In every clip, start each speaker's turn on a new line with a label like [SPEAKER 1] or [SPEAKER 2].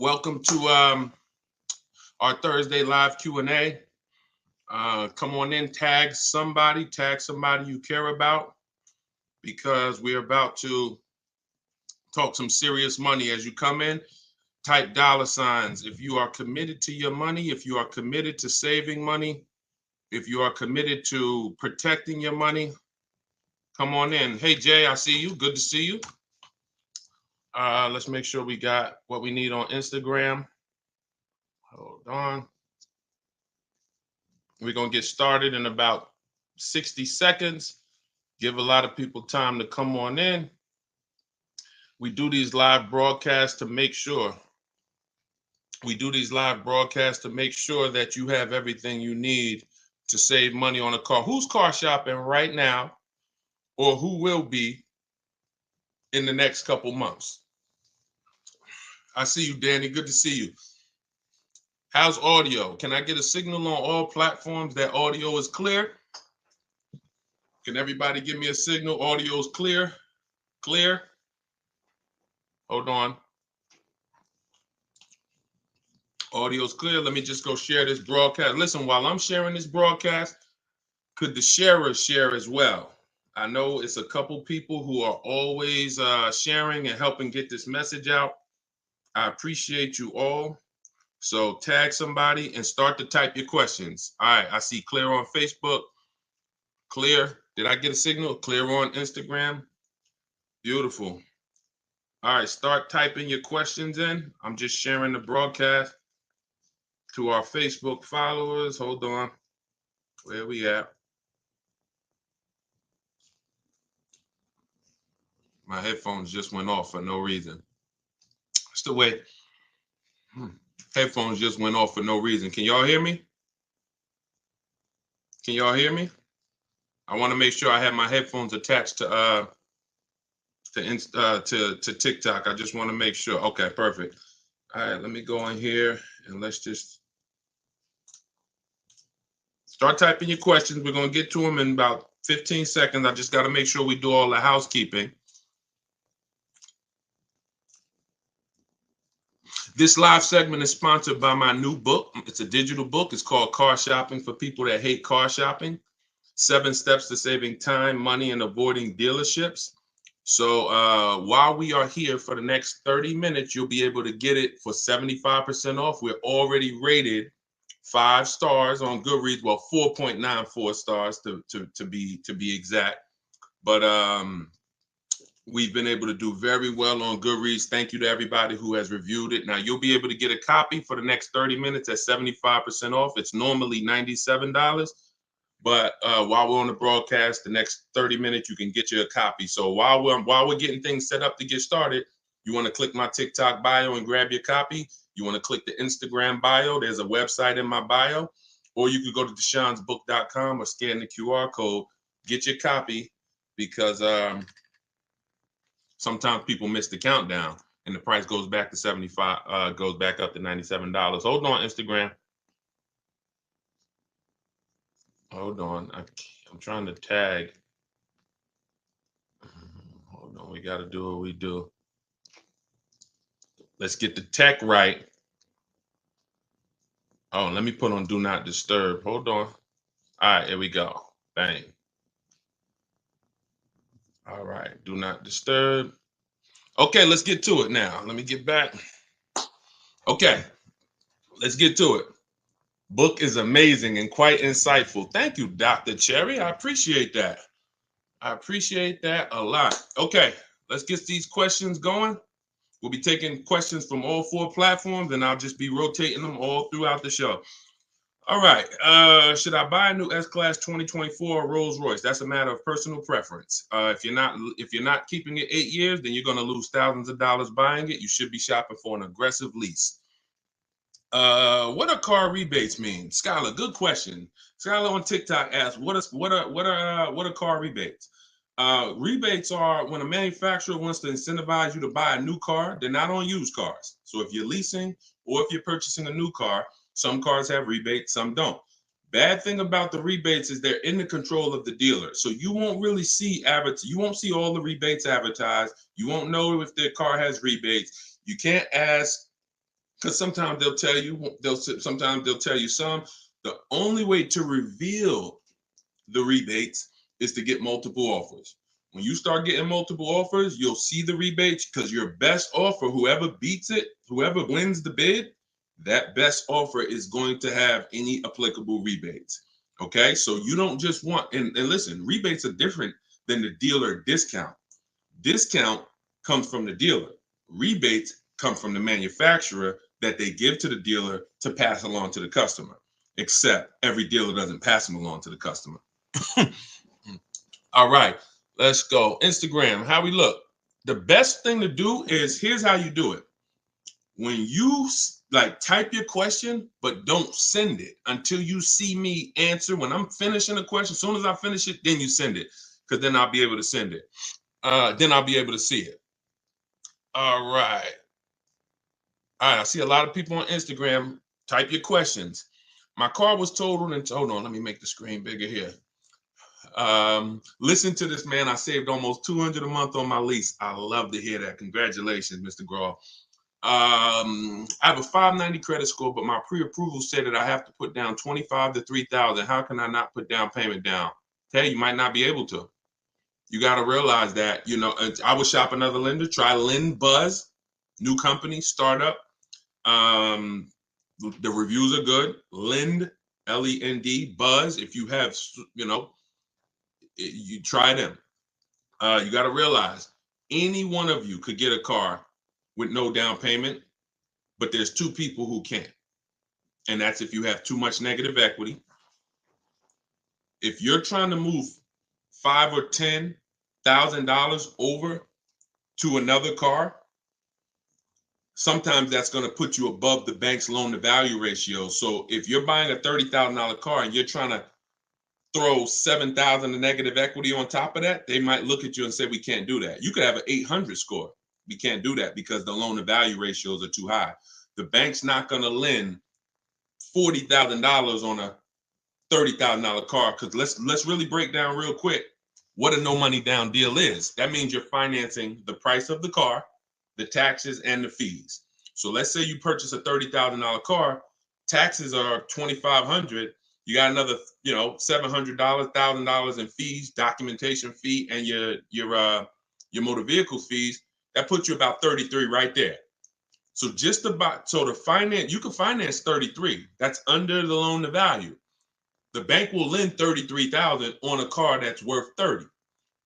[SPEAKER 1] Welcome to our Thursday live Q&A. Come on in, tag somebody you care about, because we're about to talk some serious money. As you come in, type $signs. If you are committed to your money, if you are committed to saving money, if you are committed to protecting your money, come on in. Hey, Jay, I see you. Good to see you. Let's make sure we got what we need on Instagram. Hold on. We're going to get started in about 60 seconds. Give a lot of people time to come on in. We do these live broadcasts to make sure. That you have everything you need to save money on a car. Who's car shopping right now, or who will be in the next couple months? I see you, Danny. Good to see you. How's audio? Can I get a signal on all platforms that audio is clear? Can everybody give me a signal? Audio is clear? Clear? Hold on. Audio is clear. Let me just go share this broadcast. Listen, while I'm sharing this broadcast, could the sharers share as well? I know it's a couple people who are always sharing and helping get this message out. I appreciate you all. So tag somebody and start to type your questions. All right, I see clear on Facebook. Clear. Did I get a signal? Clear on Instagram. Beautiful. All right, start typing your questions in. I'm just sharing the broadcast to our Facebook followers. Hold on. Where we at? My headphones just went off for no reason. Still wait. Headphones just went off for no reason. Can y'all hear me? Can y'all hear me? I want to make sure I have my headphones attached to TikTok. I just want to make sure. Okay, perfect. All right, let me go in here and let's just start typing your questions. We're going to get to them in about 15 seconds. I just got to make sure we do all the housekeeping. This live segment is sponsored by my new book. It's a digital book. It's called Car Shopping for People That Hate Car Shopping. 7 Steps to Saving Time, Money, and Avoiding Dealerships. So while we are here for the next 30 minutes, you'll be able to get it for 75% off. We're already rated 5 stars on Goodreads. Well, 4.94 stars to be exact. But we've been able to do very well on Goodreads. Thank you to everybody who has reviewed it. Now, you'll be able to get a copy for the next 30 minutes at 75% off. It's normally $97. But while we're on the broadcast, the next 30 minutes, you can get you a copy. So while we're getting things set up to get started, you want to click my TikTok bio and grab your copy. You want to click the Instagram bio. There's a website in my bio. Or you could go to deshonsbook.com or scan the QR code. Get your copy, because sometimes people miss the countdown and the price goes back to 75, goes back up to $97. Hold on, Instagram. Hold on. I'm trying to tag. Hold on. We got to do what we do. Let's get the tech right. Oh, let me put on Do Not Disturb. Hold on. All right, here we go. Bang. All right. Do Not Disturb. Okay, let's get to it now. Let me get back. Okay, let's get to it. Book is amazing and quite insightful. Thank you, Dr. Cherry. I appreciate that. I appreciate that a lot. Okay, let's get these questions going. We'll be taking questions from all 4 platforms, and I'll just be rotating them all throughout the show. All right. Should I buy a new S-Class 2024 Rolls Royce? That's a matter of personal preference. If you're not keeping it 8 years, then you're going to lose thousands of dollars buying it. You should be shopping for an aggressive lease. What do car rebates mean? Skylar, good question. Skylar on TikTok asked, what are car rebates? Rebates are when a manufacturer wants to incentivize you to buy a new car. They're not on used cars. So if you're leasing or if you're purchasing a new car, some cars have rebates, some don't. Bad thing about the rebates is they're in the control of the dealer. So you won't really see you won't see all the rebates advertised. You won't know if their car has rebates. You can't ask Because sometimes they'll tell you, sometimes they'll tell you some. The only way to reveal the rebates is to get multiple offers. When you start getting multiple offers, you'll see the rebates because your best offer, whoever beats it, whoever wins the bid, that best offer is going to have any applicable rebates. Okay, so you don't just want, and listen, rebates are different than the dealer discount. Discount comes from the dealer. Rebates come from the manufacturer that they give to the dealer to pass along to the customer. Except every dealer doesn't pass them along to the customer. All right, let's go. Instagram, how we look. The best thing to do is, here's how you do it. When you like type your question, but don't send it until you see me answer. When I'm finishing a question, as soon as I finish it, then you send it, because then I'll be able to send it. Then I'll be able to see it. All right. All right, I see a lot of people on Instagram. Type your questions. My car was totaled and hold on, let me make the screen bigger here. Listen to this, man. I saved almost $200 a month on my lease. I love to hear that. Congratulations, Mr. Graw. I have a 590 credit score, but my pre-approval said that I have to put down 25 to 3,000. How can I not put down payment down? Hey, you might not be able to. You got to realize that, you know, I would shop another lender. Try Lend Buzz, new company, startup. The reviews are good. Lend, Lend, Buzz. If you have, you know, you try them. You got to realize any one of you could get a car with no down payment, but there's two people who can't. And that's if you have too much negative equity. If you're trying to move $5,000 or $10,000 over to another car, sometimes that's going to put you above the bank's loan to value ratio. So if you're buying a $30,000 car and you're trying to throw 7,000 of negative equity on top of that, they might look at you and say, we can't do that. You could have an 800 score. We can't do that because the loan to value ratios are too high. The bank's not going to lend $40,000 on a $30,000 car, because let's really break down real quick what a no money down deal is. That means you're financing the price of the car, the taxes, and the fees. So let's say you purchase a $30,000 car, taxes are $2,500. You got another, you know, $700, $1,000 in fees, documentation fee, and your motor vehicle fees. That puts you about 33 right there. So just about, so to finance, you can finance 33. That's under the loan to value. The bank will lend 33,000 on a car that's worth 30.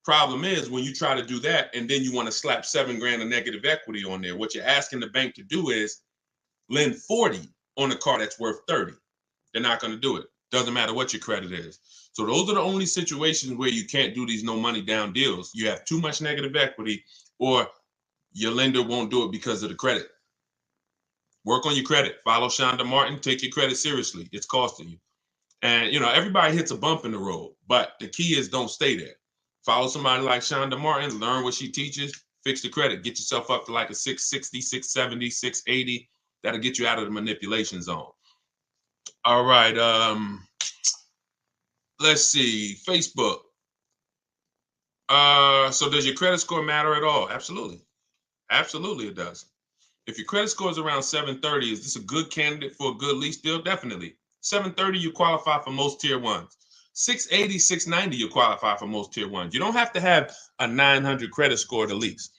[SPEAKER 1] Problem is, when you try to do that and then you want to slap $7,000 of negative equity on there, what you're asking the bank to do is lend 40 on a car that's worth 30. They're not going to do it. Doesn't matter what your credit is. So those are the only situations where you can't do these no money down deals. You have too much negative equity, or your lender won't do it because of the credit. Work on your credit. Follow Shonda Martin. Take your credit seriously. It's costing you. And, you know, everybody hits a bump in the road, but the key is don't stay there. Follow somebody like Shonda Martin, learn what she teaches, fix the credit, get yourself up to like a 660, 670, 680. That'll get you out of the manipulation zone. All right. Let's see. Facebook. So does your credit score matter at all? Absolutely. Absolutely, it does. If your credit score is around 730, is this a good candidate for a good lease deal? Definitely. 730, you qualify for most tier ones. 680, 690, you qualify for most tier ones. You don't have to have a 900 credit score to lease.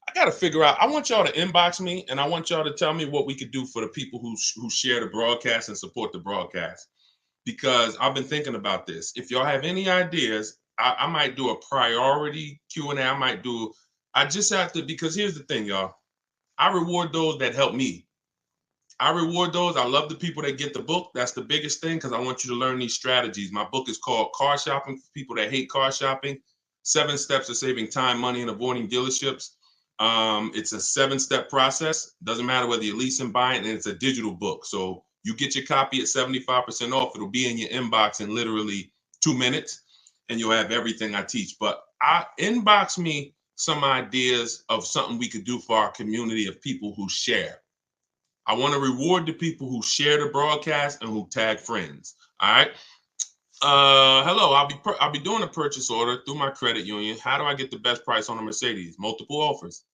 [SPEAKER 1] I got to figure out, I want y'all to inbox me, and I want y'all to tell me what we could do for the people who share the broadcast and support the broadcast. Because I've been thinking about this. If y'all have any ideas, I might do a priority Q&A. I just have to, because here's the thing, y'all. I reward those that help me. I reward those. I love the people that get the book. That's the biggest thing, because I want you to learn these strategies. My book is called Car Shopping for People That Hate Car Shopping. 7 Steps to Saving Time, Money, and Avoiding Dealerships. It's a 7-step process. Doesn't matter whether you're leasing, buying, and it's a digital book. So you get your copy at 75% off. It'll be in your inbox in literally 2 minutes, and you'll have everything I teach. But inbox me some ideas of something we could do for our community of people who share. I want to reward the people who share the broadcast and who tag friends. All right. Hello. I'll be doing a purchase order through my credit union. How do I get the best price on a Mercedes? Multiple offers.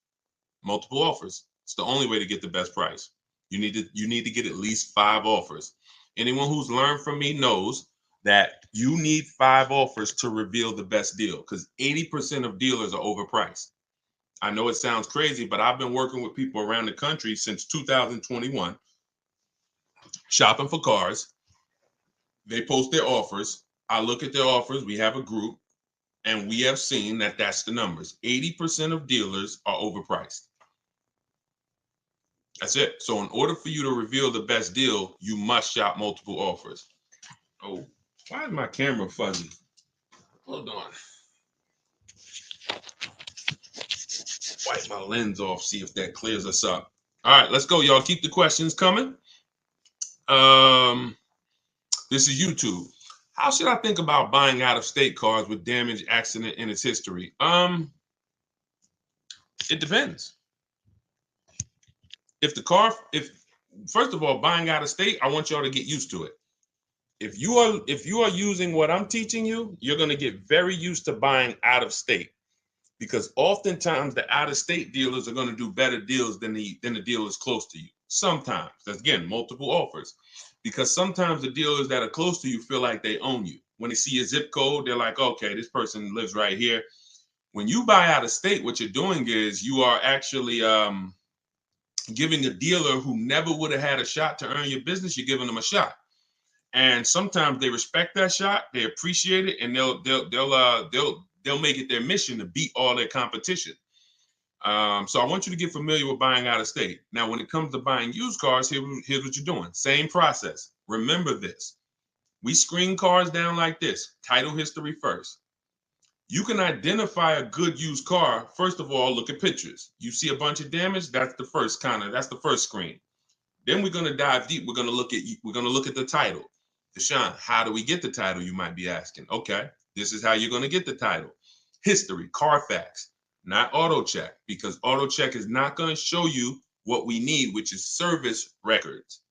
[SPEAKER 1] Multiple offers. It's the only way to get the best price. You need to get at least 5 offers. Anyone who's learned from me knows that you need 5 offers to reveal the best deal, because 80% of dealers are overpriced. I know it sounds crazy, but I've been working with people around the country since 2021, shopping for cars. They post their offers. I look at their offers. We have a group, and we have seen that that's the numbers. 80% of dealers are overpriced. That's it. So in order for you to reveal the best deal, you must shop multiple offers. Oh, why is my camera fuzzy? Hold on. Wipe my lens off, see if that clears us up. All right, let's go, y'all. Keep the questions coming. This is YouTube. How should I think about buying out-of-state cars with damage, accident, and its history? It depends. If first of all, buying out of state, I want y'all to get used to it. If you are using what I'm teaching you, you're going to get very used to buying out of state, because oftentimes the out of state dealers are going to do better deals than the dealers close to you. Sometimes, that's again multiple offers, because sometimes the dealers that are close to you feel like they own you. When they see your zip code, they're like, okay, this person lives right here. When you buy out of state, what you're doing is you are actually giving a dealer who never would have had a shot to earn your business, you're giving them a shot. And sometimes they respect that shot, they appreciate it, and they'll make it their mission to beat all their competition. So I want you to get familiar with buying out of state. Now, when it comes to buying used cars, here's what you're doing. Same process. Remember this. We screen cars down like this. Title history first. You can identify a good used car. First of all, look at pictures. You see a bunch of damage, that's the first screen. Then we're going to dive deep. We're going to look at the title. Deshone, how do we get the title, you might be asking? Okay, this is how you're going to get the title. History, Carfax, not auto check, because auto check is not going to show you what we need, which is service records.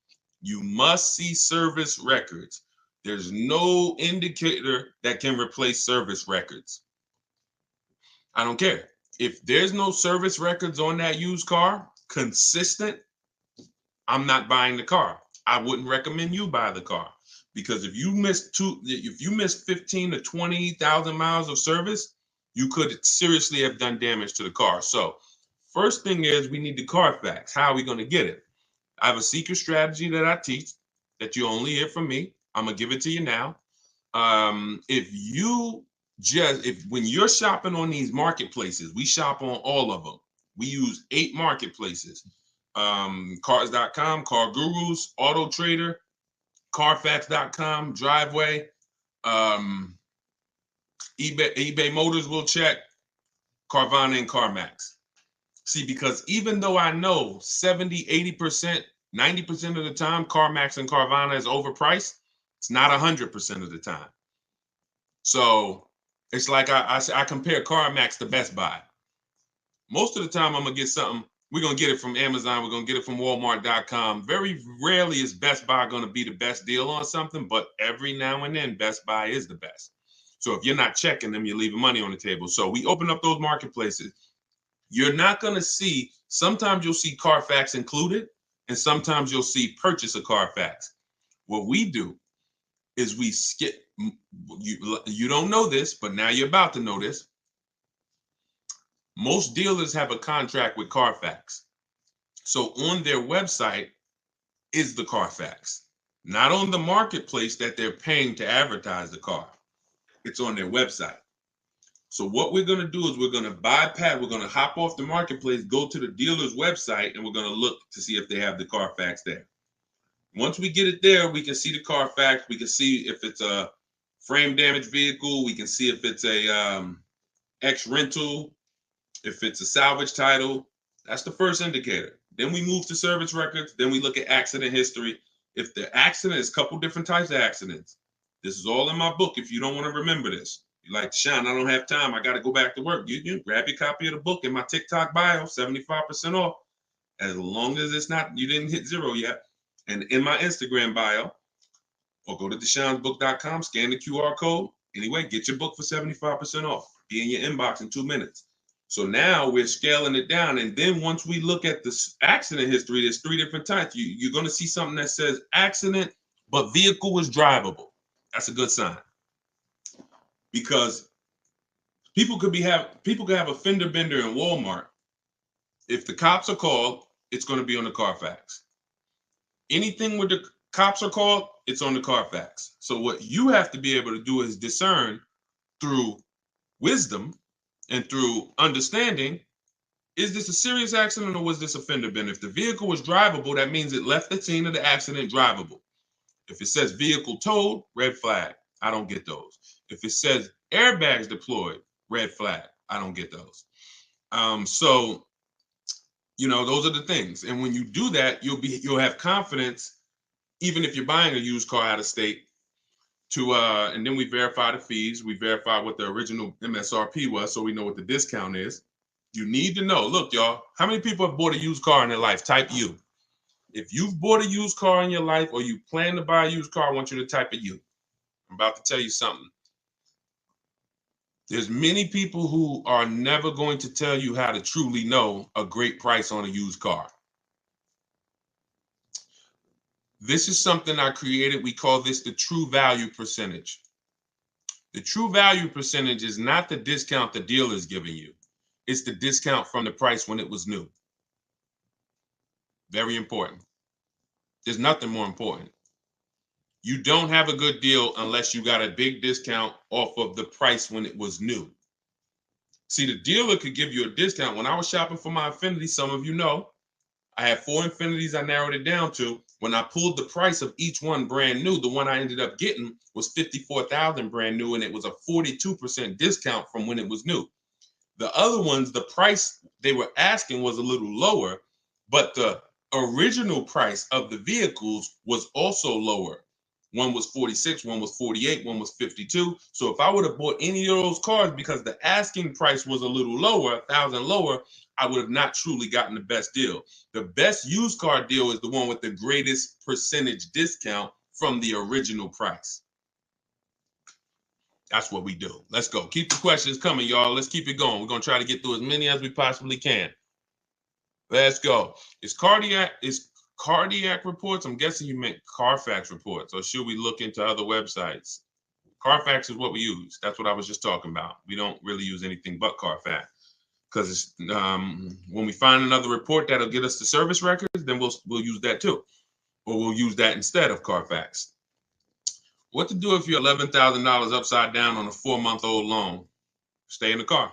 [SPEAKER 1] You must see service records. There's no indicator that can replace service records. I don't care. If there's no service records on that used car, consistent, I'm not buying the car. I wouldn't recommend you buy the car, because if you miss 15 to 20,000 miles of service, you could seriously have done damage to the car. So first thing is we need the Carfax. How are we going to get it? I have a secret strategy that I teach that you only hear from me. I'm going to give it to you now. When you're shopping on these marketplaces, we shop on all of them. We use 8 marketplaces. Cars.com, Car Gurus, Auto Trader, Carfax.com, Driveway, eBay Motors will check, Carvana and CarMax. See, because even though I know 70, 80%, 90% of the time CarMax and Carvana is overpriced, it's not 100% of the time. So it's like I compare CarMax to Best Buy. Most of the time I'm going to get something, we're going to get it from Amazon, we're going to get it from Walmart.com. Very rarely is Best Buy going to be the best deal on something, but every now and then Best Buy is the best. So if you're not checking them, you're leaving money on the table. So we open up those marketplaces. You're not going to see, sometimes you'll see Carfax included, and sometimes you'll see purchase a Carfax. What we do is we skip, you don't know this, but now you're about to know this. Most dealers have a contract with Carfax. So on their website is the Carfax, not on the marketplace that they're paying to advertise the car. It's on their website. So what we're going to do is we're going to hop off the marketplace, go to the dealer's website, and we're going to look to see if they have the Carfax there. Once we get it there, we can see the Carfax. We can see if it's a frame damage vehicle. We can see if it's a X rental, if it's a salvage title. That's the first indicator. Then we move to service records. Then we look at accident history. If the accident is a couple different types of accidents, this is all in my book. If you don't want to remember this, you're like, Deshone, I don't have time. I got to go back to work. You grab your copy of the book in my TikTok bio, 75% off. As long as it's not, you didn't hit 0 yet. And in my Instagram bio, or go to DeshonesBook.com, scan the QR code. Anyway, get your book for 75% off. Be in your inbox in 2 minutes. So now we're scaling it down. And then once we look at the accident history, there's 3 different types. You're going to see something that says accident, but vehicle was drivable. That's a good sign. Because people could have a fender bender in Walmart. If the cops are called, it's going to be on the Carfax. Anything where the cops are called, it's on the Carfax. So what you have to be able to do is discern through wisdom and through understanding, is this a serious accident or was this a fender bender? If the vehicle was drivable, that means it left the scene of the accident drivable. If it says vehicle towed, red flag. I don't get those. If it says airbags deployed, red flag. I don't get those. So, those are the things. And when you do that, you'll have confidence, even if you're buying a used car out of state, and then we verify the fees. We verify what the original MSRP was, so we know what the discount is. You need to know. Look, y'all, how many people have bought a used car in their life? Type U. If you've bought a used car in your life or you plan to buy a used car, I want you to type a U. I'm about to tell you something. There's many people who are never going to tell you how to truly know a great price on a used car. This is something I created. We call this the true value percentage. The true value percentage is not the discount the dealer is giving you. It's the discount from the price when it was new. Very important. There's nothing more important. You don't have a good deal unless you got a big discount off of the price when it was new. See, the dealer could give you a discount. When I was shopping for my Infiniti, some of you know, I had 4 Infinitis I narrowed it down to. When I pulled the price of each one brand new, the one I ended up getting was $54,000 brand new, and it was a 42% discount from when it was new. The other ones, the price they were asking was a little lower, but the original price of the vehicles was also lower. One was 46, one was 48, one was 52. So if I would have bought any of those cars because the asking price was a little lower, $1,000 lower, I would have not truly gotten the best deal. The best used car deal is the one with the greatest percentage discount from the original price. That's what we do. Let's go. Keep the questions coming, y'all. Let's keep it going. We're going to try to get through as many as we possibly can. Let's go. Is cardiac reports? I'm guessing you meant Carfax reports, or should we look into other websites? Carfax is what we use. That's what I was just talking about. We don't really use anything but Carfax because when we find another report that'll get us the service records, then we'll use that too, or we'll use that instead of Carfax. What to do if you're $11,000 upside down on a 4-month-old loan? Stay in the car.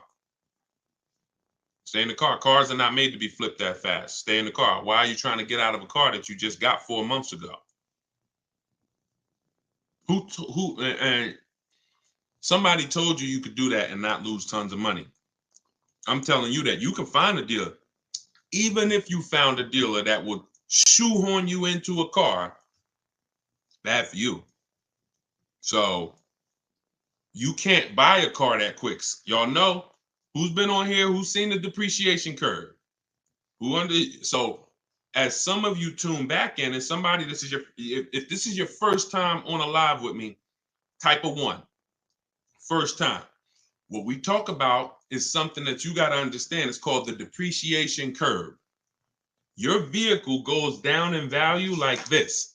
[SPEAKER 1] Stay in the car. Cars are not made to be flipped that fast. Stay in the car. Why are you trying to get out of a car that you just got 4 months ago? And somebody told you could do that and not lose tons of money. I'm telling you that you can find a dealer. Even if you found a dealer that would shoehorn you into a car, bad for you. So you can't buy a car that quick. Y'all know who's been on here, who's seen the depreciation curve. So as some of you tune back in, and somebody, if this is your first time on a live with me, type a 1. First time. What we talk about is something that you got to understand. It's called the depreciation curve. Your vehicle goes down in value like this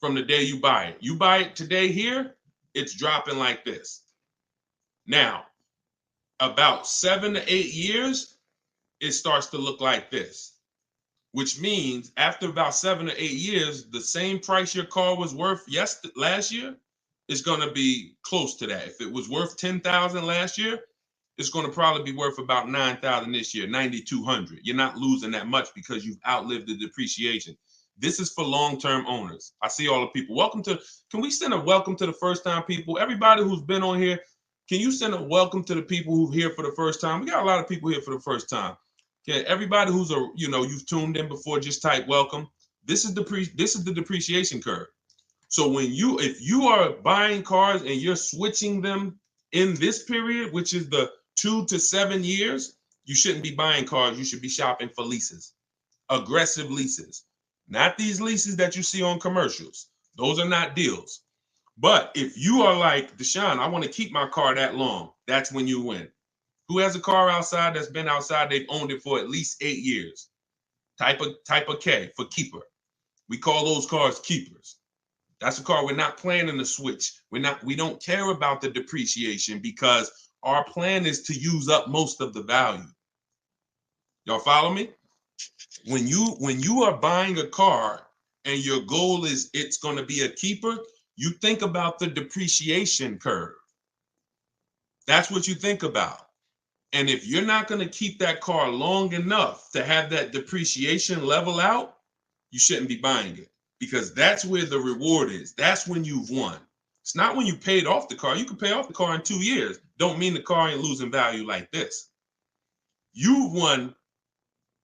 [SPEAKER 1] from the day you buy it. You buy it today here, it's dropping like this. Now, about 7 to 8 years, it starts to look like this, which means after about 7 to 8 years, the same price your car was worth last year is going to be close to that. If it was worth $10,000 last year, it's going to probably be worth about $9,000 this year, $9,200. You're not losing that much because you've outlived the depreciation. This is for long-term owners. I see all the people. Can we send a welcome to the first-time people? Everybody who's been on here, can you send a welcome to the people who've here for the first time? We got a lot of people here for the first time. Okay, everybody who's you've tuned in before, just type welcome. This is the depreciation curve. So if you are buying cars and you're switching them in this period, which is the 2 to 7 years, you shouldn't be buying cars. You should be shopping for leases, aggressive leases. Not these leases that you see on commercials. Those are not deals. But if you are like, Deshone, I want to keep my car that long, that's when you win. Who has a car outside that's been outside? They've owned it for at least 8 years. Type of K for keeper. We call those cars keepers. That's a car we're not planning to switch. We don't care about the depreciation because our plan is to use up most of the value. Y'all follow me? When you are buying a car and your goal is it's going to be a keeper, you think about the depreciation curve. That's what you think about. And if you're not going to keep that car long enough to have that depreciation level out, you shouldn't be buying it, because that's where the reward is. That's when you've won. It's not when you paid off the car. You can pay off the car in 2 years. Don't mean the car ain't losing value like this. You've won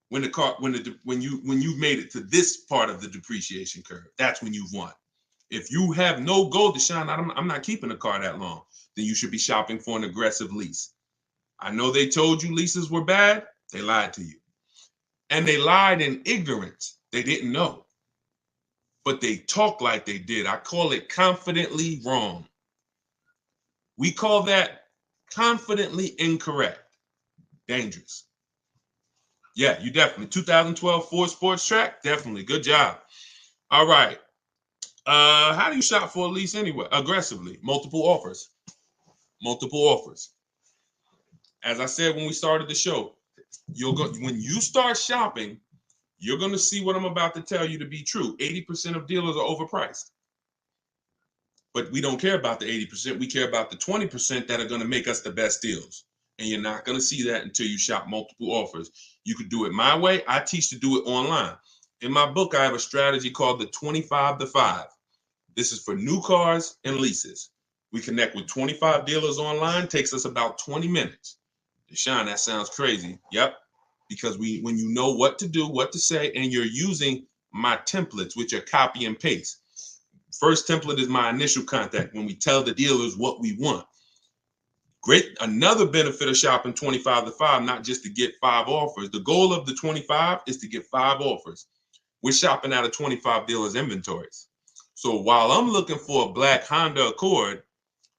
[SPEAKER 1] when you've made it to this part of the depreciation curve. That's when you've won. If you have no goal, Deshone, I'm not keeping a car that long, then you should be shopping for an aggressive lease. I know they told you leases were bad. They lied to you. And they lied in ignorance. They didn't know. But they talk like they did. I call it confidently wrong. We call that confidently incorrect. Dangerous. Yeah, you definitely. 2012 Ford Sports Track, definitely. Good job. All right. How do you shop for a lease anyway? Aggressively. Multiple offers. Multiple offers. As I said when we started the show, when you start shopping, you're going to see what I'm about to tell you to be true. 80% of dealers are overpriced. But we don't care about the 80%. We care about the 20% that are going to make us the best deals. And you're not going to see that until you shop multiple offers. You could do it my way. I teach to do it online. In my book, I have a strategy called the 25 to 5. This is for new cars and leases. We connect with 25 dealers online. Takes us about 20 minutes. Deshone, that sounds crazy. Yep. Because when you know what to do, what to say, and you're using my templates, which are copy and paste. First template is my initial contact, when we tell the dealers what we want. Great. Another benefit of shopping 25 to 5, not just to get 5 offers. The goal of the 25 is to get 5 offers. We're shopping out of 25 dealers' inventories. So while I'm looking for a black Honda Accord,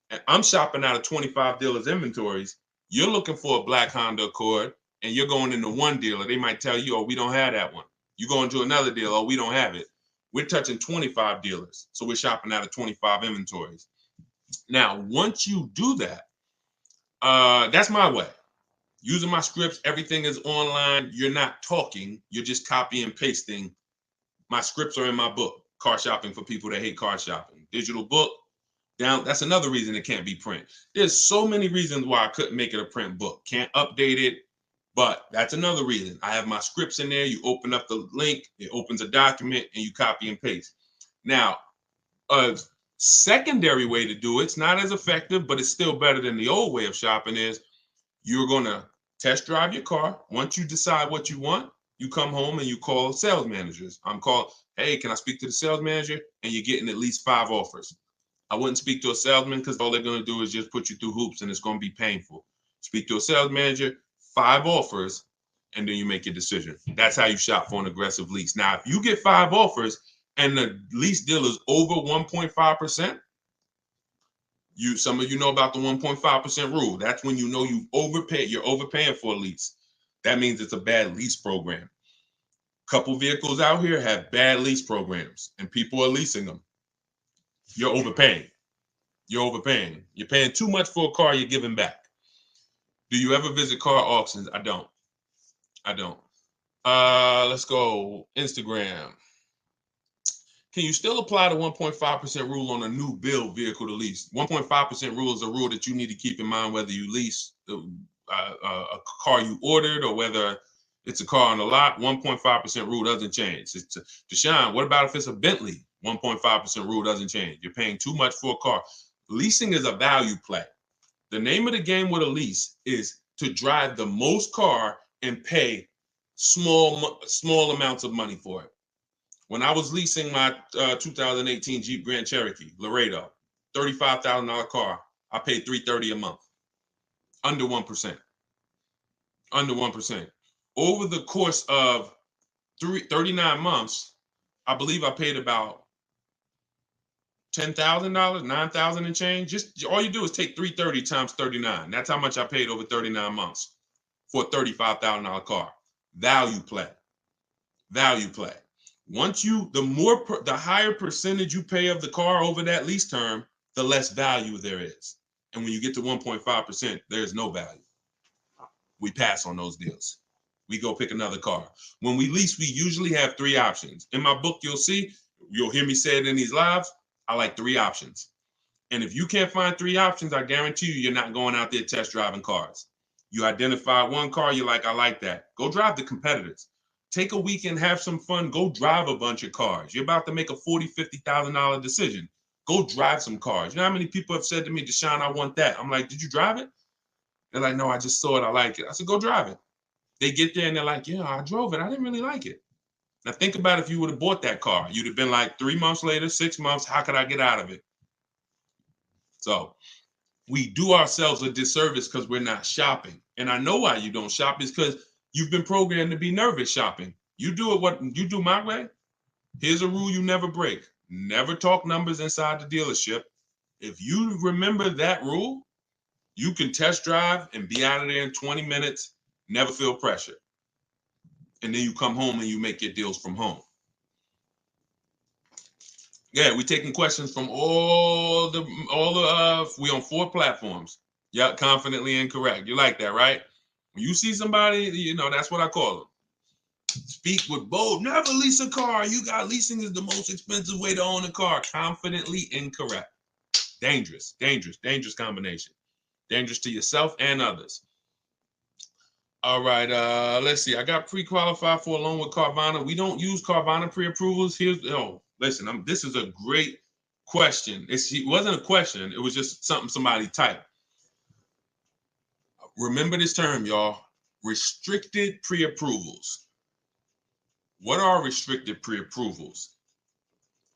[SPEAKER 1] and I'm shopping out of 25 dealers' inventories, you're looking for a black Honda Accord, and you're going into one dealer. They might tell you, oh, we don't have that one. You go into another dealer, oh, we don't have it. We're touching 25 dealers. So we're shopping out of 25 inventories. Now, once you do that, that's my way. Using my scripts, everything is online. You're not talking. You're just copy and pasting. My scripts are in my book, Car Shopping for People That Hate Car Shopping. Digital book. Down. That's another reason it can't be print. There's so many reasons why I couldn't make it a print book. Can't update it. But that's another reason. I have my scripts in there. You open up the link, it opens a document, and you copy and paste. Now, a secondary way to do it's not as effective, but it's still better than the old way of shopping, is you're going to test drive your car. Once you decide what you want, you come home and you call sales managers. Hey, can I speak to the sales manager? And you're getting at least 5 offers. I wouldn't speak to a salesman, because all they're going to do is just put you through hoops, and it's going to be painful. Speak to a sales manager, 5 offers, and then you make your decision. That's how you shop for an aggressive lease. Now, if you get 5 offers and the lease deal is over 1.5%, some of you know about the 1.5% rule. That's when you know you've overpaid. You're overpaying for a lease. That means it's a bad lease program. Couple vehicles out here have bad lease programs, and people are leasing them. You're overpaying. You're overpaying. You're paying too much for a car you're giving back. Do you ever visit car auctions? I don't. Let's go. Instagram. Can you still apply the 1.5% rule on a new build vehicle to lease? 1.5% rule is a rule that you need to keep in mind whether you lease a car you ordered or whether it's a car on the lot. 1.5% rule doesn't change. Deshone, what about if it's a Bentley? 1.5% rule doesn't change. You're paying too much for a car. Leasing is a value play. The name of the game with a lease is to drive the most car and pay small amounts of money for it. When I was leasing my 2018 Jeep Grand Cherokee Laredo, $35,000 car, I paid $330 a month. Under 1%. Under 1%. Over the course of 39 months, I believe I paid about $10,000, $9,000 and change. Just all you do is take 330 times 39. That's how much I paid over 39 months for a $35,000 car. Value play. Value play. Once you, the higher percentage you pay of the car over that lease term, the less value there is. And when you get to 1.5%, there's no value. We pass on those deals. We go pick another car. When we lease, we usually have 3 options. In my book, you'll hear me say it in these lives. I like 3 options. And if you can't find 3 options, I guarantee you, you're not going out there test driving cars. You identify one car, you're like, I like that. Go drive the competitors. Take a weekend, have some fun. Go drive a bunch of cars. You're about to make a $40,000, $50,000 decision. Go drive some cars. You know how many people have said to me, Deshone, I want that. I'm like, did you drive it? They're like, no, I just saw it. I like it. I said, go drive it. They get there and they're like, yeah, I drove it. I didn't really like it. Now think about if you would have bought that car. You'd have been like 3 months later, 6 months. How could I get out of it? So we do ourselves a disservice because we're not shopping. And I know why you don't shop is because you've been programmed to be nervous shopping. You do it what you do my way. Here's a rule you never break. Never talk numbers inside the dealership. If you remember that rule, you can test drive and be out of there in 20 minutes, never feel pressure. And then you come home and you make your deals from home. Yeah, we're taking questions from we on 4 platforms. Yeah, confidently incorrect. You like that, right? When you see somebody, that's what I call them. Speak with bold. Never lease a car. Leasing is the most expensive way to own a car. Confidently incorrect. Dangerous, dangerous, dangerous combination. Dangerous to yourself and others. All right, let's see. I got pre-qualified for a loan with Carvana. We don't use Carvana pre-approvals. Listen, this is a great question. It wasn't a question. It was just something somebody typed. Remember this term, y'all. Restricted pre-approvals. What are restricted pre-approvals?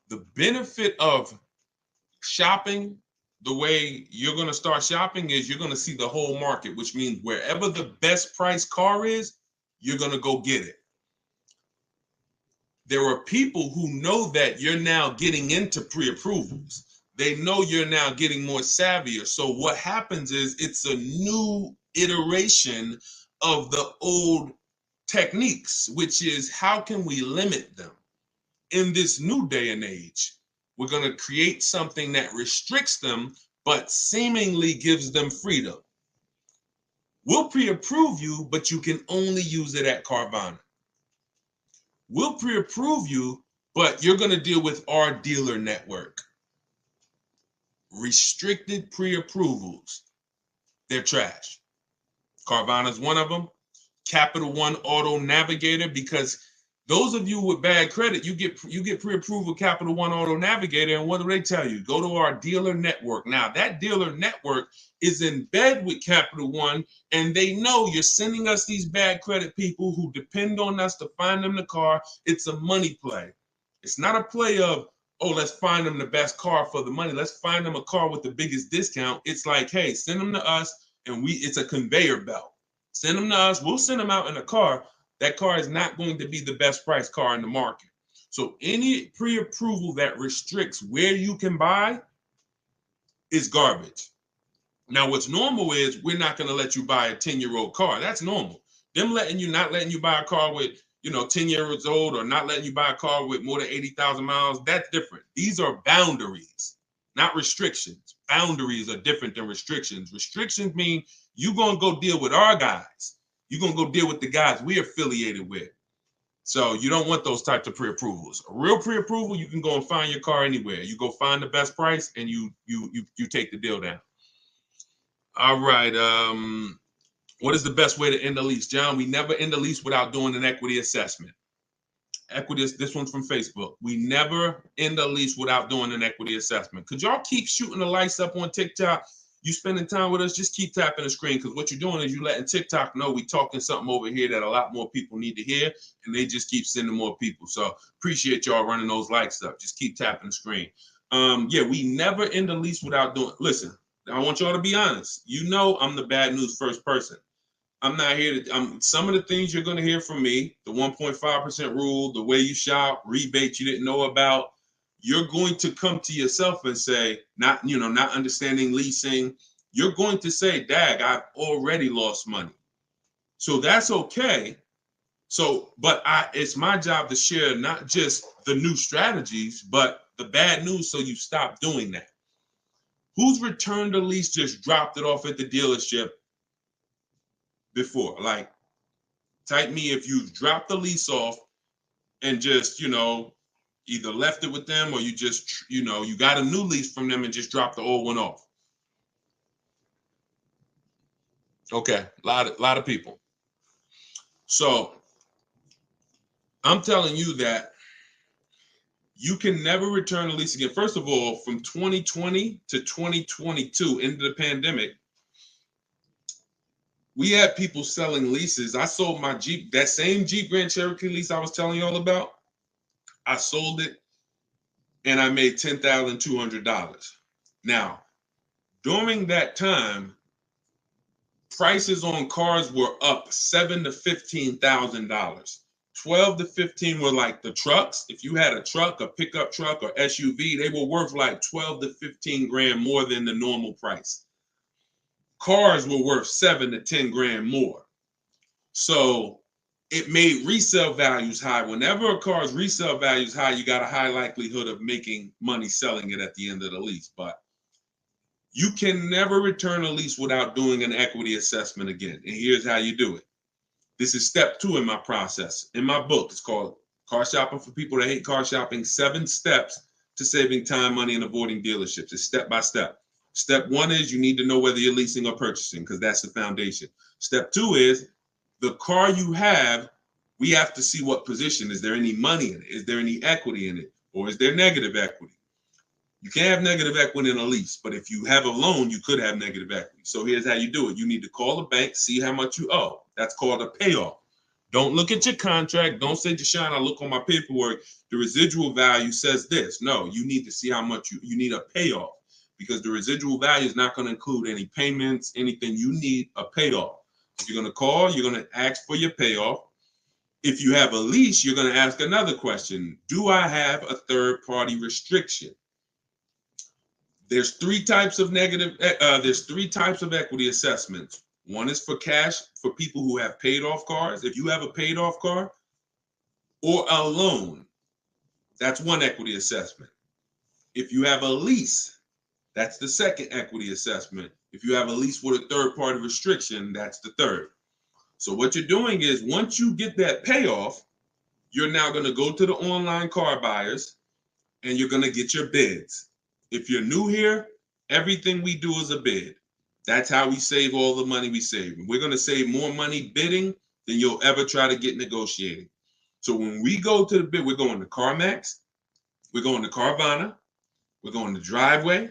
[SPEAKER 1] The benefit of shopping the way you're going to start shopping is you're going to see the whole market, which means wherever the best price car is, you're going to go get it. There are people who know that you're now getting into pre-approvals. They know you're now getting more savvier. So what happens is it's a new iteration of the old techniques, which is how can we limit them? In this new day and age, we're going to create something that restricts them, but seemingly gives them freedom. We'll pre-approve you, but you can only use it at Carvana. We'll pre-approve you, but you're going to deal with our dealer network. Restricted pre-approvals, they're trash. Carvana's one of them. Capital One Auto Navigator, because those of you with bad credit, you get pre-approved with Capital One Auto Navigator, and what do they tell you? Go to our dealer network. Now, that dealer network is in bed with Capital One, and they know you're sending us these bad credit people who depend on us to find them the car. It's a money play. It's not a play of, oh, let's find them the best car for the money. Let's find them a car with the biggest discount. It's like, hey, send them to us, and it's a conveyor belt. Send them to us. We'll send them out in a car. That car is not going to be the best price car in the market. So any pre-approval that restricts where you can buy is garbage. Now, what's normal is we're not going to let you buy a 10-year-old car. That's normal. Them not letting you buy a car with, 10 years old, or not letting you buy a car with more than 80,000 miles, that's different. These are boundaries, not restrictions. Boundaries are different than restrictions. Restrictions mean you're going to go deal with our guys. You're going to go deal with the guys we're affiliated with. So you don't want those types of pre-approvals. A real pre-approval, you can go and find your car anywhere. You go find the best price and you take the deal down. All right. What is the best way to end a lease? John, we never end a lease without doing an equity assessment. This one's from Facebook. We never end a lease without doing an equity assessment. Could y'all keep shooting the lights up on TikTok? You spending time with us, just keep tapping the screen, because what you're doing is you're letting TikTok know we talking something over here that a lot more people need to hear, and they just keep sending more people. So appreciate y'all running those lights up. Just keep tapping the screen. Yeah, we never end a lease without doing. Listen, I want y'all to be honest. I'm the bad news first person. I'm not here to. Some of the things you're going to hear from me: the 1.5% rule, the way you shop, rebates you didn't know about. you're going to come to yourself and say, not understanding leasing, you're going to say, dag, I've already lost money. So that's okay. So, but it's my job to share not just the new strategies, but the bad news, so you stop doing that. Who's returned a lease, just dropped it off at the dealership before? Like, type me if you've dropped the lease off and just, either left it with them, or you just, you got a new lease from them and just dropped the old one off. Okay, a lot of people. So I'm telling you that you can never return a lease again. First of all, from 2020 to 2022, into the pandemic, we had people selling leases. I sold my Jeep, that same Jeep Grand Cherokee lease I was telling you all about. I sold it and I made $10,200. Now, during that time, prices on cars were up $7,000 to $15,000. 12 to 15 were like the trucks. If you had a truck, a pickup truck or SUV, they were worth like 12 to 15 grand more than the normal price. Cars were worth 7 to 10 grand more. So it made resale values high. Whenever a car's resale value is high, you got a high likelihood of making money selling it at the end of the lease. But you can never return a lease without doing an equity assessment again. And here's how you do it. This is step 2 in my process. In my book, it's called Car Shopping for People That Hate Car Shopping, 7 Steps to Saving Time, Money, and Avoiding Dealerships. It's step by step. Step 1 is you need to know whether you're leasing or purchasing, because that's the foundation. Step 2 is the car you have, we have to see what position. Is there any money in it? Is there any equity in it? Or is there negative equity? You can't have negative equity in a lease, but if you have a loan, you could have negative equity. So here's how you do it. You need to call the bank, see how much you owe. That's called a payoff. Don't look at your contract. Don't say, Deshone, I look on my paperwork, the residual value says this. No, you need to see how much you need a payoff, because the residual value is not going to include any payments, anything. You need a payoff. If you're going to call, you're going to ask for your payoff. If you have a lease, you're going to ask another question. Do I have a third-party restriction? There's 3 types of there's 3 types of equity assessments. One is for cash, for people who have paid off cars. If you have a paid off car or a loan, that's one equity assessment. If you have a lease, that's the second equity assessment. If you have a lease with a third party restriction, that's the third. So what you're doing is, once you get that payoff, you're now going to go to the online car buyers and you're going to get your bids. If you're new here, everything we do is a bid. That's how we save all the money we save. We're going to save more money bidding than you'll ever try to get negotiating. So when we go to the bid, we're going to CarMax, we're going to Carvana, we're going to Driveway,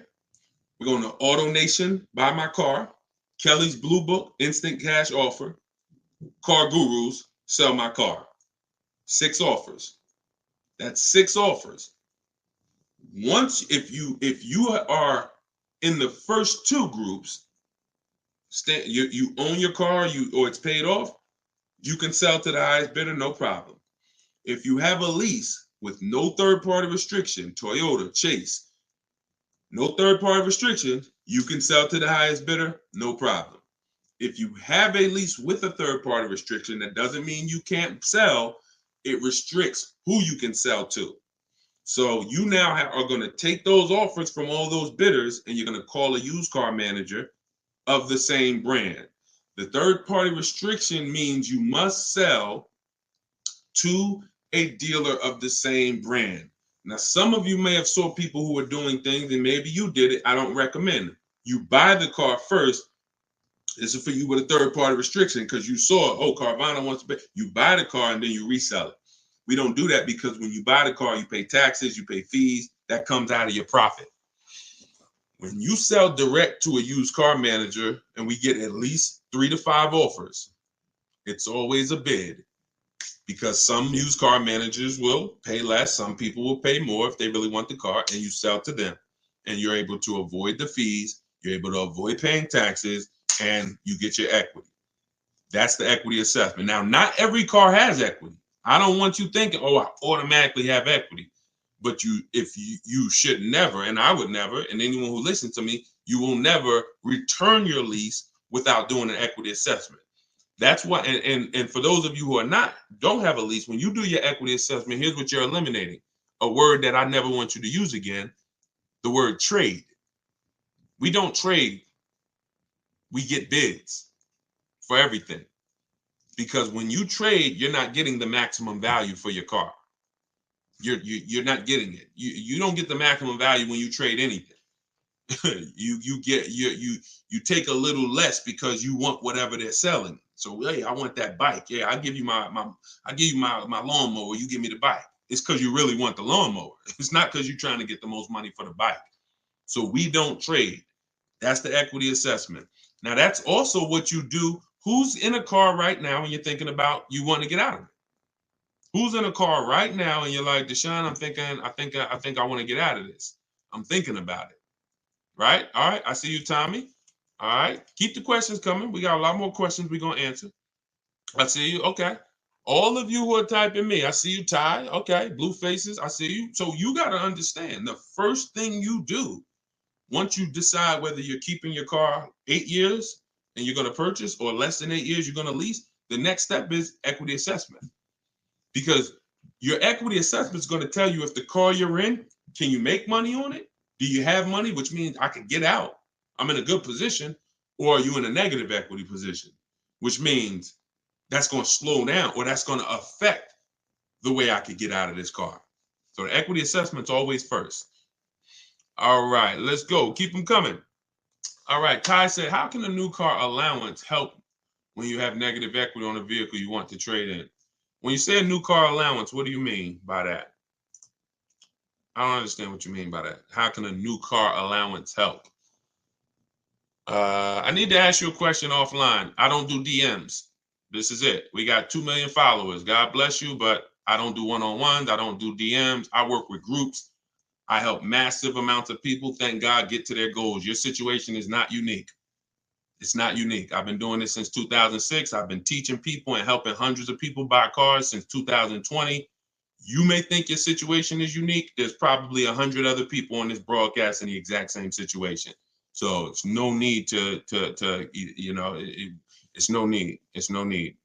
[SPEAKER 1] we're going to AutoNation, Buy My Car, Kelly's Blue Book, Instant Cash Offer, Car Gurus, Sell My Car. 6 offers. That's 6 offers. Once, if you are in the first 2 groups, you own your car, or it's paid off, you can sell to the highest bidder, no problem. If you have a lease with no third-party restriction, Toyota, Chase, no third-party restriction, you can sell to the highest bidder, no problem. If you have a lease with a third-party restriction, that doesn't mean you can't sell. It restricts who you can sell to. So you now are going to take those offers from all those bidders, and you're going to call a used car manager of the same brand. The third-party restriction means you must sell to a dealer of the same brand. Now, some of you may have saw people who were doing things, and maybe you did it. I don't recommend it. You buy the car first. This is for you with a third-party restriction, because you saw, oh, Carvana wants to pay. You buy the car and then you resell it. We don't do that, because when you buy the car, you pay taxes, you pay fees. That comes out of your profit. When you sell direct to a used car manager and we get at least 3 to 5 offers, it's always a bid, because some used car managers will pay less. Some people will pay more if they really want the car, and you sell to them, and you're able to avoid the fees. You're able to avoid paying taxes, and you get your equity. That's the equity assessment. Now, not every car has equity. I don't want you thinking, oh, I automatically have equity. But you should never, and I would never, and anyone who listens to me, you will never return your lease without doing an equity assessment. That's why, and for those of you who don't have a lease, when you do your equity assessment, here's what you're eliminating: a word that I never want you to use again, the word trade. We don't trade. We get bids for everything. Because when you trade, you're not getting the maximum value for your car. You're not getting it. You don't get the maximum value when you trade anything. you take a little less because you want whatever they're selling. So hey, I want that bike. Yeah, I give you my lawnmower. You give me the bike. It's because you really want the lawnmower. It's not because you're trying to get the most money for the bike. So we don't trade. That's the equity assessment. Now that's also what you do. Who's in a car right now and you're thinking about you want to get out of it? Who's in a car right now and you're like, Deshone, I think I want to get out of this. I'm thinking about it. Right? All right. I see you, Tommy. All right. Keep the questions coming. We got a lot more questions we're going to answer. I see you. Okay. All of you who are typing me, I see you, Ty. Okay. Blue faces. I see you. So you got to understand the first thing you do once you decide whether you're keeping your car 8 years and you're going to purchase, or less than 8 years you're going to lease, the next step is equity assessment. Because your equity assessment is going to tell you if the car you're in, can you make money on it? Do you have money, which means I could get out, I'm in a good position, or are you in a negative equity position, which means that's going to slow down or that's going to affect the way I could get out of this car. So the equity assessment's always first. All right, let's go. Keep them coming. All right, Ty said, how can a new car allowance help when you have negative equity on a vehicle you want to trade in? When you say a new car allowance, what do you mean by that? I don't understand what you mean by that. How can a new car allowance help? I need to ask you a question offline. I don't do DMs. This is it. We got 2 million followers. God bless you, but I don't do one-on-ones. I don't do DMs. I work with groups. I help massive amounts of people, thank God, get to their goals. Your situation is not unique. It's not unique. I've been doing this since 2006. I've been teaching people and helping hundreds of people buy cars since 2020. You may think your situation is unique. There's probably 100 other people on this broadcast in the exact same situation. So it's no need it's no need. It's no need.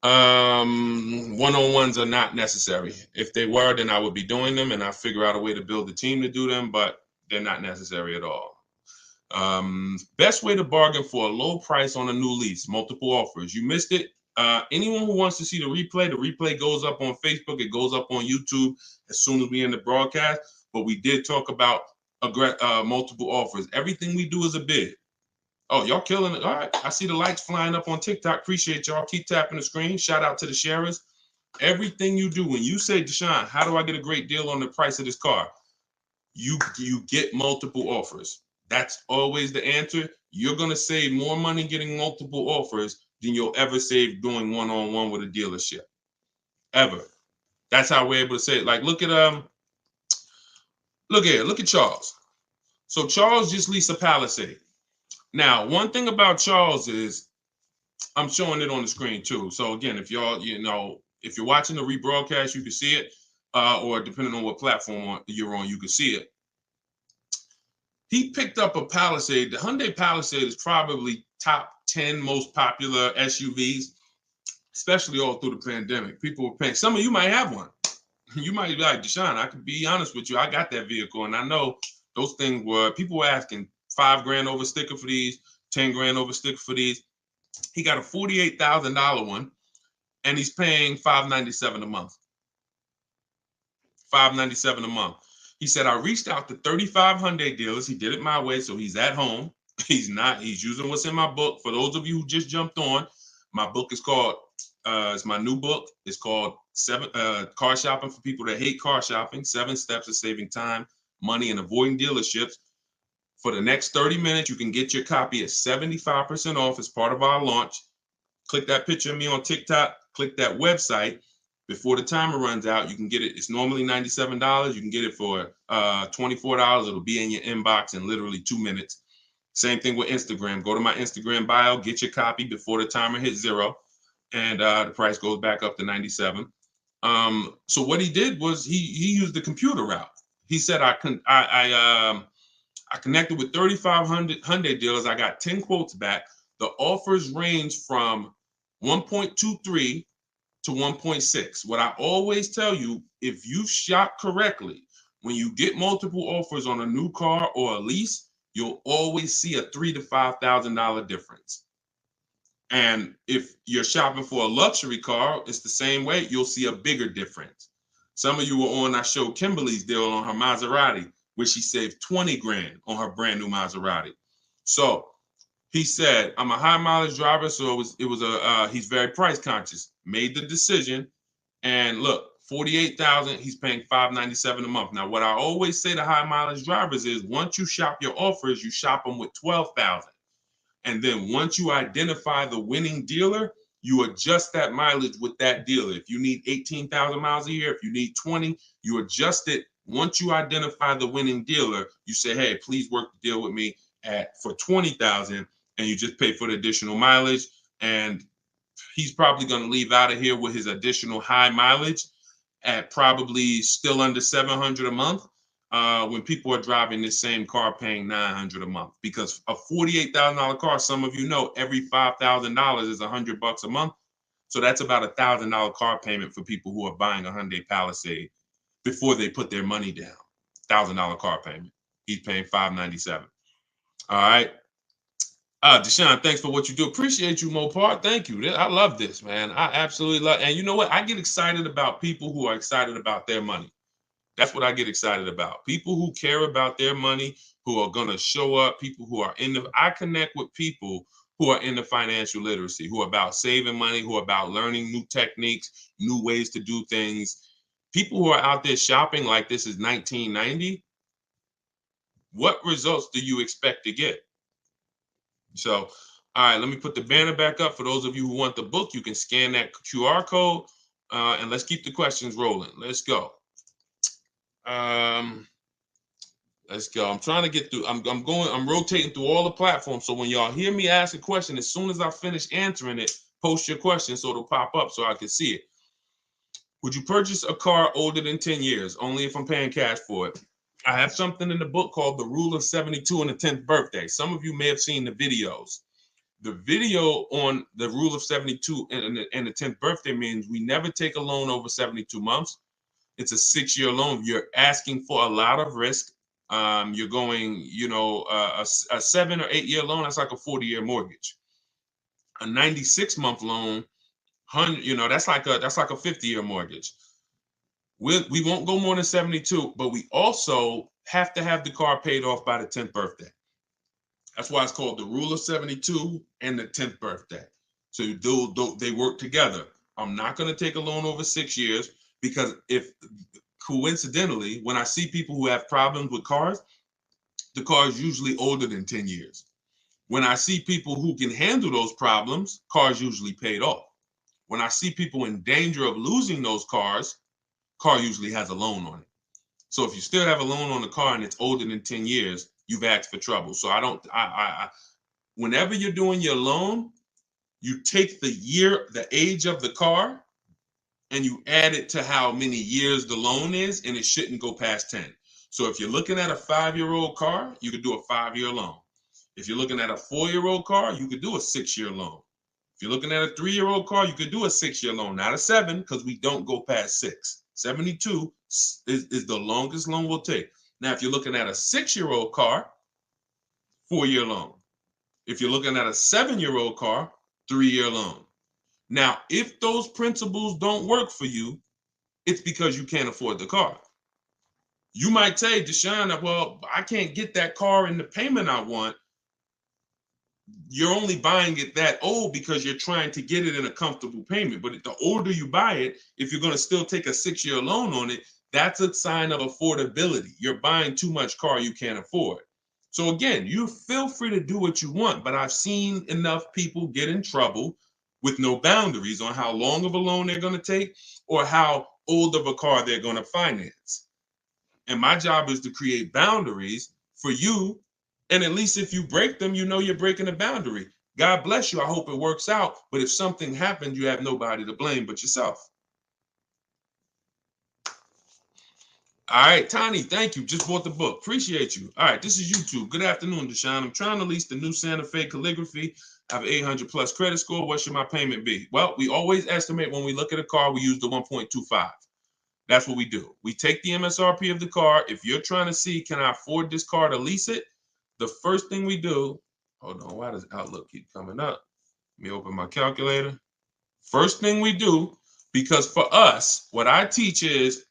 [SPEAKER 1] One-on-ones are not necessary. If they were, then I would be doing them and I figure out a way to build a team to do them, but they're not necessary at all. Best way to bargain for a low price on a new lease, multiple offers. You missed it. Anyone who wants to see the replay goes up on Facebook. It goes up on YouTube as soon as we end the broadcast. But we did talk about multiple offers. Everything we do is a bid. Oh, y'all killing it. All right. I see the likes flying up on TikTok. Appreciate y'all. Keep tapping the screen. Shout out to the sharers. Everything you do, when you say, Deshone, how do I get a great deal on the price of this car? You get multiple offers. That's always the answer. You're going to save more money getting multiple offers than you'll ever save doing one-on-one with a dealership. Ever. That's how we're able to say it. Like, look at Charles. So Charles just leased a Palisade. Now, one thing about Charles is, I'm showing it on the screen too. So again, if y'all, if you're watching the rebroadcast, you can see it, or depending on what platform you're on, you can see it. He picked up a Palisade. The Hyundai Palisade is probably top 10 most popular SUVs, especially all through the pandemic. People were paying. Some of you might have one. You might be like, Deshone, I could be honest with you. I got that vehicle, and I know those things people were asking $5,000 over sticker for these, $10,000 over sticker for these. He got a $48,000 one, and he's paying $597 a month. $597 a month. He said, I reached out to 35 Hyundai dealers. He did it my way, so he's at home. He's using what's in my book. For those of you who just jumped on, my book is called, it's my new book. It's called Car Shopping for People That Hate Car Shopping, 7 Steps of Saving Time, Money, and Avoiding Dealerships. For the next 30 minutes, you can get your copy at 75% off as part of our launch. Click that picture of me on TikTok. Click that website. Before the timer runs out, you can get it. It's normally $97. You can get it for $24. It'll be in your inbox in literally 2 minutes. Same thing with Instagram. Go to my Instagram bio, get your copy before the timer hits 0, and the price goes back up to $97. So what he did was he used the computer route. He said, I connected with 3,500 Hyundai dealers. I got 10 quotes back. The offers range from 1.23 to 1.6. What I always tell you, if you shop correctly, when you get multiple offers on a new car or a lease, you'll always see a $3,000 to $5,000 difference. And if you're shopping for a luxury car, it's the same way. You'll see a bigger difference. Some of you were on, I showed Kimberly's deal on her Maserati, where she saved 20 grand on her brand new Maserati. So he said, I'm a high mileage driver, so he's very price conscious. Made the decision, and look, 48,000, he's paying $597 a month. Now, what I always say to high mileage drivers is, once you shop your offers, you shop them with 12,000. And then once you identify the winning dealer, you adjust that mileage with that dealer. If you need 18,000 miles a year, if you need 20, you adjust it. Once you identify the winning dealer, you say, hey, please work the deal with me for 20,000, and you just pay for the additional mileage. And he's probably going to leave out of here with his additional high mileage at probably still under 700 a month. When people are driving this same car paying 900 a month, because a $48,000 car, some of you know, every $5,000 is $100 a month. So that's about $1,000 car payment for people who are buying a Hyundai Palisade before they put their money down. $1,000 car payment. He's paying $597. All right. Deshone, thanks for what you do. Appreciate you, Mopar. Thank you. I love this, man. I absolutely love. And you know what? I get excited about people who are excited about their money. That's what I get excited about. People who care about their money, who are going to show up, people who are I connect with people who are into financial literacy, who are about saving money, who are about learning new techniques, new ways to do things. People who are out there shopping like this is 1990. What results do you expect to get? So, all right, let me put the banner back up. For those of you who want the book, you can scan that QR code, and let's keep the questions rolling. Let's go. Let's go. I'm trying to get through. I'm rotating through all the platforms. So when y'all hear me ask a question, as soon as I finish answering it, post your question so it'll pop up so I can see it. Would you purchase a car older than 10 years? Only if I'm paying cash for it. I have something in the book called The Rule of 72 and the 10th Birthday. Some of you may have seen the videos. The video on the Rule of 72 and the 10th Birthday means we never take a loan over 72 months. It's a 6-year loan. You're asking for a lot of risk. You're going, a 7 or 8 year loan, that's like a 40-year mortgage. A 96-month loan, that's like a 50-year mortgage. We won't go more than 72, but we also have to have the car paid off by the 10th birthday. That's why it's called the Rule of 72 and the 10th birthday. So they work together. I'm not going to take a loan over 6 years, because if coincidentally, when I see people who have problems with cars, the car is usually older than 10 years. When I see people who can handle those problems, cars usually paid off. When I see people in danger of losing those cars, car usually has a loan on it. So if you still have a loan on the car and it's older than 10 years, you've asked for trouble. So whenever you're doing your loan, you take the age of the car, and you add it to how many years the loan is, and it shouldn't go past 10. So if you're looking at a 5-year-old car, you could do a 5-year loan. If you're looking at a 4-year-old car, you could do a 6-year loan. If you're looking at a 3-year-old car, you could do a 6-year loan, not a 7, because we don't go past 6. 72 is the longest loan we'll take. Now, if you're looking at a 6-year-old car, 4-year loan. If you're looking at a 7-year-old car, 3-year loan. Now, if those principles don't work for you, it's because you can't afford the car. You might say, Deshone, well, I can't get that car in the payment I want. You're only buying it that old because you're trying to get it in a comfortable payment. But the older you buy it, if you're going to still take a 6-year loan on it, that's a sign of affordability. You're buying too much car you can't afford. So again, you feel free to do what you want, but I've seen enough people get in trouble with no boundaries on how long of a loan they're going to take or how old of a car they're going to finance. And my job is to create boundaries for you. And at least if you break them, you know you're breaking a boundary. God bless you. I hope it works out. But if something happens, you have nobody to blame but yourself. All right, Tiny, thank you. Just bought the book. Appreciate you. All right, this is YouTube. Good afternoon, Deshone. I'm trying to lease the new Santa Fe Calligraphy. I have an 800 plus credit score. What should my payment be? Well, we always estimate when we look at a car, we use the 1.25. That's what we do. We take the MSRP of the car. If you're trying to see, can I afford this car to lease it? The first thing we do, hold on, why does Outlook keep coming up? Let me open my calculator. First thing we do, because for us, what I teach is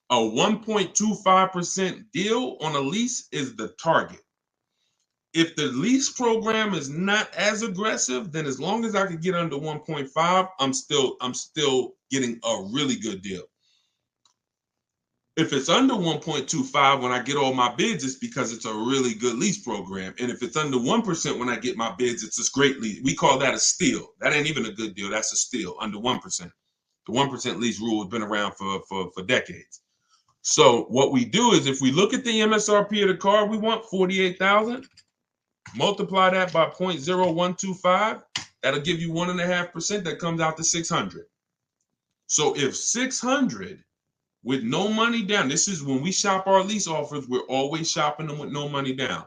[SPEAKER 1] a 1.25% deal on a lease is the target. If the lease program is not as aggressive, then as long as I can get under 1.5, I'm still getting a really good deal. If it's under 1.25 when I get all my bids, it's because it's a really good lease program. And if it's under 1% when I get my bids, it's a great lease. We call that a steal. That ain't even a good deal. That's a steal, under 1%. The 1% lease rule has been around for decades. So what we do is if we look at the MSRP of the car, we want 48,000. Multiply that by 0.0125. That'll give you 1.5%. That comes out to 600. So if 600 with no money down, this is when we shop our lease offers, we're always shopping them with no money down.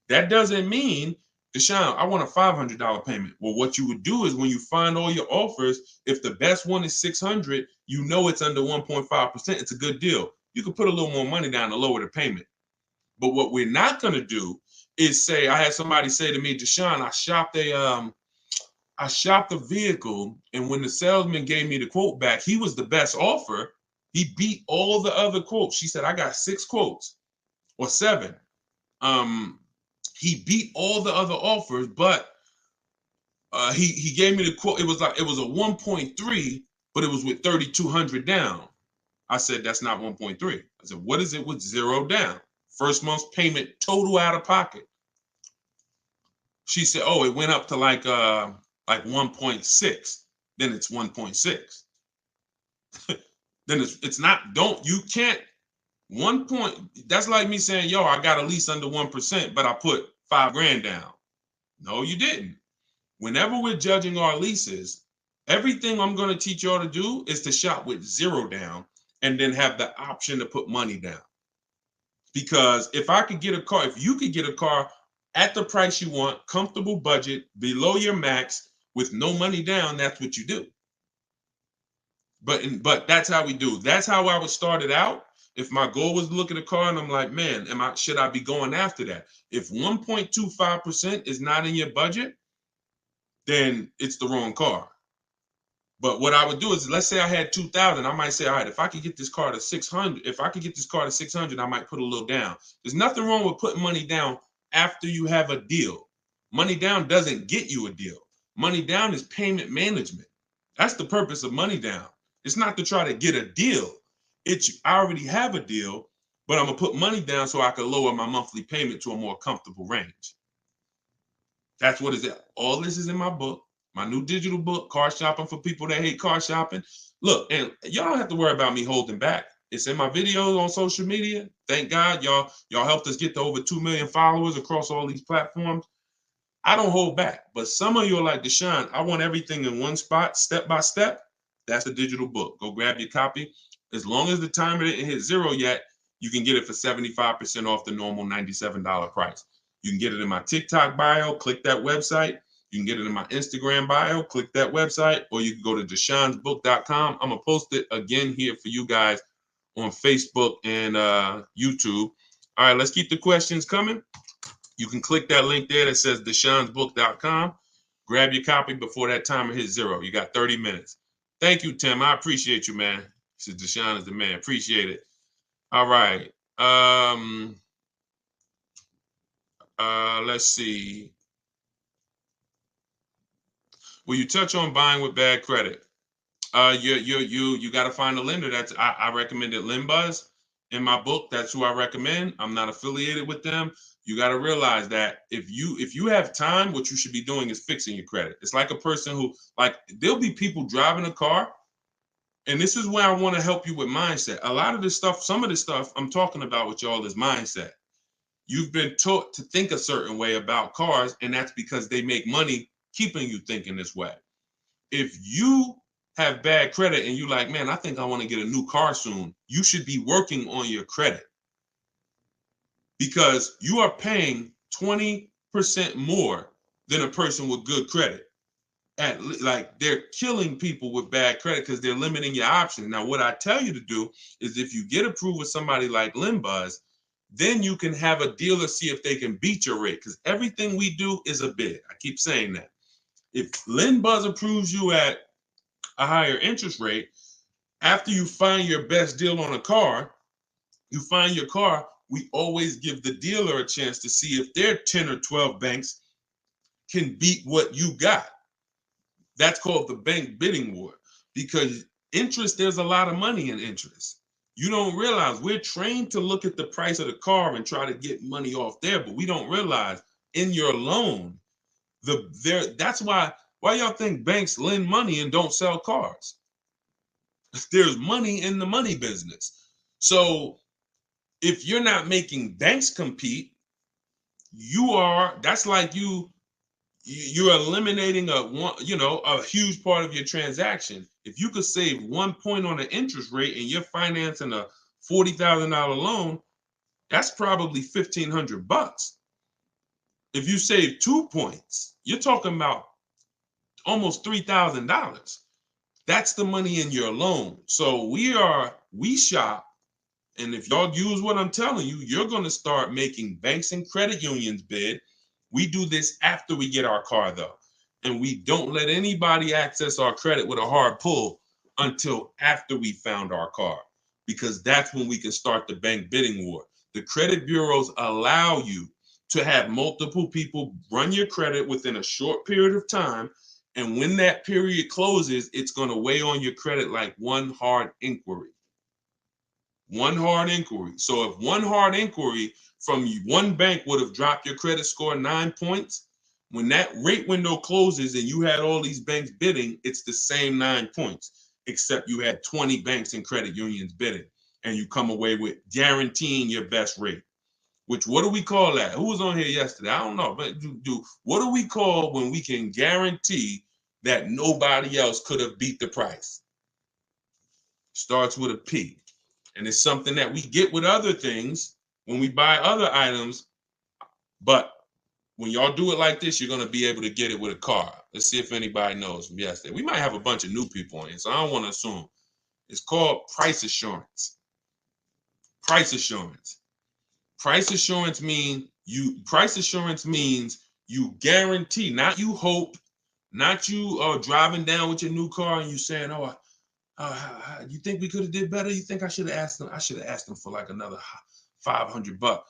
[SPEAKER 1] That doesn't mean, Deshone, I want a $500 payment. Well, what you would do is when you find all your offers, if the best one is 600, you know it's under 1.5%. It's a good deal. You can put a little more money down to lower the payment. But what we're not going to do is say, I had somebody say to me, Deshone, I shopped a vehicle, and when the salesman gave me the quote back, he was the best offer. He beat all the other quotes. She said, I got 6 quotes or 7. He beat all the other offers, but he gave me the quote. It was a 1.3, but it was with 3,200 down. I said, that's not 1.3. I said, what is it with 0 down? First month's payment total out of pocket. She said, oh, it went up to like 1.6. Then it's 1.6. Then it's not, you can't, 1 point, that's like me saying, yo, I got a lease under 1%, but I put $5,000 down. No, you didn't. Whenever we're judging our leases, everything I'm going to teach y'all to do is to shop with 0 down and then have the option to put money down. Because if you could get a car at the price you want, comfortable budget, below your max, with no money down, that's what you do. But that's how we do. That's how I would start it out. If my goal was to look at a car and I'm like, man, should I be going after that? If 1.25% is not in your budget, then it's the wrong car. But what I would do is, let's say I had 2,000, I might say, all right, if I could get this car to 600, I might put a little down. There's nothing wrong with putting money down after you have a deal. Money down doesn't get you a deal. Money down is payment management. That's the purpose of money down. It's not to try to get a deal. I already have a deal, but I'm gonna put money down so I can lower my monthly payment to a more comfortable range. That's what is it. All this is in my book. My new digital book, Car Shopping for People That Hate Car Shopping. Look, and y'all don't have to worry about me holding back. It's in my videos on social media. Thank God y'all helped us get to over 2 million followers across all these platforms. I don't hold back. But some of you are like, Deshone, I want everything in one spot, step by step. That's the digital book. Go grab your copy. As long as the timer didn't hit 0 yet, you can get it for 75% off the normal $97 price. You can get it in my TikTok bio. Click that website. You can get it in my Instagram bio, click that website, or you can go to deshonsbook.com. I'm going to post it again here for you guys on Facebook and YouTube. All right, let's keep the questions coming. You can click that link there that says deshonsbook.com. Grab your copy before that timer hits 0. You got 30 minutes. Thank you, Tim. I appreciate you, man. He says Deshone is the man. Appreciate it. All right. Let's see. Will you touch on buying with bad credit? You got to find a lender. I recommended LendBuzz in my book. That's who I recommend. I'm not affiliated with them. You got to realize that if you have time, what you should be doing is fixing your credit. It's like a person who, like, there'll be people driving a car, and this is where I want to help you with mindset. A lot of this stuff, some of the stuff I'm talking about with y'all is mindset. You've been taught to think a certain way about cars, and that's because they make money keeping you thinking this way. If you have bad credit and you like, man, I think I want to get a new car soon, you should be working on your credit, because you are paying 20% more than a person with good credit. Like, they're killing people with bad credit because they're limiting your options. Now, what I tell you to do is, if you get approved with somebody like LendBuzz, then you can have a dealer see if they can beat your rate, because everything we do is a bid. I keep saying that. If LendBuzz approves you at a higher interest rate, after you find your best deal on a car, you find your car, we always give the dealer a chance to see if their 10 or 12 banks can beat what you got. That's called the bank bidding war, because interest, there's a lot of money in interest. You don't realize we're trained to look at the price of the car and try to get money off there, but we don't realize in your loan, that's why y'all think banks lend money and don't sell cars. There's money in the money business. So if you're not making banks compete, that's like you're eliminating a huge part of your transaction. If you could save 1 point on an interest rate and you're financing a $40,000 loan, that's probably $1,500. If you save 2 points, you're talking about almost $3,000. That's the money in your loan. So we shop. And if y'all use what I'm telling you, you're going to start making banks and credit unions bid. We do this after we get our car, though. And we don't let anybody access our credit with a hard pull until after we found our car, because that's when we can start the bank bidding war. The credit bureaus allow you to have multiple people run your credit within a short period of time. And when that period closes, it's going to weigh on your credit like one hard inquiry. One hard inquiry. So if one hard inquiry from one bank would have dropped your credit score 9 points, when that rate window closes and you had all these banks bidding, it's the same 9 points, except you had 20 banks and credit unions bidding, and you come away with guaranteeing your best rate. Which, what do we call that? Who was on here yesterday? I don't know, but what do we call when we can guarantee that nobody else could have beat the price? Starts with a P. And it's something that we get with other things when we buy other items. But when y'all do it like this, you're going to be able to get it with a car. Let's see if anybody knows from yesterday. We might have a bunch of new people on here, so I don't want to assume. It's called price assurance. Price assurance. Price assurance means you guarantee, not you hope, not you driving down with your new car and you saying, oh, you think we could have did better? You think I should have asked them? I should have asked them for like another $500.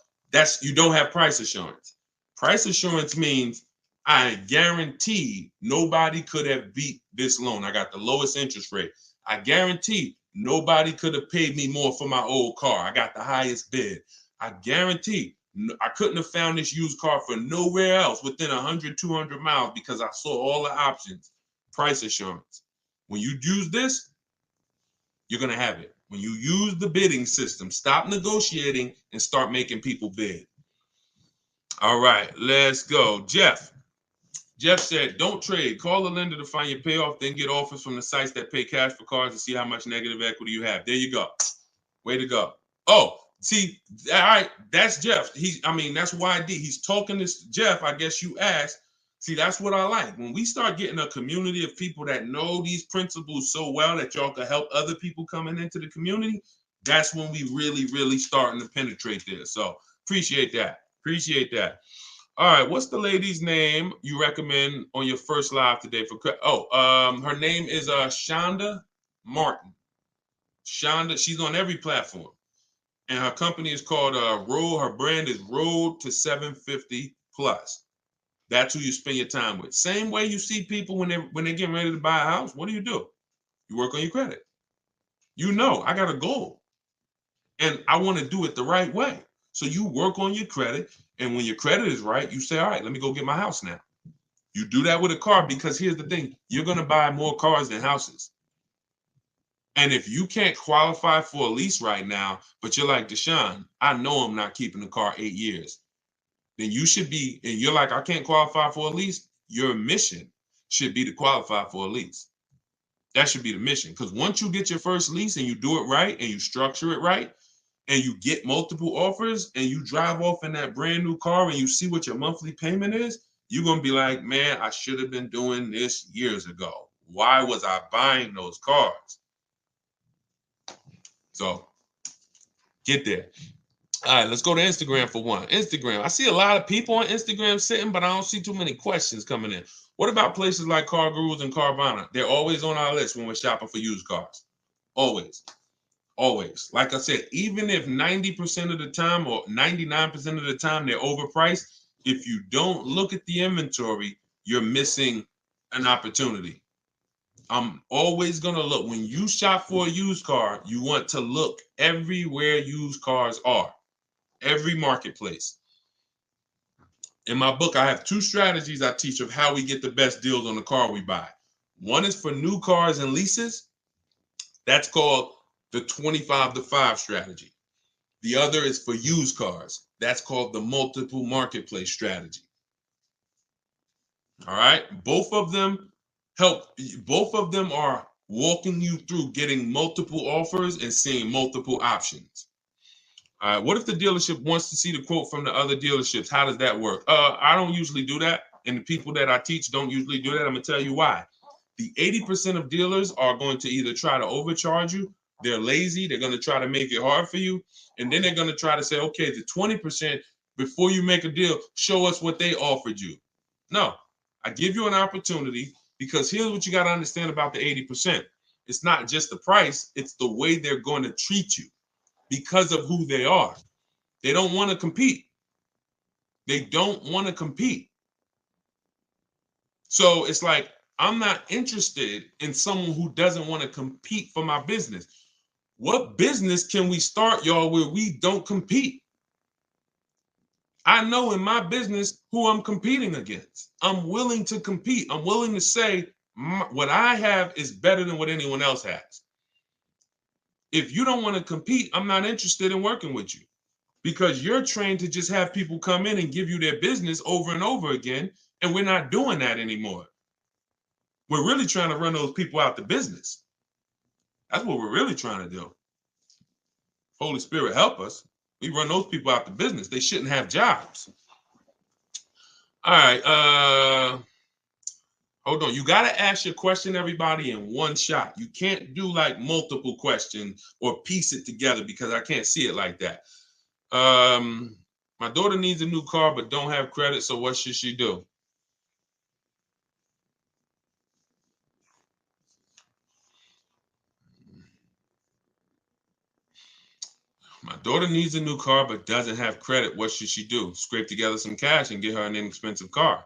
[SPEAKER 1] You don't have price assurance. Price assurance means I guarantee nobody could have beat this loan. I got the lowest interest rate. I guarantee nobody could have paid me more for my old car. I got the highest bid. I guarantee I couldn't have found this used car for nowhere else within 100, 200 miles because I saw all the options. Price assurance. When you use this, you're going to have it. When you use the bidding system, stop negotiating and start making people bid. All right, let's go. Jeff said, don't trade. Call the lender to find your payoff, then get offers from the sites that pay cash for cars to see how much negative equity you have. There you go. Way to go. Oh, see, all right, that's Jeff. That's YD. He's talking to Jeff. I guess you asked. See, that's what I like. When we start getting a community of people that know these principles so well that y'all can help other people coming into the community, that's when we really, really starting to penetrate this. So appreciate that. Appreciate that. All right, what's the lady's name you recommend on your first live today for? Her name is Shonda Martin. Shonda, she's on every platform, and her company is called Road. Her brand is Road to 750 Plus. That's who you spend your time with. Same way you see people when they're getting ready to buy a house. What do? You work on your credit. I got a goal, and I want to do it the right way. So you work on your credit, and when your credit is right, you say, all right, let me go get my house now. You do that with a car because here's the thing. You're going to buy more cars than houses. And if you can't qualify for a lease right now, but you're like, Deshone, I know I'm not keeping the car 8 years. Then you should be, and you're like, I can't qualify for a lease. Your mission should be to qualify for a lease. That should be the mission. Because once you get your first lease and you do it right and you structure it right and you get multiple offers and you drive off in that brand new car and you see what your monthly payment is, you're going to be like, man, I should have been doing this years ago. Why was I buying those cars? So get there. All right, let's go to Instagram for one. Instagram. I see a lot of people on Instagram sitting, but I don't see too many questions coming in. What about places like Car Gurus and Carvana? They're always on our list when we're shopping for used cars. Always. Always. Like I said, even if 90% of the time or 99% of the time they're overpriced, if you don't look at the inventory, you're missing an opportunity. I'm always going to look. When you shop for a used car, you want to look everywhere used cars are. Every marketplace. In my book, I have 2 strategies I teach of how we get the best deals on the car we buy. One is for new cars and leases. That's called the 25-to-5 strategy. The other is for used cars. That's called the multiple marketplace strategy. All right. Both of them are walking you through getting multiple offers and seeing multiple options. All right, what if the dealership wants to see the quote from the other dealerships? How does that work? I don't usually do that, and the people that I teach don't usually do that. I'm gonna tell you why. The 80% of dealers are going to either try to overcharge you, they're lazy, they're gonna try to make it hard for you, and then they're gonna try to say, okay, the 20%, before you make a deal, show us what they offered you. No, I give you an opportunity because here's what you got to understand about the 80%. It's not just the price, it's the way they're going to treat you. Because of who they are. They don't want to compete. They don't want to compete. So it's like, I'm not interested in someone who doesn't want to compete for my business. What business can we start, y'all, where we don't compete? I know in my business who I'm competing against. I'm willing to compete. I'm willing to say what I have is better than what anyone else has. If you don't want to compete, I'm not interested in working with you. Because you're trained to just have people come in and give you their business over and over again, and we're not doing that anymore. We're really trying to run those people out the business. That's what we're really trying to do. Holy Spirit, help us. We run those people out the business. They shouldn't have jobs. All right. Hold on. You got to ask your question, everybody, in one shot. You can't do like multiple questions or piece it together because I can't see it like that. My daughter needs a new car but don't have credit, so what should she do? My daughter needs a new car but doesn't have credit. What should she do? Scrape together some cash and get her an inexpensive car.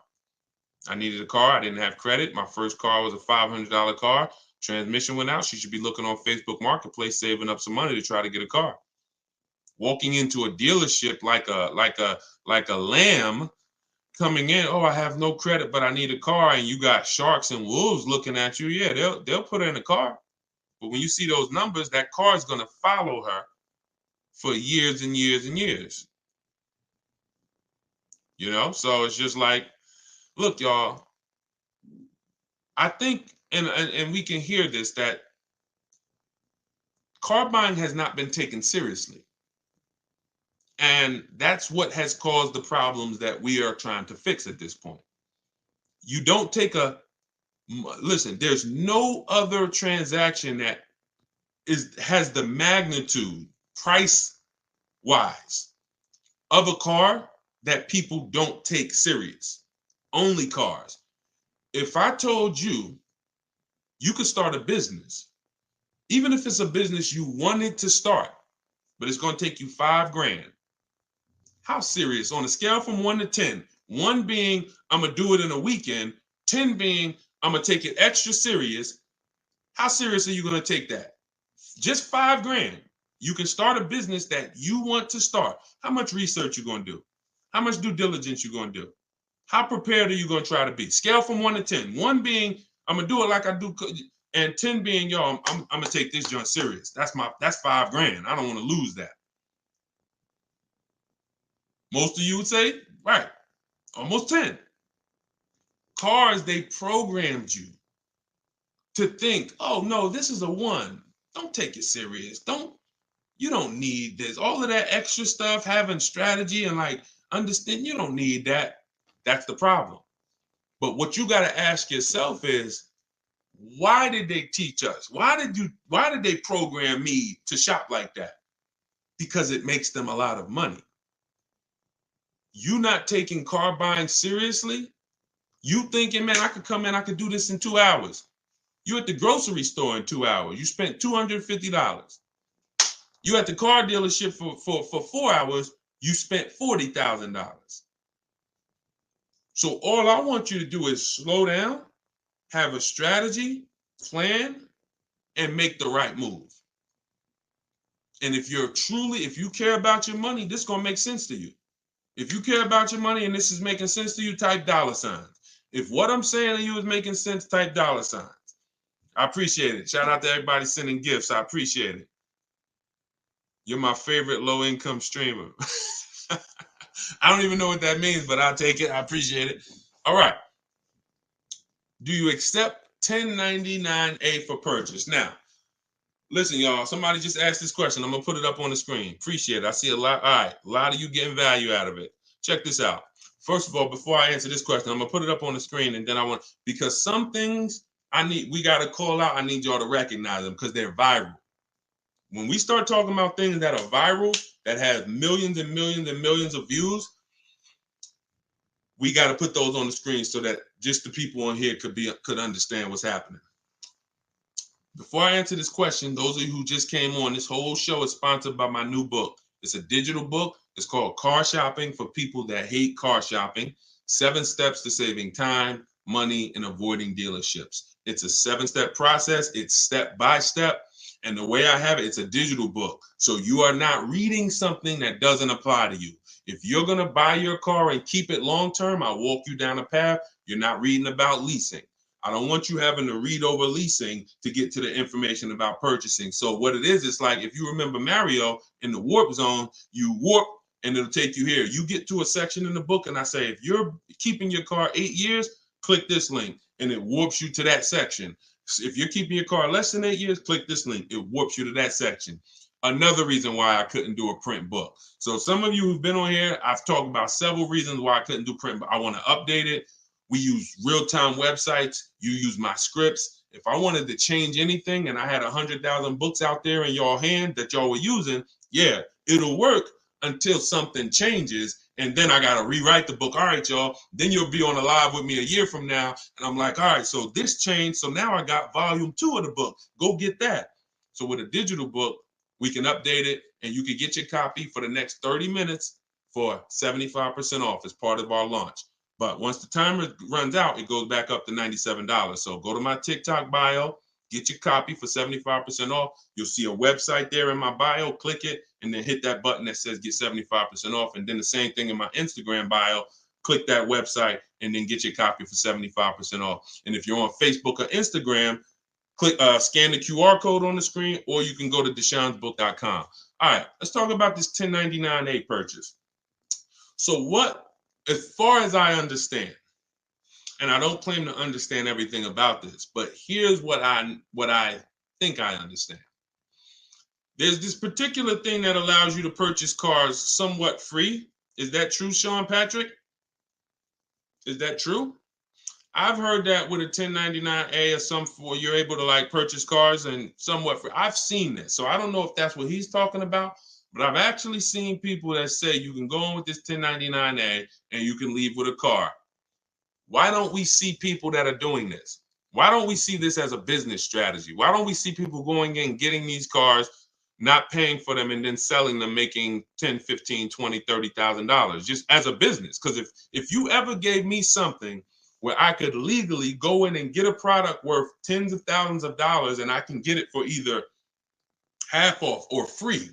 [SPEAKER 1] I needed a car. I didn't have credit. My first car was a $500 car. Transmission went out. She should be looking on Facebook Marketplace, saving up some money to try to get a car. Walking into a dealership like a lamb, coming in, oh, I have no credit, but I need a car, and you got sharks and wolves looking at you. Yeah, they'll put her in a car. But when you see those numbers, that car is going to follow her for years and years and years. So it's just like, look, y'all, I think, and we can hear this, that car buying has not been taken seriously. And that's what has caused the problems that we are trying to fix at this point. You don't take listen, there's no other transaction that has the magnitude, price wise, of a car that people don't take serious. Only cars. If I told you you could start a business, even if it's a business you wanted to start, but it's going to take you $5,000. How serious? On a scale from 1 to 10, 1 being I'm going to do it in a weekend, 10 being I'm going to take it extra serious. How serious are you going to take that? Just $5,000. You can start a business that you want to start. How much research you going to do? How much due diligence you going to do? How prepared are you going to try to be? Scale from 1 to 10. 1 being I'm gonna do it like I do, and 10 being, yo, I'm gonna take this joint serious. That's $5,000. I don't want to lose that. Most of you would say, right, almost 10. Cars, they programmed you. to think, oh no, this is a one. Don't take it serious. You don't need this. All of that extra stuff, having strategy and like understand, you don't need that. That's the problem. But what you got to ask yourself is, why did they teach us? Why did they program me to shop like that? Because it makes them a lot of money. You not taking car buying seriously? You thinking, man, I could come in, I could do this in 2 hours. You at the grocery store in 2 hours. You spent $250. You at the car dealership for 4 hours. You spent $40,000. So all I want you to do is slow down, have a strategy, plan, and make the right move. And if you care about your money, this is gonna make sense to you. If you care about your money and this is making sense to you, type $signs. If what I'm saying to you is making sense, type $signs. I appreciate it. Shout out to everybody sending gifts. I appreciate it. You're my favorite low-income streamer. I don't even know what that means, but I'll take it. I appreciate it. All right. Do you accept 1099A for purchase? Now, listen, y'all. Somebody just asked this question. I'm going to put it up on the screen. Appreciate it. I see a lot. All right. A lot of you getting value out of it. Check this out. First of all, before I answer this question, I'm going to put it up on the screen, and then because some things we got to call out. I need y'all to recognize them because they're viral. When we start talking about things that are viral, that have millions and millions and millions of views, we got to put those on the screen so that just the people on here could understand what's happening. Before I answer this question, those of you who just came on, this whole show is sponsored by my new book. It's a digital book. It's called Car Shopping for People That Hate Car Shopping: 7 Steps to Saving Time, Money, and Avoiding Dealerships. It's a 7-step process. It's step by step. And the way I have it, it's a digital book. So you are not reading something that doesn't apply to you. If you're going to buy your car and keep it long term, I'll walk you down a path. You're not reading about leasing. I don't want you having to read over leasing to get to the information about purchasing. So what it is, it's like if you remember Mario in the warp zone, you warp and it'll take you here. You get to a section in the book and I say, if you're keeping your car 8 years, click this link and it warps you to that section. If you're keeping your car less than 8 years, click this link. It warps you to that section. Another reason why I couldn't do a print book. So some of you who've been on here, I've talked about several reasons why I couldn't do print, but I want to update it. We use real-time websites. You use my scripts. If I wanted to change anything and I had 100,000 books out there in y'all hand that y'all were using, yeah, it'll work until something changes. And then I got to rewrite the book. All right, y'all. Then you'll be on a live with me a year from now. And I'm like, all right, so this changed. So now I got volume 2 of the book. Go get that. So with a digital book, we can update it and you can get your copy for the next 30 minutes for 75% off as part of our launch. But once the timer runs out, it goes back up to $97. So go to my TikTok bio, get your copy for 75% off. You'll see a website there in my bio. Click it and then hit that button that says get 75% off. And then the same thing in my Instagram bio. Click that website and then get your copy for 75% off. And if you're on Facebook or Instagram, click scan the QR code on the screen, or you can go to deshonsbook.com. All right, let's talk about this 1099A purchase. So as far as I understand, and I don't claim to understand everything about this, but here's what I think I understand. There's this particular thing that allows you to purchase cars somewhat free. Is that true, Sean Patrick? Is that true? I've heard that with a 1099A or something, you're able to like purchase cars and somewhat free. I've seen this, so I don't know if that's what he's talking about. But I've actually seen people that say you can go on with this 1099A and you can leave with a car. Why don't we see people that are doing this? Why don't we see this as a business strategy? Why don't we see people going in, getting these cars, not paying for them, and then selling them, making $10,000, $15,000, $20,000, $30,000 just as a business? Because if you ever gave me something where I could legally go in and get a product worth tens of thousands of dollars and I can get it for either half off or free,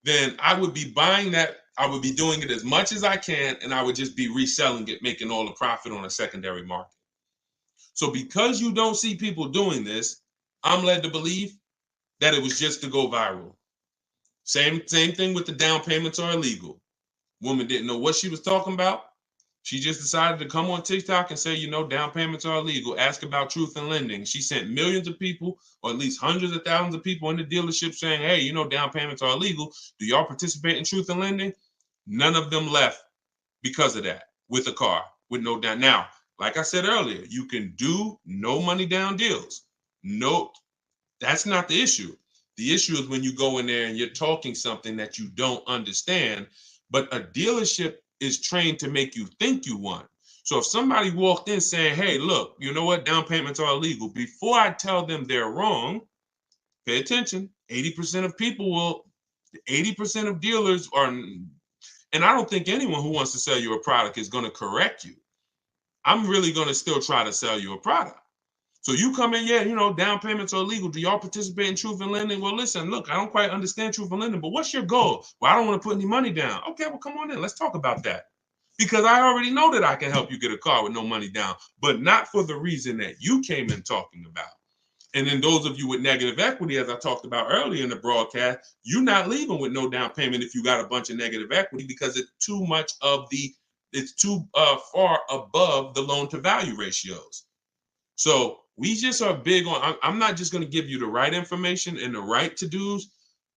[SPEAKER 1] then I would be buying that. I would be doing it as much as I can, and I would just be reselling it, making all the profit on a secondary market. So because you don't see people doing this, I'm led to believe that it was just to go viral. Same thing with the down payments are illegal. Woman didn't know what she was talking about. She just decided to come on TikTok and say, you know, down payments are illegal. Ask about truth in lending. She sent millions of people, or at least hundreds of thousands of people in the dealership saying, hey, you know, down payments are illegal. Do y'all participate in truth in lending? None of them left because of that with a car with no down. Now, like I said earlier, you can do no money down deals. No, that's not the issue. The issue is when you go in there and you're talking something that you don't understand, but a dealership is trained to make you think you want. So if somebody walked in saying, hey, look, you know what, down payments are illegal, before I tell them they're wrong, pay attention. 80% of people will, 80% of dealers are, and I don't think anyone who wants to sell you a product is going to correct you. I'm really going to still try to sell you a product. So you come in, yeah, you know, down payments are illegal. Do y'all participate in truth in lending? Well, listen, look, I don't quite understand truth in lending, but what's your goal? Well, I don't want to put any money down. Okay, well, come on in. Let's talk about that. Because I already know that I can help you get a car with no money down, but not for the reason that you came in talking about. And then those of you with negative equity, as I talked about earlier in the broadcast, you're not leaving with no down payment if you got a bunch of negative equity, because it's too much of the, it's too far above the loan to value ratios. So we just are big on, I'm not just going to give you the right information and the right to-dos.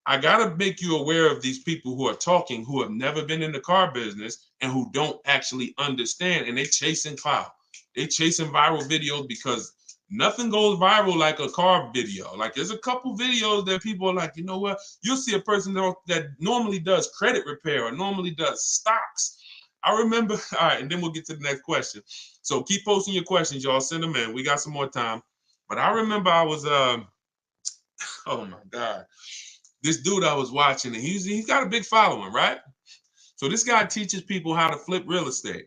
[SPEAKER 1] I got to make you aware of these people who are talking, who have never been in the car business and who don't actually understand, and they're chasing clout. They're chasing viral videos because nothing goes viral like a car video. Like there's a couple videos that people are like, you know what? You'll see a person that normally does credit repair or normally does stocks. I remember, all right, and then we'll get to the next question. So keep posting your questions, y'all. Send them in. We got some more time. But I remember I was, oh my God, this dude I was watching, and he's got a big following, right? So this guy teaches people how to flip real estate.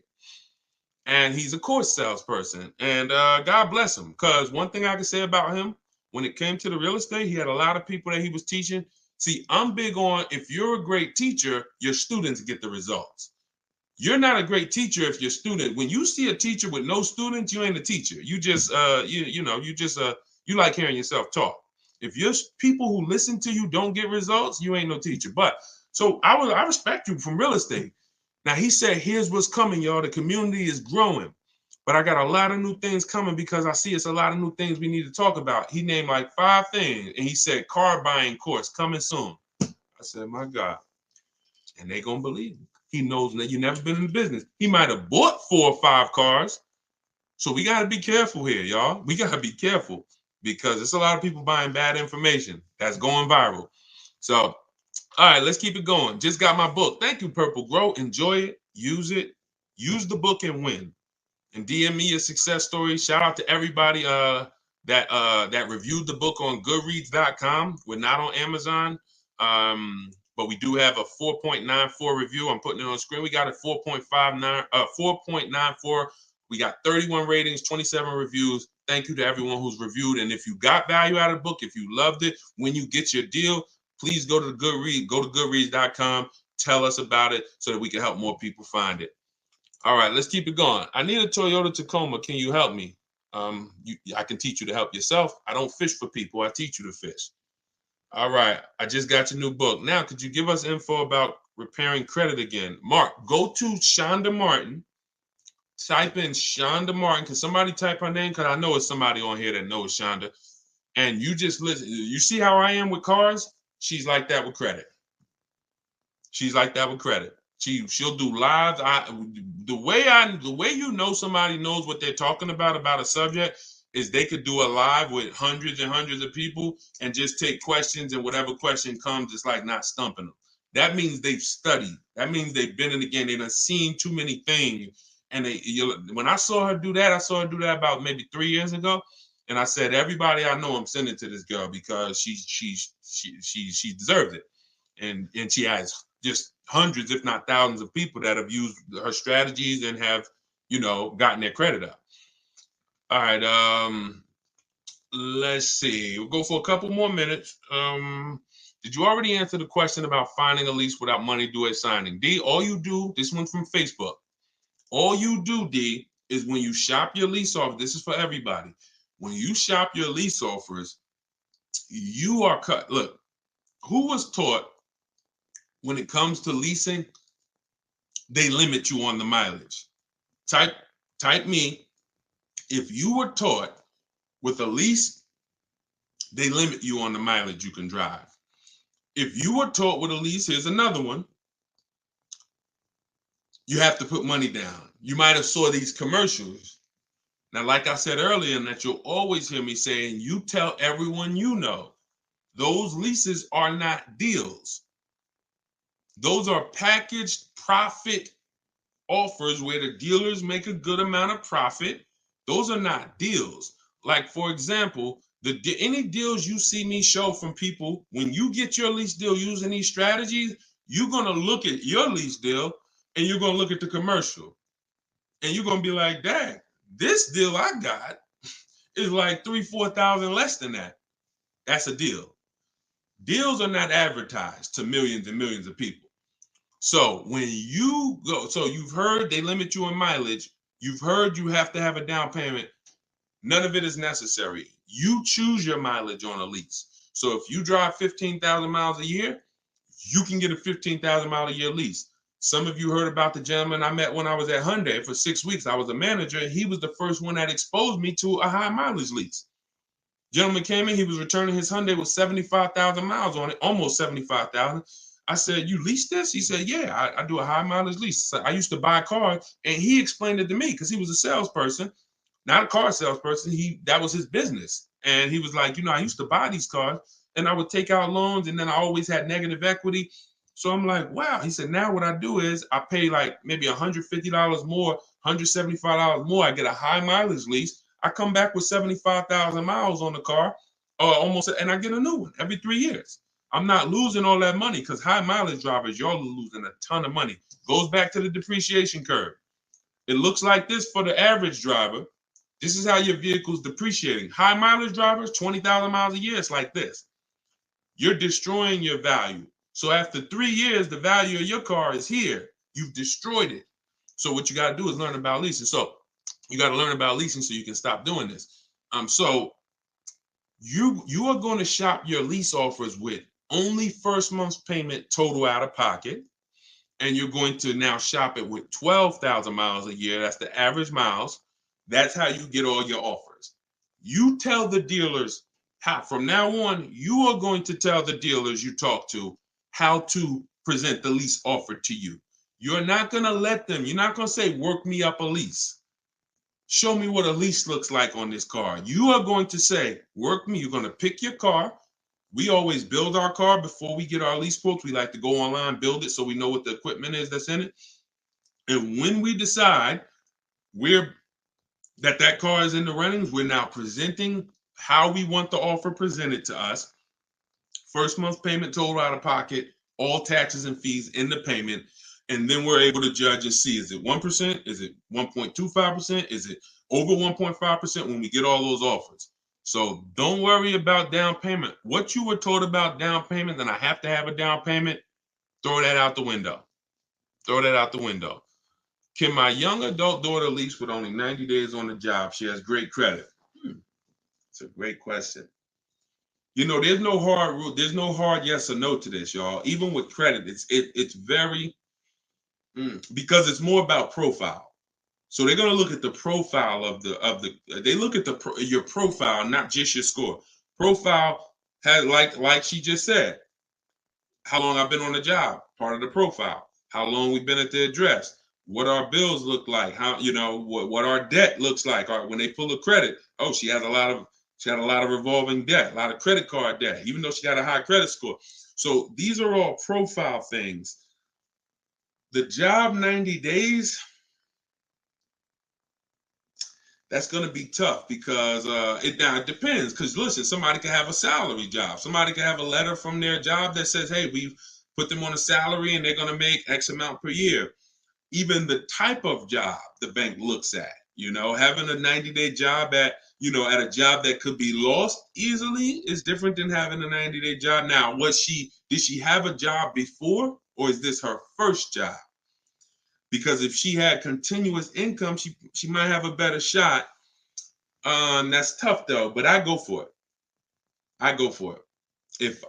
[SPEAKER 1] And he's a course salesperson. And God bless him, because one thing I can say about him, when it came to the real estate, he had a lot of people that he was teaching. See, I'm big on, if you're a great teacher, your students get the results. You're not a great teacher if your student, when you see a teacher with no students, you ain't a teacher. You just you like hearing yourself talk. If your people who listen to you don't get results, you ain't no teacher. But so I respect you from real estate. Now he said, here's what's coming, y'all. The community is growing, but I got a lot of new things coming because I see it's a lot of new things we need to talk about. He named like 5 things, and he said, car buying course coming soon. I said, my God, and they gonna believe him. He knows that you never been in the business. He might have bought 4 or 5 cars. So we got to be careful here, y'all. We got to be careful because there's a lot of people buying bad information that's going viral. So, all right, let's keep it going. Just got my book. Thank you, Purple Grow. Enjoy it. Use it. Use the book and win. And DM me a success story. Shout out to everybody that reviewed the book on Goodreads.com. We're not on Amazon. But we do have a 4.94 review. I'm putting it on the screen. We got a 4.94. We got 31 ratings, 27 reviews. Thank you to everyone who's reviewed. And if you got value out of the book, if you loved it, when you get your deal, please go to Goodreads, go to Goodreads.com, tell us about it so that we can help more people find it. All right, let's keep it going. I need a Toyota Tacoma. Can you help me? I can teach you to help yourself. I don't fish for people. I teach you to fish. All right, I just got your new book. Now, could you give us info about repairing credit again? Mark, go to Shonda Martin. Type in Shonda Martin. Can somebody type her name? Because I know it's somebody on here that knows Shonda. And you just listen. You see how I am with cars? She's like that with credit. She's like that with credit. She'll do lives. The way you know somebody knows what they're talking about a subject is they could do a live with hundreds and hundreds of people and just take questions, and whatever question comes, it's like not stumping them. That means they've studied. That means they've been in the game. They've done seen too many things. And when I saw her do that, about maybe 3 years ago. And I said, everybody I know, I'm sending to this girl because she deserves it. And she has just hundreds, if not thousands of people that have used her strategies and have, gotten their credit up. All right. Let's see. We'll go for a couple more minutes. Did you already answer the question about finding a lease without money due at signing? D, all you do, this one's from Facebook. All you do, D, is when you shop your lease offer, this is for everybody. When you shop your lease offers, you are cut. Look, who was taught when it comes to leasing, they limit you on the mileage. Type me. If you were taught with a lease, they limit you on the mileage you can drive. If you were taught with a lease, here's another one. You have to put money down. You might have saw these commercials. Now, like I said earlier, and that you'll always hear me saying, you tell everyone you know, those leases are not deals. Those are packaged profit offers where the dealers make a good amount of profit. Those are not deals. Like, for example, any deals you see me show from people, when you get your lease deal using these strategies, you're going to look at your lease deal and you're going to look at the commercial and you're going to be like, dang, this deal I got is like 3,000-4,000 less than that. That's a deal. Deals are not advertised to millions and millions of people. So when you go, so you've heard they limit you in mileage. You've heard you have to have a down payment. None of it is necessary. You choose your mileage on a lease. So if you drive 15,000 miles a year, you can get a 15,000 mile a year lease. Some of you heard about the gentleman I met when I was at Hyundai for 6 weeks. I was a manager, and he was the first one that exposed me to a high mileage lease. Gentleman came in, he was returning his Hyundai with 75,000 miles on it, almost 75,000. I said, you lease this? He said, yeah, I do a high mileage lease. So I used to buy cars, and he explained it to me because he was a salesperson, not a car salesperson. That was his business. And he was like, I used to buy these cars and I would take out loans, and then I always had negative equity. So I'm like, wow. He said, now what I do is I pay like maybe $150 more, $175 more. I get a high mileage lease. I come back with 75,000 miles on the car, almost, and I get a new one every 3 years. I'm not losing all that money because high mileage drivers, y'all are losing a ton of money. Goes back to the depreciation curve. It looks like this for the average driver. This is how your vehicle's depreciating. High mileage drivers, 20,000 miles a year, it's like this. You're destroying your value. So after 3 years, the value of your car is here. You've destroyed it. So what you got to do is learn about leasing. So you got to learn about leasing so you can stop doing this. So you are going to shop your lease offers with only first month's payment total out of pocket. And you're going to now shop it with 12,000 miles a year. That's the average miles. That's how you get all your offers. You tell the dealers how, from now on, you are going to tell the dealers you talk to how to present the lease offer to you. You're not going to let them, you're not going to say, work me up a lease. Show me what a lease looks like on this car. You are going to say, work me. You're going to pick your car. We always build our car before we get our lease quotes. We like to go online, build it so we know what the equipment is that's in it. And when we decide that car is in the running, we're now presenting how we want the offer presented to us. First month's payment total out of pocket, all taxes and fees in the payment. And then we're able to judge and see, is it 1%? Is it 1.25%? Is it over 1.5% when we get all those offers? So don't worry about down payment. What you were taught about down payment, then I have to have a down payment, throw that out the window. Throw that out the window. Can my young adult daughter lease with only 90 days on the job? She has great credit. It's a great question. There's no hard rule. There's no hard yes or no to this, y'all. Even with credit, it's very because it's more about profile. So they're going to look at the profile of they look at your profile, not just your score. Profile has, like she just said, how long I've been on the job, part of the profile. How long we've been at the address, what our bills look like, how what our debt looks like. Or when they pull a credit, oh, she had a lot of revolving debt, a lot of credit card debt, even though she got a high credit score. So these are all profile things. The job 90 days, that's going to be tough because it depends. Because listen, somebody can have a salary job. Somebody can have a letter from their job that says, hey, we've put them on a salary and they're going to make X amount per year. Even the type of job the bank looks at, having a 90-day job at a job that could be lost easily is different than having a 90-day job. Now, did she have a job before, or is this her first job? Because if she had continuous income, she might have a better shot. That's tough though, but I go for it. If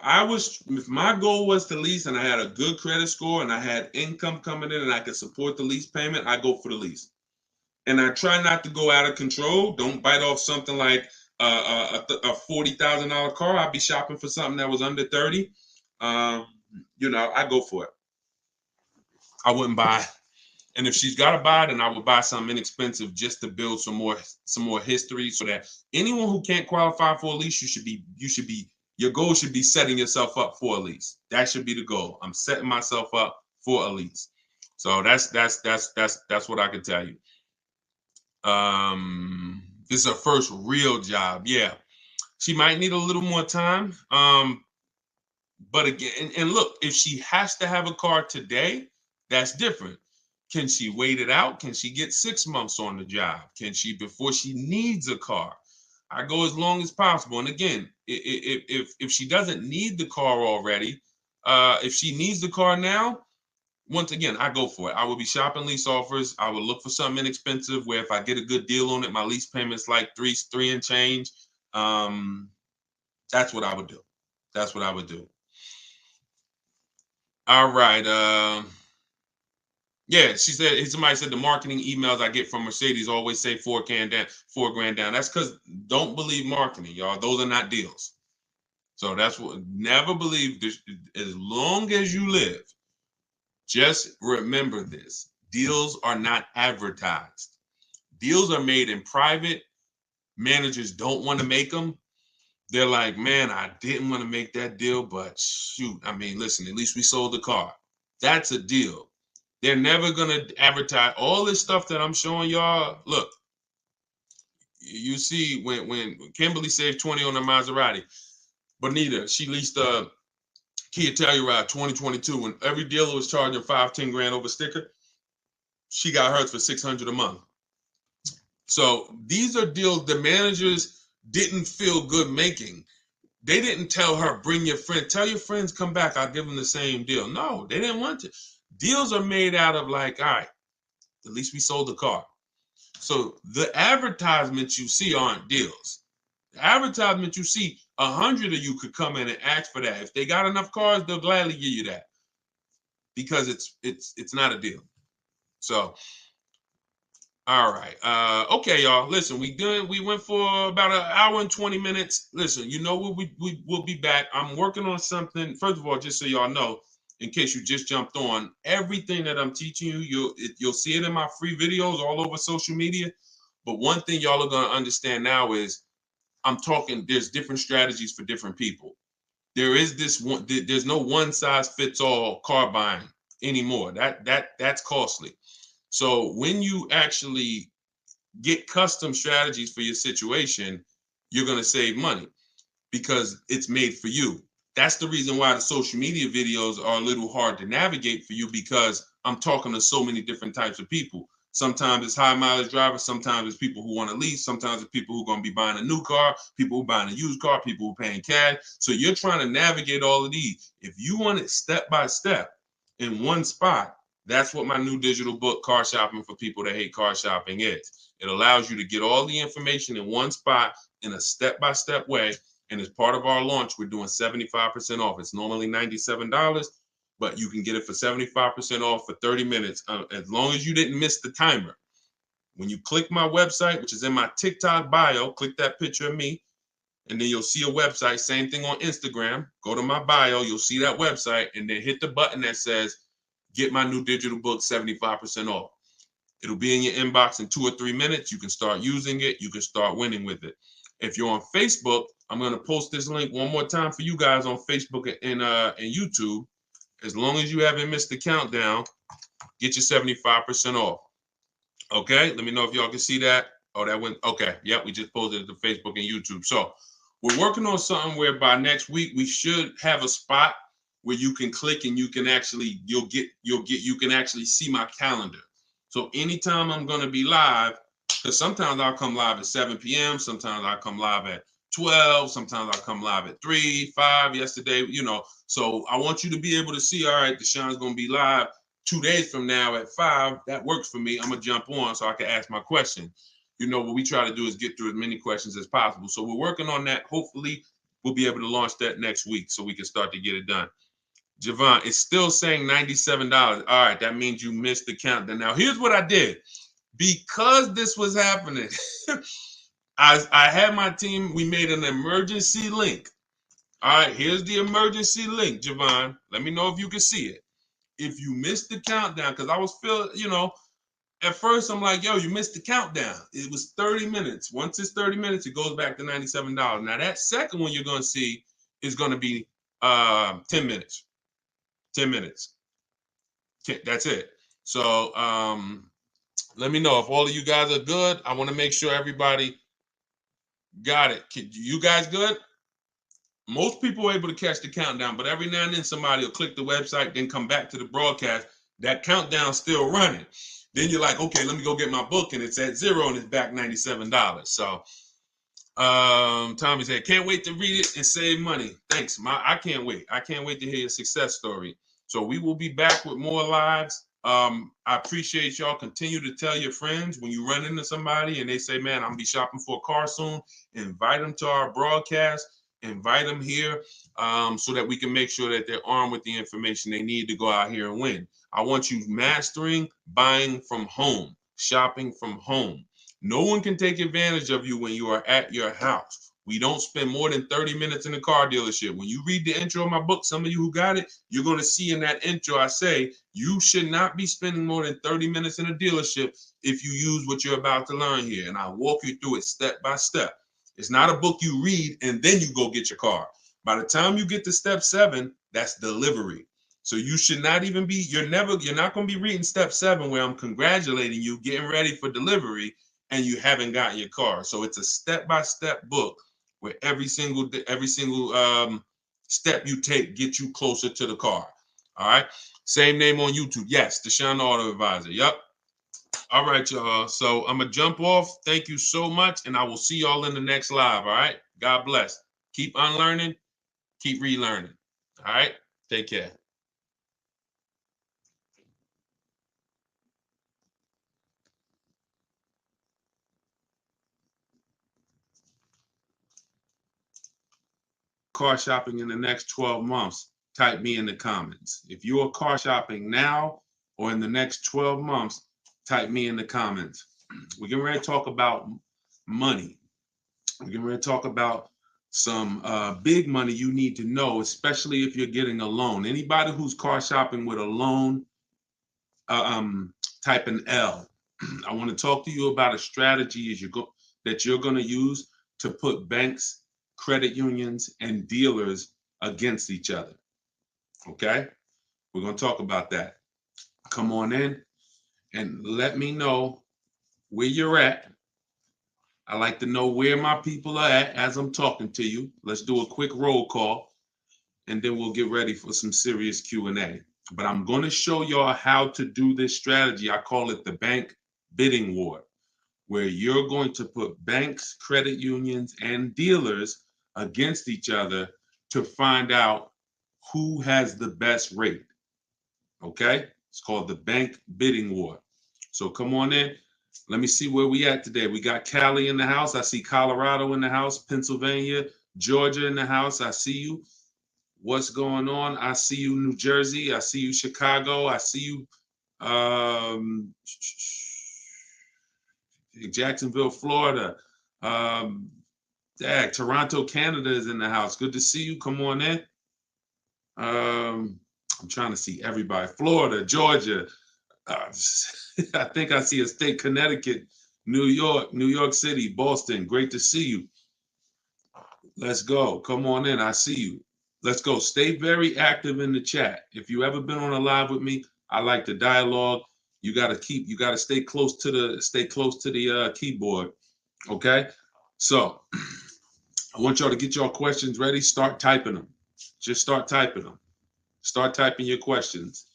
[SPEAKER 1] my goal was to lease and I had a good credit score and I had income coming in and I could support the lease payment, I go for the lease. and I try not to go out of control. Don't bite off something like a $40,000 car. I'd be shopping for something that was under 30. You know, I go for it. I wouldn't buy. And if she's got to buy, then I would buy something inexpensive just to build some more history, so that anyone who can't qualify for a lease, your goal should be setting yourself up for a lease. That should be the goal. I'm setting myself up for a lease. So that's what I can tell you. This is her first real job. Yeah, she might need a little more time. But again, and look, if she has to have a car today, that's different. Can she wait it out? Can she get 6 months on the job? Can she, before she needs a car? I go as long as possible. And again, if she doesn't need the car already, if she needs the car now, once again, I go for it. I would be shopping lease offers. I would look for something inexpensive where if I get a good deal on it, my lease payment's like three and change. That's what I would do. That's what I would do. All right. Yeah, she said, somebody said the marketing emails I get from Mercedes always say $4,000 down, $4,000 down. That's because don't believe marketing, y'all. Those are not deals. So that's what, never believe this. As long as you live, just remember this. Deals are not advertised. Deals are made in private. Managers don't want to make them. They're like, man, I didn't want to make that deal, but shoot, I mean, listen, at least we sold the car. That's a deal. They're never going to advertise all this stuff that I'm showing y'all. Look, you see when Kimberly saved 20 on a Maserati, Bonita, she leased a Kia Telluride 2022 when every dealer was charging $5-10 grand over sticker. She got hers for $600 a month. So these are deals the managers didn't feel good making. They didn't tell her, bring your friend, tell your friends, come back, I'll give them the same deal. No, they didn't want to. Deals are made out of like, all right, at least we sold the car. So the advertisements you see aren't deals. The advertisement you see, 100 of you could come in and ask for that. If they got enough cars, they'll gladly give you that because it's not a deal. So, all right. Okay, y'all. Listen, we went for about an hour and 20 minutes. Listen, you know what, we'll be back. I'm working on something. First of all, just so y'all know, in case you just jumped on, everything that I'm teaching you, you'll see it in my free videos all over social media. But one thing y'all are going to understand now is I'm talking, there's different strategies for different people. There's no one size fits all car buying anymore. That's costly. So when you actually get custom strategies for your situation, you're going to save money because it's made for you. That's the reason why the social media videos are a little hard to navigate for you, because I'm talking to so many different types of people. Sometimes it's high mileage drivers, sometimes it's people who want to lease, sometimes it's people who are going to be buying a new car, people who are buying a used car, people who are paying cash. So you're trying to navigate all of these. If you want it step by step in one spot, that's what my new digital book, Car Shopping for People That Hate Car Shopping, is. It allows you to get all the information in one spot in a step-by-step way. And as part of our launch, we're doing 75% off. It's normally $97, but you can get it for 75% off for 30 minutes, as long as you didn't miss the timer. When you click my website, which is in my TikTok bio, click that picture of me, and then you'll see a website. Same thing on Instagram. Go to my bio, you'll see that website, and then hit the button that says, get my new digital book 75% off. It'll be in your inbox in 2 or 3 minutes. You can start using it. You can start winning with it. If you're on Facebook, I'm going to post this link one more time for you guys on Facebook and YouTube. As long as you haven't missed the countdown, get your 75% off. Okay, let me know if y'all can see that. Oh, that went, okay. Yep, we just posted it to Facebook and YouTube. So we're working on something where by next week, we should have a spot where you can click and you can actually, you can actually see my calendar. So anytime I'm going to be live, because sometimes I'll come live at 7 p.m., sometimes I'll come live at 12, sometimes I'll come live at 3, 5 yesterday, you know. So I want you to be able to see, all right, Deshaun's going to be live 2 days from now at 5. That works for me. I'm going to jump on so I can ask my question. You know, what we try to do is get through as many questions as possible. So we're working on that. Hopefully, we'll be able to launch that next week so we can start to get it done. Javon, it's still saying $97. All right, that means you missed the countdown. Now, here's what I did. Because this was happening, I had my team, we made an emergency link. All right, here's the emergency link, Javon. Let me know if you can see it. If you missed the countdown, because I was feeling, at first I'm like, yo, you missed the countdown. It was 30 minutes. Once it's 30 minutes, it goes back to $97. Now that second one you're going to see is going to be 10 minutes. 10 minutes. That's it. So let me know if all of you guys are good. I want to make sure everybody got it. You guys good? Most people are able to catch the countdown, but every now and then somebody will click the website, then come back to the broadcast. That countdown's still running. Then you're like, okay, let me go get my book, and it's at 0 and it's back $97. So Tommy said, can't wait to read it and save money. Thanks. I can't wait. I can't wait to hear your success story. So we will be back with more lives. I appreciate y'all. Continue to tell your friends when you run into somebody and they say, man, I'm gonna be shopping for a car soon. Invite them to our broadcast. Invite them here so that we can make sure that they're armed with the information they need to go out here and win. I want you mastering buying from home, shopping from home. No one can take advantage of you when you are at your house. We don't spend more than 30 minutes in the car dealership. When you read the intro of my book, some of you who got it, you're going to see in that intro, I say, you should not be spending more than 30 minutes in a dealership if you use what you're about to learn here. And I walk you through it step by step. It's not a book you read and then you go get your car. By the time you get to step 7, that's delivery. So you should not even be, you're not going to be reading step 7 where I'm congratulating you, getting ready for delivery, and you haven't gotten your car. So it's a step-by-step book where every single step you take gets you closer to the car. All right. Same name on YouTube. Yes, Deshone the Auto Advisor. Yep. All right, y'all. So I'm gonna jump off. Thank you so much, and I will see y'all in the next live. All right. God bless. Keep unlearning, keep relearning. All right. Take care. Car shopping in the next 12 months, type me in the comments. If you are car shopping now or in the next 12 months, type me in the comments. We're getting ready to talk about money. We're getting ready to talk about some big money you need to know, especially if you're getting a loan. Anybody who's car shopping with a loan, type an L. I want to talk to you about a strategy that you're going to use to put banks, credit unions, and dealers against each other. Okay? We're going to talk about that. Come on in and let me know where you're at. I like to know where my people are at as I'm talking to you. Let's do a quick roll call, and then we'll get ready for some serious Q&A. But I'm going to show y'all how to do this strategy. I call it the bank bidding war, where you're going to put banks, credit unions, and dealers against each other to find out who has the best rate. Okay? It's called the bank bidding war. So come on in. Let me see where we at today. We got Cali in the house. I see Colorado in the house, Pennsylvania, Georgia in the house. I see you. What's going on? I see you, New Jersey. I see you, Chicago. I see you, Jacksonville, Florida. Toronto, Canada is in the house. Good to see you. Come on in. I'm trying to see everybody. Florida, Georgia. I think I see a state, Connecticut, New York City, Boston. Great to see you. Let's go. Come on in. I see you. Let's go. Stay very active in the chat. If you ever been on a live with me, I like the dialogue. You got to stay close to the keyboard. Okay. So I want y'all to get your questions ready. Start typing them. Just start typing them. Start typing your questions.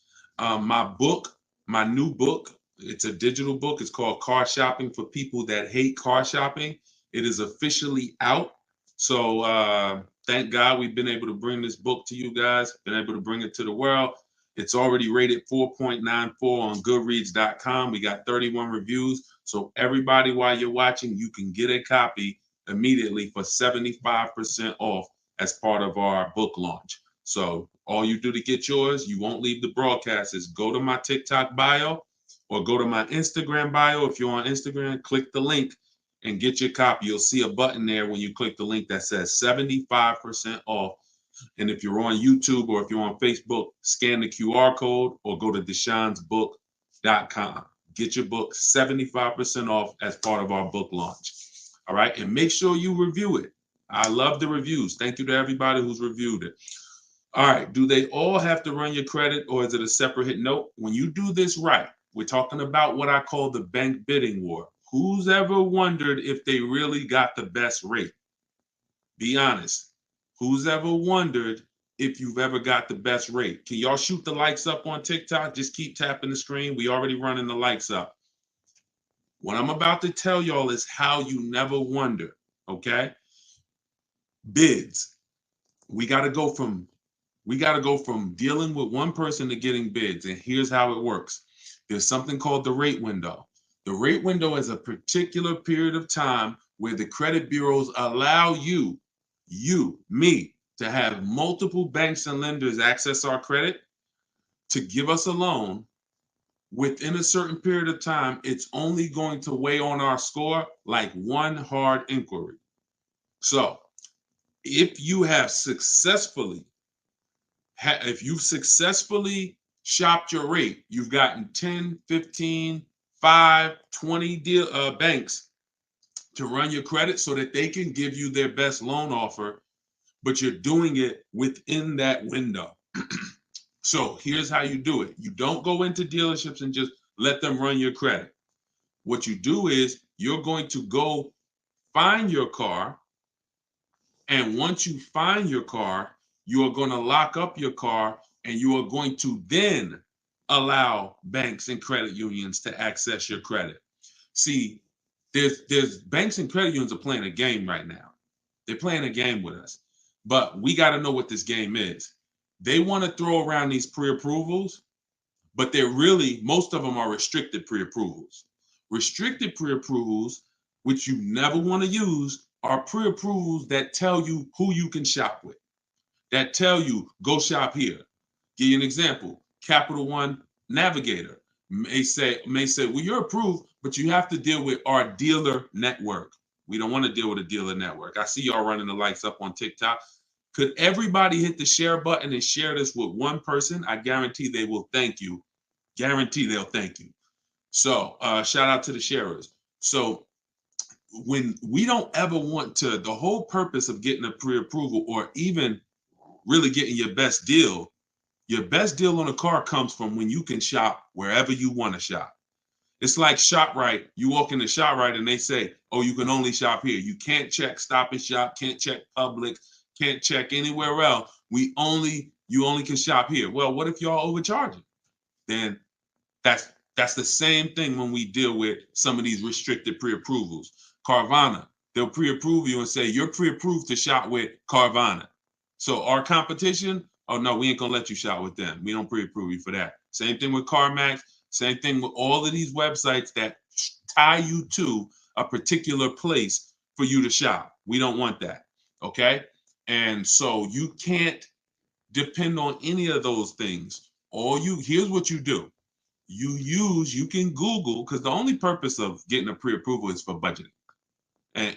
[SPEAKER 1] My new book, it's a digital book. It's called Car Shopping for People That Hate Car Shopping. It is officially out. So thank God we've been able to bring this book to you guys, been able to bring it to the world. It's already rated 4.94 on goodreads.com. We got 31 reviews. So everybody, while you're watching, you can get a copy immediately for 75% off as part of our book launch. So all you do to get yours, you won't leave the broadcast, is go to my TikTok bio or go to my Instagram bio. If you're on Instagram, click the link and get your copy. You'll see a button there when you click the link that says 75% off. And if you're on YouTube or if you're on Facebook, scan the QR code or go to deshonsbook.com. Get your book 75% off as part of our book launch. All right. And make sure you review it. I love the reviews. Thank you to everybody who's reviewed it. All right. Do they all have to run your credit or is it a separate hit? Nope. When you do this right, we're talking about what I call the bank bidding war. Who's ever wondered if they really got the best rate? Be honest. Who's ever wondered if you've ever got the best rate? Can y'all shoot the likes up on TikTok? Just keep tapping the screen. We already running the likes up. What I'm about to tell y'all is how you never wonder, okay? Bids. We got to go from dealing with one person to getting bids. And here's how it works. There's something called the rate window. The rate window is a particular period of time where the credit bureaus allow me, to have multiple banks and lenders access our credit to give us a loan. Within a certain period of time, it's only going to weigh on our score like one hard inquiry. So if you have successfully shopped your rate, you've gotten 10, 15, 5, 20 banks to run your credit so that they can give you their best loan offer, but you're doing it within that window. So here's how you do it. You don't go into dealerships and just let them run your credit. What you do is you're going to go find your car. And once you find your car, you are going to lock up your car and you are going to then allow banks and credit unions to access your credit. See, there's banks and credit unions are playing a game right now. They're playing a game with us. But we got to know what this game is. They want to throw around these pre-approvals, but most of them are restricted pre-approvals. Restricted pre-approvals, which you never want to use, are pre-approvals that tell you who you can shop with, that tell you, go shop here. Give you an example. Capital One Navigator may say, well, you're approved, but you have to deal with our dealer network. We don't want to deal with a dealer network. I see y'all running the likes up on TikTok. Could everybody hit the share button and share this with one person? I guarantee they will thank you. Guarantee they'll thank you. So shout out to the sharers. So when we don't ever want to, the whole purpose of getting a pre-approval or even really getting your best deal on a car comes from when you can shop wherever you want to shop. It's like ShopRite. You walk into ShopRite and they say, oh, you can only shop here. You can't check Stop and Shop, can't check Publix, can't check anywhere else. You only can shop here. Well, what if y'all overcharging? Then that's the same thing when we deal with some of these restricted pre-approvals. Carvana, they'll pre-approve you and say you're pre-approved to shop with Carvana. So our competition, oh no, we ain't gonna let you shop with them. We don't pre-approve you for that. Same thing with CarMax. Same thing with all of these websites that tie you to a particular place for you to shop. We don't want that. Okay. And so you can't depend on any of those things. Here's what you do. You can Google, because the only purpose of getting a pre-approval is for budgeting.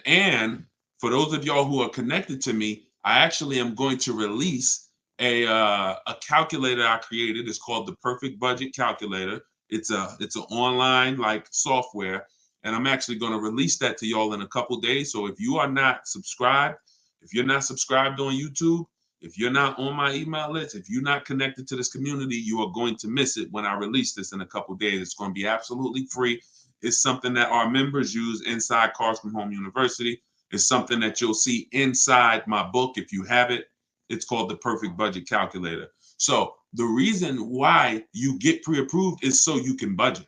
[SPEAKER 1] And for those of y'all who are connected to me, I actually am going to release a calculator I created. It's called the Perfect Budget Calculator. It's an online like software, and I'm actually going to release that to y'all in a couple days. So if you are not subscribed, if you're not subscribed on YouTube, if you're not on my email list, if you're not connected to this community, you are going to miss it when I release this in a couple days. It's going to be absolutely free. It's something that our members use inside Cars from Home University. It's something that you'll see inside my book if you have it. It's called the Perfect Budget Calculator. So the reason why you get pre-approved is so you can budget.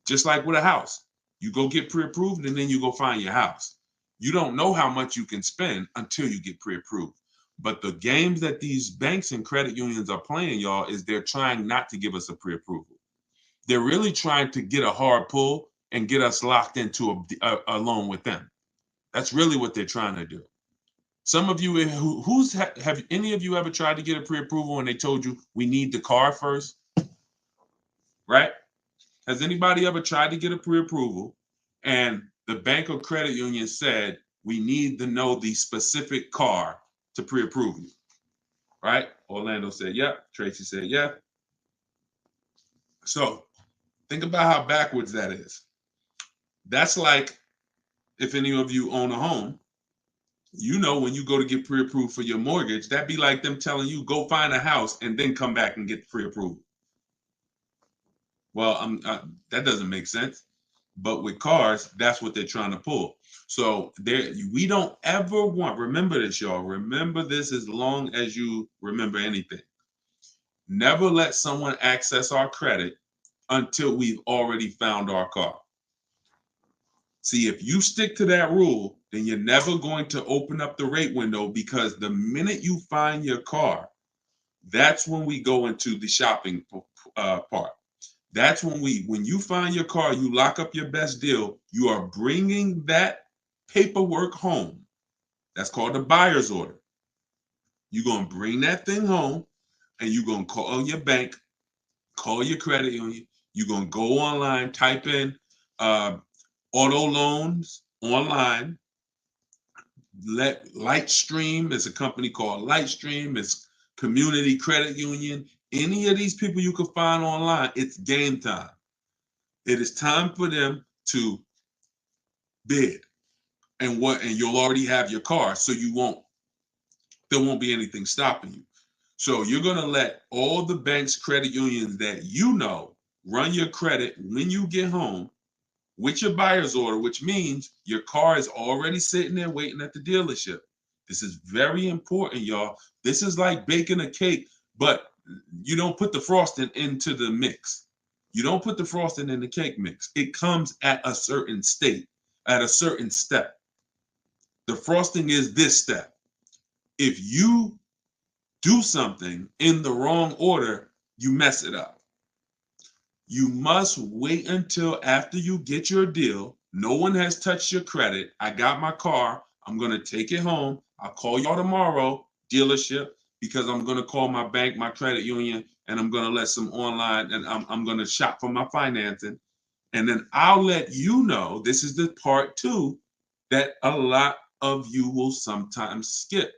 [SPEAKER 1] Just like with a house. You go get pre-approved and then you go find your house. You don't know how much you can spend until you get pre-approved. But the games that these banks and credit unions are playing, y'all, is they're trying not to give us a pre-approval. They're really trying to get a hard pull and get us locked into a loan with them. That's really what they're trying to do. Some of you, have any of you ever tried to get a pre-approval and they told you we need the car first? Right? Has anybody ever tried to get a pre-approval and the bank or credit union said, we need to know the specific car to pre-approve you? Right? Orlando said, yep. Tracy said, yep. So think about how backwards that is. That's like if any of you own a home, you know, when you go to get pre-approved for your mortgage, that'd be like them telling you, go find a house and then come back and get pre-approved. Well, that doesn't make sense. But with cars, that's what they're trying to pull. So we don't ever want, remember this, y'all. Remember this as long as you remember anything. Never let someone access our credit until we've already found our car. See, if you stick to that rule, then you're never going to open up the rate window, because the minute you find your car, that's when we go into the shopping part. That's when you find your car, you lock up your best deal, you are bringing that paperwork home. That's called a buyer's order. You're going to bring that thing home and you're going to call your bank, call your credit union. You're going to go online, type in auto loans online. Lightstream is a company called Lightstream. It's Community Credit Union. Any of these people you can find online, it's game time. It is time for them to bid, and you'll already have your car, so there won't be anything stopping you. So you're going to let all the banks, credit unions that you know run your credit when you get home with your buyer's order, which means your car is already sitting there waiting at the dealership. This is very important, y'all. This is like baking a cake, but you don't put the frosting into the mix. You don't put the frosting in the cake mix. It comes at a certain state, at a certain step. The frosting is this step. If you do something in the wrong order, you mess it up. You must wait until after you get your deal. No one has touched your credit. I got my car. I'm going to take it home. I'll call y'all tomorrow, dealership, because I'm going to call my bank, my credit union, and I'm going to let some online, and I'm going to shop for my financing. And then I'll let you know, this is the part two, that a lot of you will sometimes skip.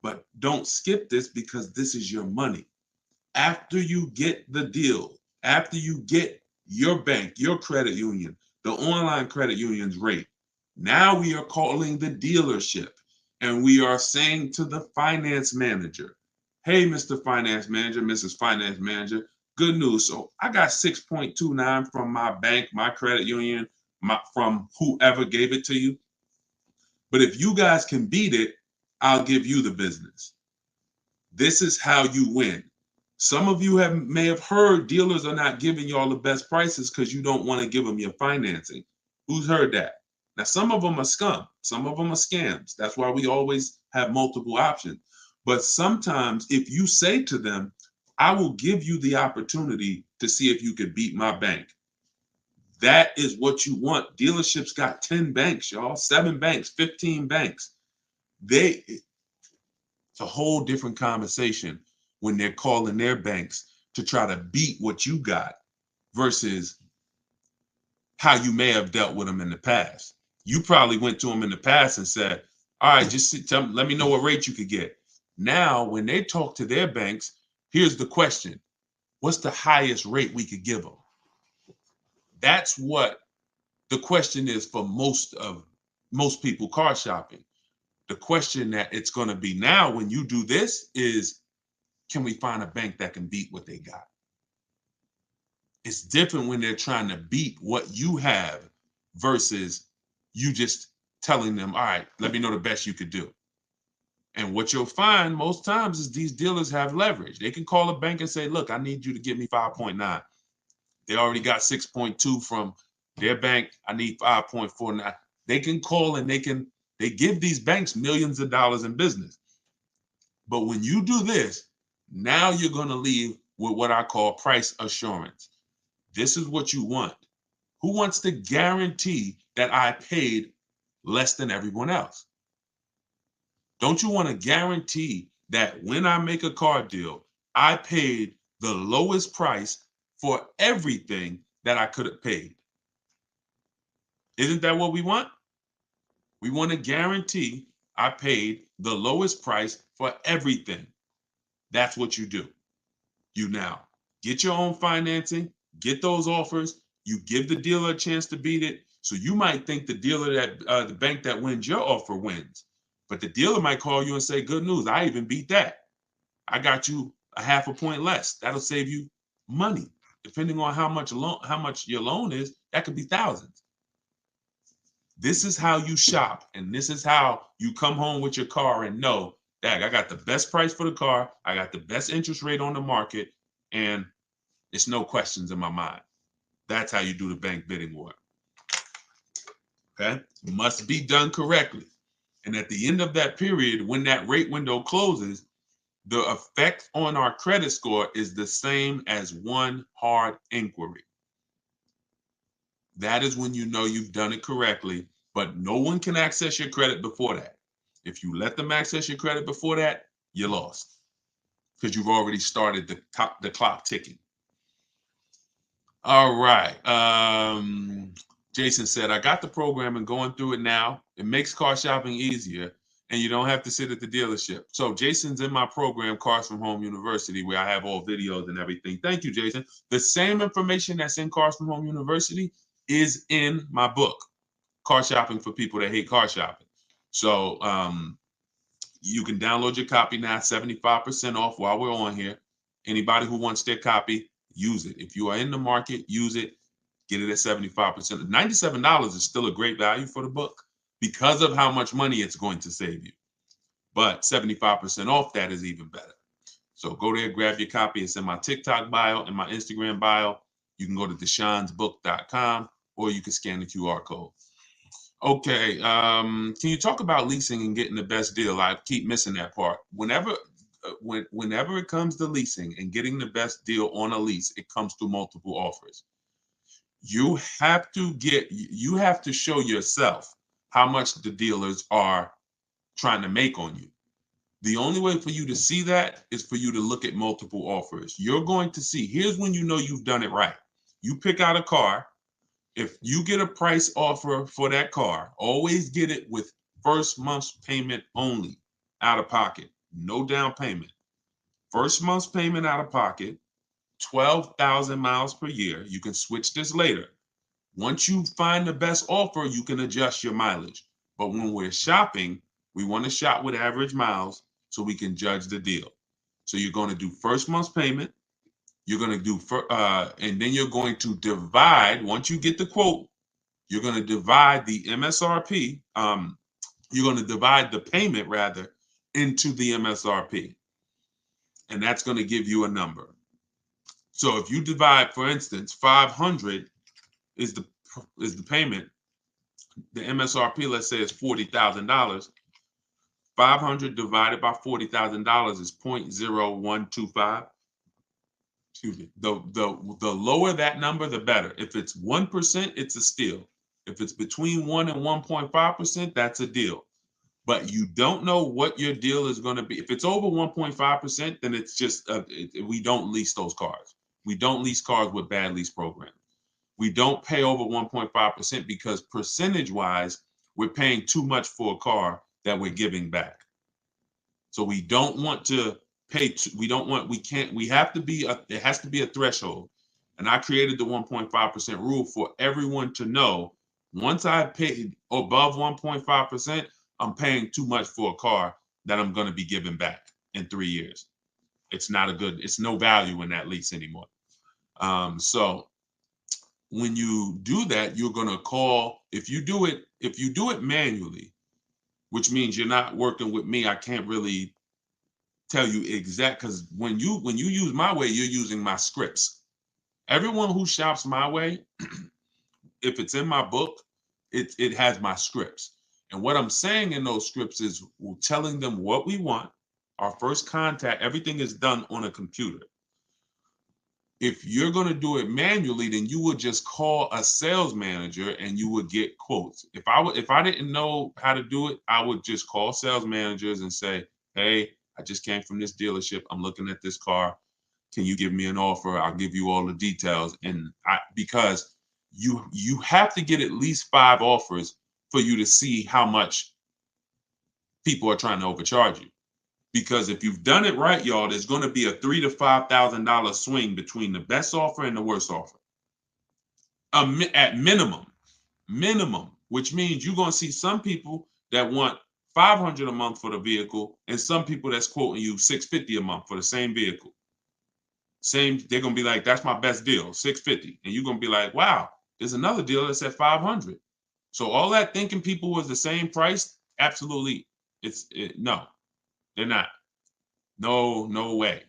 [SPEAKER 1] But don't skip this, because this is your money. After you get the deal, after you get your bank, your credit union, the online credit union's rate, now we are calling the dealership and we are saying to the finance manager, hey, Mr. Finance Manager, Mrs. Finance Manager, good news. So I got 6.29 from my bank, my credit union, from whoever gave it to you. But if you guys can beat it, I'll give you the business. This is how you win. Some of you may have heard dealers are not giving y'all the best prices because you don't want to give them your financing. Who's heard that? Now, some of them are scum. Some of them are scams. That's why we always have multiple options. But sometimes if you say to them, I will give you the opportunity to see if you could beat my bank. That is what you want. Dealerships got 10 banks, y'all, 7 banks, 15 banks. It's a whole different conversation when they're calling their banks to try to beat what you got versus how you may have dealt with them in the past. You probably went to them in the past and said, all right, just let me know what rate you could get. Now, when they talk to their banks, here's the question. What's the highest rate we could give them? That's what the question is for most people car shopping. The question that it's going to be now when you do this is, can we find a bank that can beat what they got? It's different when they're trying to beat what you have versus you just telling them, all right, let me know the best you could do. And what you'll find most times is these dealers have leverage. They can call a bank and say, look, I need you to give me 5.9. They already got 6.2 from their bank. I need 5.49. They can call and they give these banks millions of dollars in business. But when you do this, now you're going to leave with what I call price assurance. This is what you want. Who wants to guarantee that I paid less than everyone else? Don't you want to guarantee that when I make a car deal, I paid the lowest price for everything that I could have paid. Isn't that what we want? We want to guarantee I paid the lowest price for everything. That's what you do. You now get your own financing, get those offers. You give the dealer a chance to beat it. So you might think the dealer that the bank that wins your offer wins, but the dealer might call you and say, "Good news, I even beat that. I got you a half a point less." That'll save you money, depending on how much your loan is. That could be thousands. This is how you shop, and this is how you come home with your car and know, "Dag, I got the best price for the car. I got the best interest rate on the market, and it's no questions in my mind." That's how you do the bank bidding war. Okay, must be done correctly. And at the end of that period, when that rate window closes, the effect on our credit score is the same as one hard inquiry. That is when you know you've done it correctly, but no one can access your credit before that. If you let them access your credit before that, you're lost because you've already started the clock ticking. All right. Jason said, "I got the program and going through it now. It makes car shopping easier, and you don't have to sit at the dealership." So Jason's in my program, Cars from Home University, where I have all videos and everything. Thank you, Jason. The same information that's in Cars from Home University is in my book, Car Shopping for People That Hate Car Shopping. So you can download your copy now, 75% off while we're on here. Anybody who wants their copy, use it. If you are in the market, use it. Get it at 75%. $97 is still a great value for the book because of how much money it's going to save you. But 75% off that is even better. So go there, grab your copy. It's in my TikTok bio and my Instagram bio. You can go to deshonsbook.com or you can scan the QR code. Okay, can you talk about leasing and getting the best deal? I keep missing that part. Whenever it comes to leasing and getting the best deal on a lease, it comes through multiple offers. You have to show yourself how much the dealers are trying to make on you. The only way for you to see that is for you to look at multiple offers. You're going to see, here's when you know you've done it right. You pick out a car. If you get a price offer for that car, always get it with first month's payment only, out of pocket, no down payment. First month's payment out of pocket, 12,000 miles per year. You can switch this later. Once you find the best offer, you can adjust your mileage. But when we're shopping, we want to shop with average miles so we can judge the deal. So you're going to do first month's payment. You're going to do, and then you're going to divide, once you get the quote, you're going to divide the MSRP. You're going to divide the payment rather into the MSRP. And that's going to give you a number. So if you divide, for instance, 500 is the payment, the MSRP, let's say, is $40,000. 500 divided by $40,000 is 0.0125. Excuse me. The lower that number, the better. If it's 1%, it's a steal. If it's between 1 and 1.5%, that's a deal. But you don't know what your deal is going to be. If it's over 1.5%, then it's just we don't lease those cars. We don't lease cars with bad lease programs. We don't pay over 1.5% because percentage-wise, we're paying too much for a car that we're giving back. So we don't want to pay. We have to be, it has to be a threshold. And I created the 1.5% rule for everyone to know. Once I pay above 1.5%, I'm paying too much for a car that I'm going to be giving back in 3 years. It's no value in that lease anymore. So when you do that, you're going to call, if you do it manually, which means you're not working with me, I can't really tell you exact, because when you use my way, you're using my scripts. Everyone who shops my way, if it's in my book, it has my scripts. And what I'm saying in those scripts is we're telling them what we want. Our first contact, everything is done on a computer. If you're going to do it manually, then you would just call a sales manager and you would get quotes. If I didn't know how to do it, I would just call sales managers and say, "Hey, I just came from this dealership. I'm looking at this car. Can you give me an offer? I'll give you all the details. And because you have to get at least 5 offers for you to see how much people are trying to overcharge you. Because if you've done it right, y'all, there's going to be a $3,000 to $5,000 swing between the best offer and the worst offer. At minimum, which means you're going to see some people that want $500 a month for the vehicle, and some people that's quoting you $650 a month for the same vehicle. They're going to be like, that's my best deal, $650, and you're going to be like, wow, there's another deal that's at $500. So all that thinking people was the same price, absolutely, no, they're not. No way.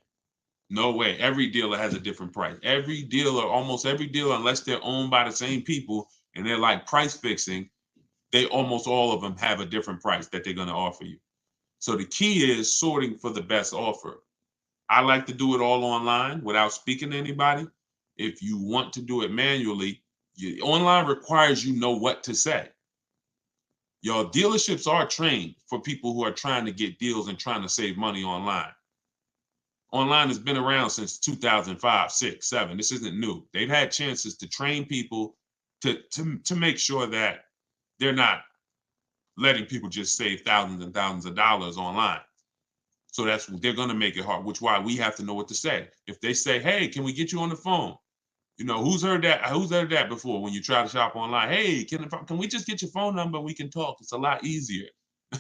[SPEAKER 1] No way. Every dealer has a different price. Almost every dealer, unless they're owned by the same people and they're like price fixing, they almost all of them have a different price that they're going to offer you. So the key is sorting for the best offer. I like to do it all online without speaking to anybody. If you want to do it manually, online requires you know what to say. Your dealerships are trained for people who are trying to get deals and trying to save money online. Online has been around since 2005, 6, 7. This isn't new. They've had chances to train people to make sure that they're not letting people just save thousands and thousands of dollars online. So they're going to make it hard, which is why we have to know what to say. If they say, "Hey, can we get you on the phone?" You know, who's heard that? Who's heard that before? When you try to shop online, "Hey, can we just get your phone number? We can talk. It's a lot easier."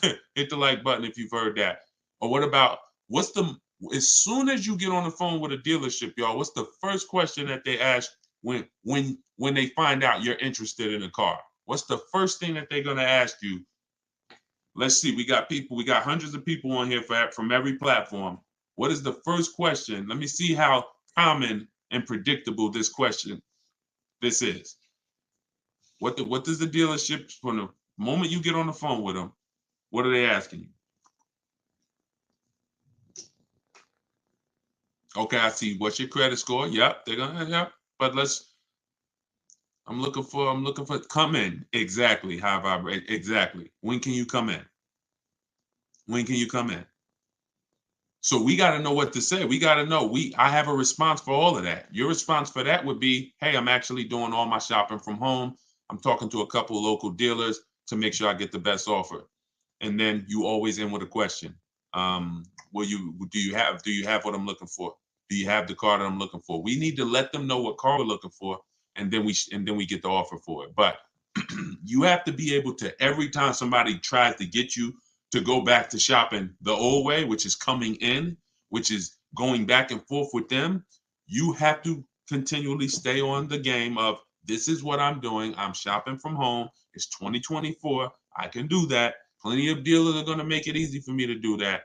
[SPEAKER 1] Hit the like button if you've heard that. Or what about as soon as you get on the phone with a dealership, y'all, what's the first question that they ask when they find out you're interested in a car? What's the first thing that they're going to ask you? Let's see. We got hundreds of people on here from every platform. What is the first question? Let me see how common and predictable this is. What does the dealership, from the moment you get on the phone with them, what are they asking you? Okay, I see. What's your credit score? Yep, they're gonna, yep. But I'm looking for come in. Exactly. Exactly. When can you come in? When can you come in? So we got to know what to say. We got to know. I have a response for all of that. Your response for that would be, "Hey, I'm actually doing all my shopping from home. I'm talking to a couple of local dealers to make sure I get the best offer." And then you always end with a question. Do you have what I'm looking for? Do you have the car that I'm looking for? We need to let them know what car we're looking for, and then we get the offer for it. But you have to be able to, every time somebody tries to get you to go back to shopping the old way, which is coming in, which is going back and forth with them, you have to continually stay on the game of, this is what I'm doing. I'm shopping from home. It's 2024. I can do that. Plenty of dealers are going to make it easy for me to do that.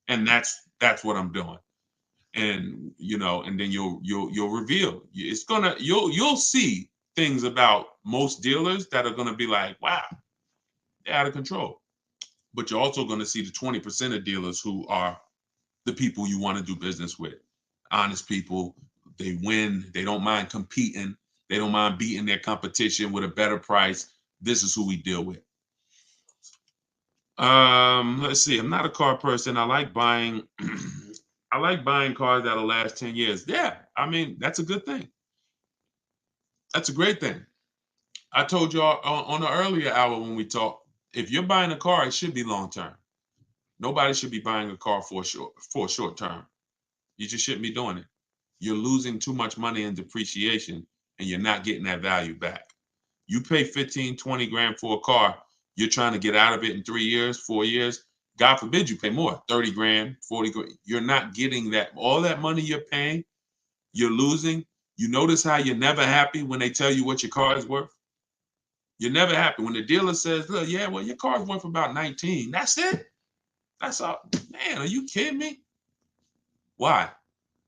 [SPEAKER 1] And that's what I'm doing. And and then you'll reveal. You'll see things about most dealers that are going to be like, wow, they're out of control. But you're also going to see the 20% of dealers who are the people you want to do business with. Honest people. They win. They don't mind competing. They don't mind beating their competition with a better price. This is who we deal with. Let's see. I'm not a car person. I like buying I like buying cars that'll last 10 years. Yeah, I mean, that's a good thing. That's a great thing. I told y'all on the earlier hour when we talked, if you're buying a car, it should be long term. Nobody should be buying a car for a short term. You just shouldn't be doing it. You're losing too much money in depreciation, and you're not getting that value back. You pay 15, 20 grand for a car, you're trying to get out of it in 3 years, 4 years. God forbid you pay more, 30 grand, 40 grand. You're not getting that. All that money you're paying, you're losing. You notice how you're never happy when they tell you what your car is worth? You're never happy when the dealer says, "Look, yeah, well, your car's worth about 19. That's it? That's all." Man, are you kidding me? Why?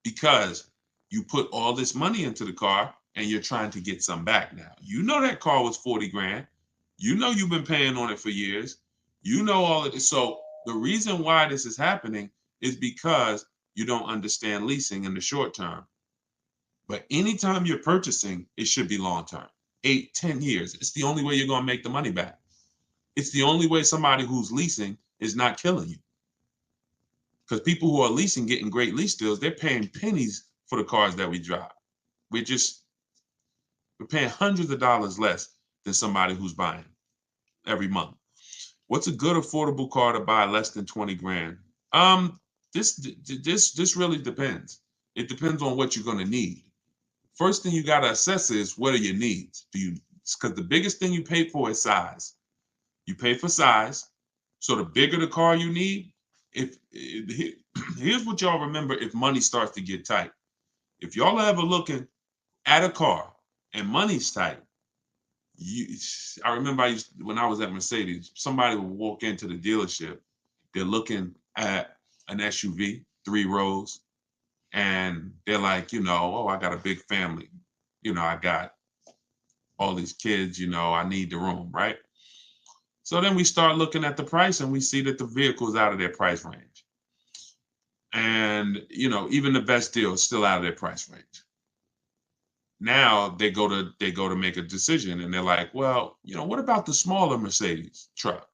[SPEAKER 1] Because you put all this money into the car and you're trying to get some back now. You know that car was 40 grand. You know you've been paying on it for years. You know all of this. So the reason why this is happening is because you don't understand leasing in the short term. But anytime you're purchasing, it should be long term, 8, 10 years. It's the only way you're going to make the money back. It's the only way somebody who's leasing is not killing you. Because people who are leasing, getting great lease deals, they're paying pennies for the cars that we drive. We're paying hundreds of dollars less than somebody who's buying every month. What's a good affordable car to buy less than 20 grand? This really depends. It depends on what you're going to need. First thing you got to assess is, what are your needs? Because the biggest thing you pay for is size. You pay for size. So the bigger the car you need, here's what y'all remember if money starts to get tight. If y'all are ever looking at a car and money's tight, I remember when I was at Mercedes, somebody would walk into the dealership, they're looking at an SUV, 3 rows, and they're like, oh, I got a big family. I got all these kids, I need the room, right? So then we start looking at the price and we see that the vehicle is out of their price range. And, even the best deal is still out of their price range. Now they go to make a decision and they're like, well, what about the smaller Mercedes truck?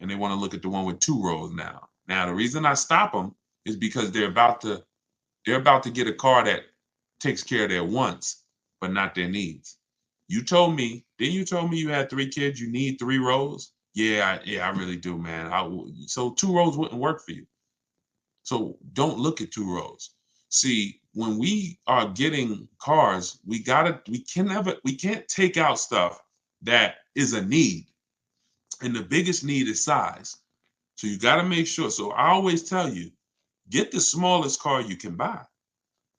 [SPEAKER 1] And they want to look at the one with 2 rows now. Now, the reason I stop them is because they're about to get a car that takes care of their wants, but not their needs. Didn't you tell me you had 3 kids, you need 3 rows? Yeah, I really do, man. So 2 rows wouldn't work for you. So don't look at 2 rows. See, when we are getting cars, we can't take out stuff that is a need. And the biggest need is size. So you got to make sure. So I always tell you, get the smallest car you can buy.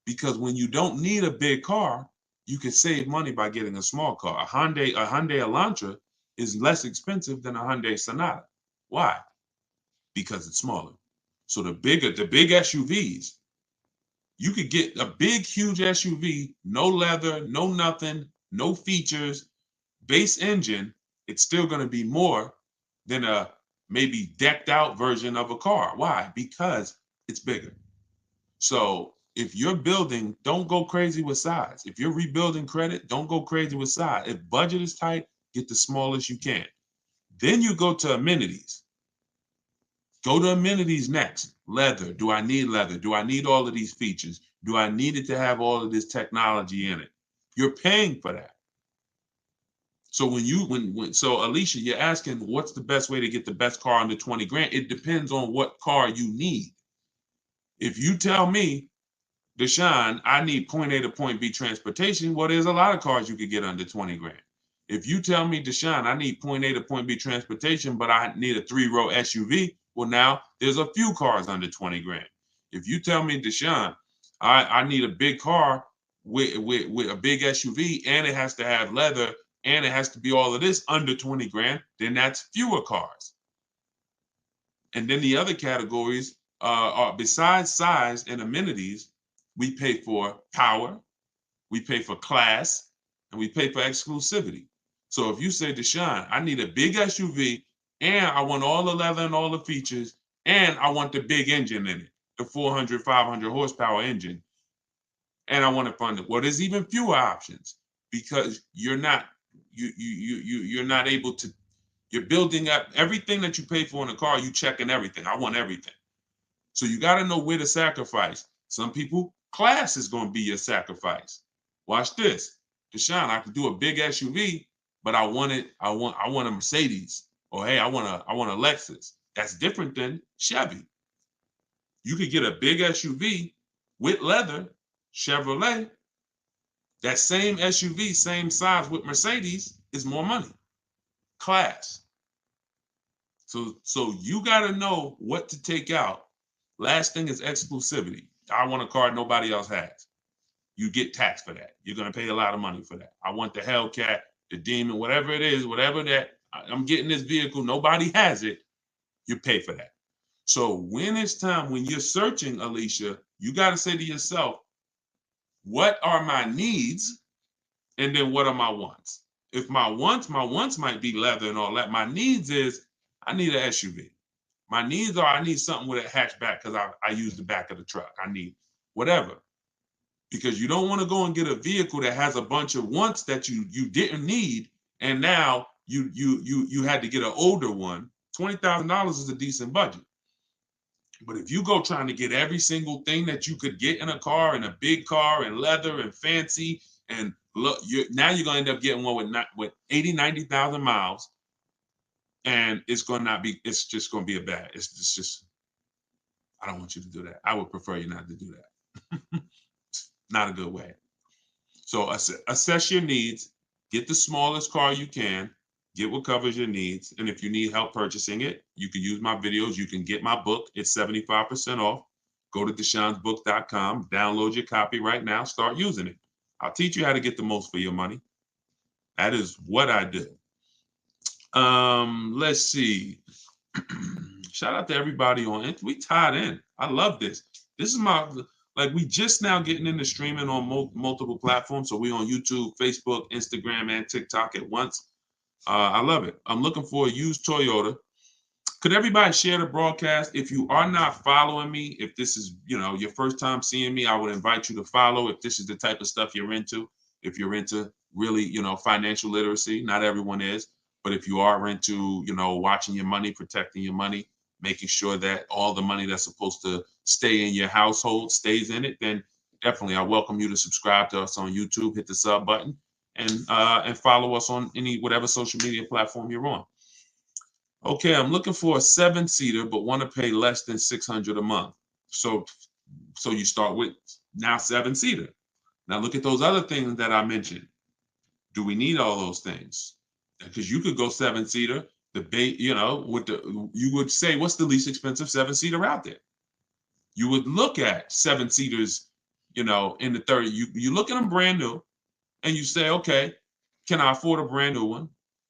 [SPEAKER 1] Because when you don't need a big car, you can save money by getting a small car. A Hyundai Elantra is less expensive than a Hyundai Sonata. Why? Because it's smaller. So the big SUVs, you could get a big, huge SUV, no leather, no nothing, no features, base engine. It's still going to be more than a maybe decked out version of a car. Why? Because it's bigger. So if you're building, don't go crazy with size. If you're rebuilding credit, don't go crazy with size. If budget is tight, get the smallest you can. Then you go to amenities. Go to amenities next. Leather. Do I need leather? Do I need all of these features? Do I need it to have all of this technology in it? You're paying for that. So so Alicia, you're asking what's the best way to get the best car under 20 grand? It depends on what car you need. If you tell me, Deshone, I need point A to point B transportation, well, there's a lot of cars you could get under 20 grand. If you tell me, Deshone, I need point A to point B transportation, but I need a 3-row SUV, well, now there's a few cars under 20 grand. If you tell me, Deshone, I need a big car with a big SUV and it has to have leather and it has to be all of this under 20 grand, then that's fewer cars. And then the other categories are, besides size and amenities, we pay for power, we pay for class, and we pay for exclusivity. So if you say, Deshone, I need a big SUV and I want all the leather and all the features and I want the big engine in it, the 400, 500 horsepower engine, and I want to fund it. Well, there's even fewer options because you're not able to. You're building up everything that you pay for in a car. You checking everything. I want everything. So you got to know where to sacrifice. Some people, class is going to be your sacrifice. Watch this, Deshone. I could do a big SUV, but I want a Mercedes, or hey, I want a Lexus. That's different than Chevy. You could get a big SUV with leather, Chevrolet. That same SUV, same size with Mercedes is more money. Class. So you got to know what to take out. Last thing is exclusivity. I want a car nobody else has. You get taxed for that. You're going to pay a lot of money for that. I want the Hellcat, the Demon, whatever it is, whatever that, I'm getting this vehicle, nobody has it, you pay for that. So when it's time, when you're searching, Alicia, you got to say to yourself, what are my needs? And then what are my wants? If my wants might be leather and all that. My needs is I need an SUV. My needs are I need something with a hatchback because I use the back of the truck. I need whatever. Because you don't want to go and get a vehicle that has a bunch of wants that you didn't need, and now you had to get an older one. $20,000 is a decent budget. But if you go trying to get every single thing that you could get in a car, in a big car, and leather and fancy, and look, you're gonna end up getting one with 80, 90,000 miles, and it's just gonna be a bad. It's just I don't want you to do that. I would prefer you not to do that. Not a good way. So assess your needs, get the smallest car you can, get what covers your needs. And if you need help purchasing it, you can use my videos. You can get my book. It's 75% off. Go to DeshonesBook.com, download your copy right now, start using it. I'll teach you how to get the most for your money. That is what I do. Let's see. Shout out to everybody on it. We tied in. I love this. This is we just now getting into streaming on multiple platforms. So we on YouTube, Facebook, Instagram, and TikTok at once. I love it. I'm looking for a used Toyota. Could everybody share the broadcast? If you are not following me, if this is, your first time seeing me, I would invite you to follow if this is the type of stuff you're into. If you're into really, financial literacy, not everyone is, but if you are into, watching your money, protecting your money, making sure that all the money that's supposed to stay in your household stays in it, then definitely I welcome you to subscribe to us on YouTube, hit the sub button, and follow us on whatever social media platform you're on. Okay, I'm looking for a 7-seater, but want to pay less than $600 a month. So you start with now 7-seater. Now look at those other things that I mentioned. Do we need all those things? Because you could go 7-seater. You would say, what's the least expensive 7-seater out there? You would look at 7-seaters, in the 30. You look at them brand new, and you say, okay, can I afford a brand new one?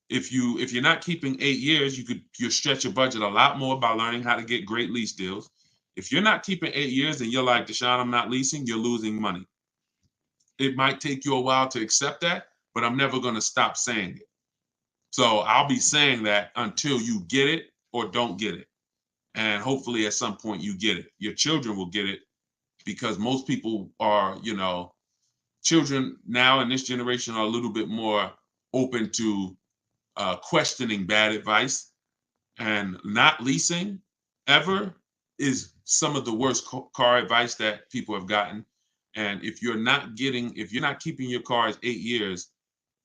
[SPEAKER 1] If you're not keeping 8 years, you stretch your budget a lot more by learning how to get great lease deals. If you're not keeping 8 years and you're like, Deshone, I'm not leasing, you're losing money. It might take you a while to accept that, but I'm never going to stop saying it. So I'll be saying that until you get it or don't get it. And hopefully at some point you get it. Your children will get it, because most people are, children now in this generation are a little bit more open to questioning bad advice, and not leasing ever is some of the worst car advice that people have gotten. And if you're not keeping your cars 8 years,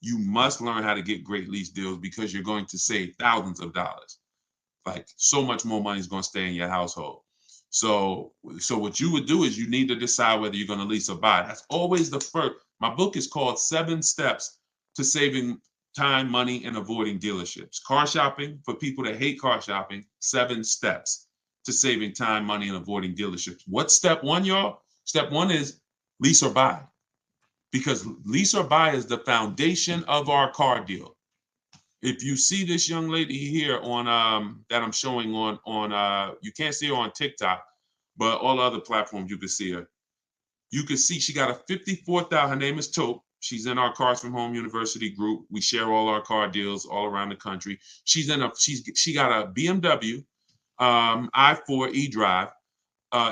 [SPEAKER 1] you must learn how to get great lease deals, because you're going to save thousands of dollars. Like, so much more money is going to stay in your household. So what you would do is you need to decide whether you're going to lease or buy. That's always the first. My book is called 7 Steps to Saving Time, Money, and Avoiding Dealerships. Car shopping, for people that hate car shopping, 7 steps to saving time, money, and avoiding dealerships. What's step 1, y'all? Step 1 is lease or buy. Because lease or buy is the foundation of our car deal. If you see this young lady here on that I'm showing on you can't see her on TikTok, but all other platforms you can see her. You can see she got a 54,000. Her name is Taupe. She's in our Cars from Home University group. We share all our car deals all around the country. She got a BMW i4 eDrive.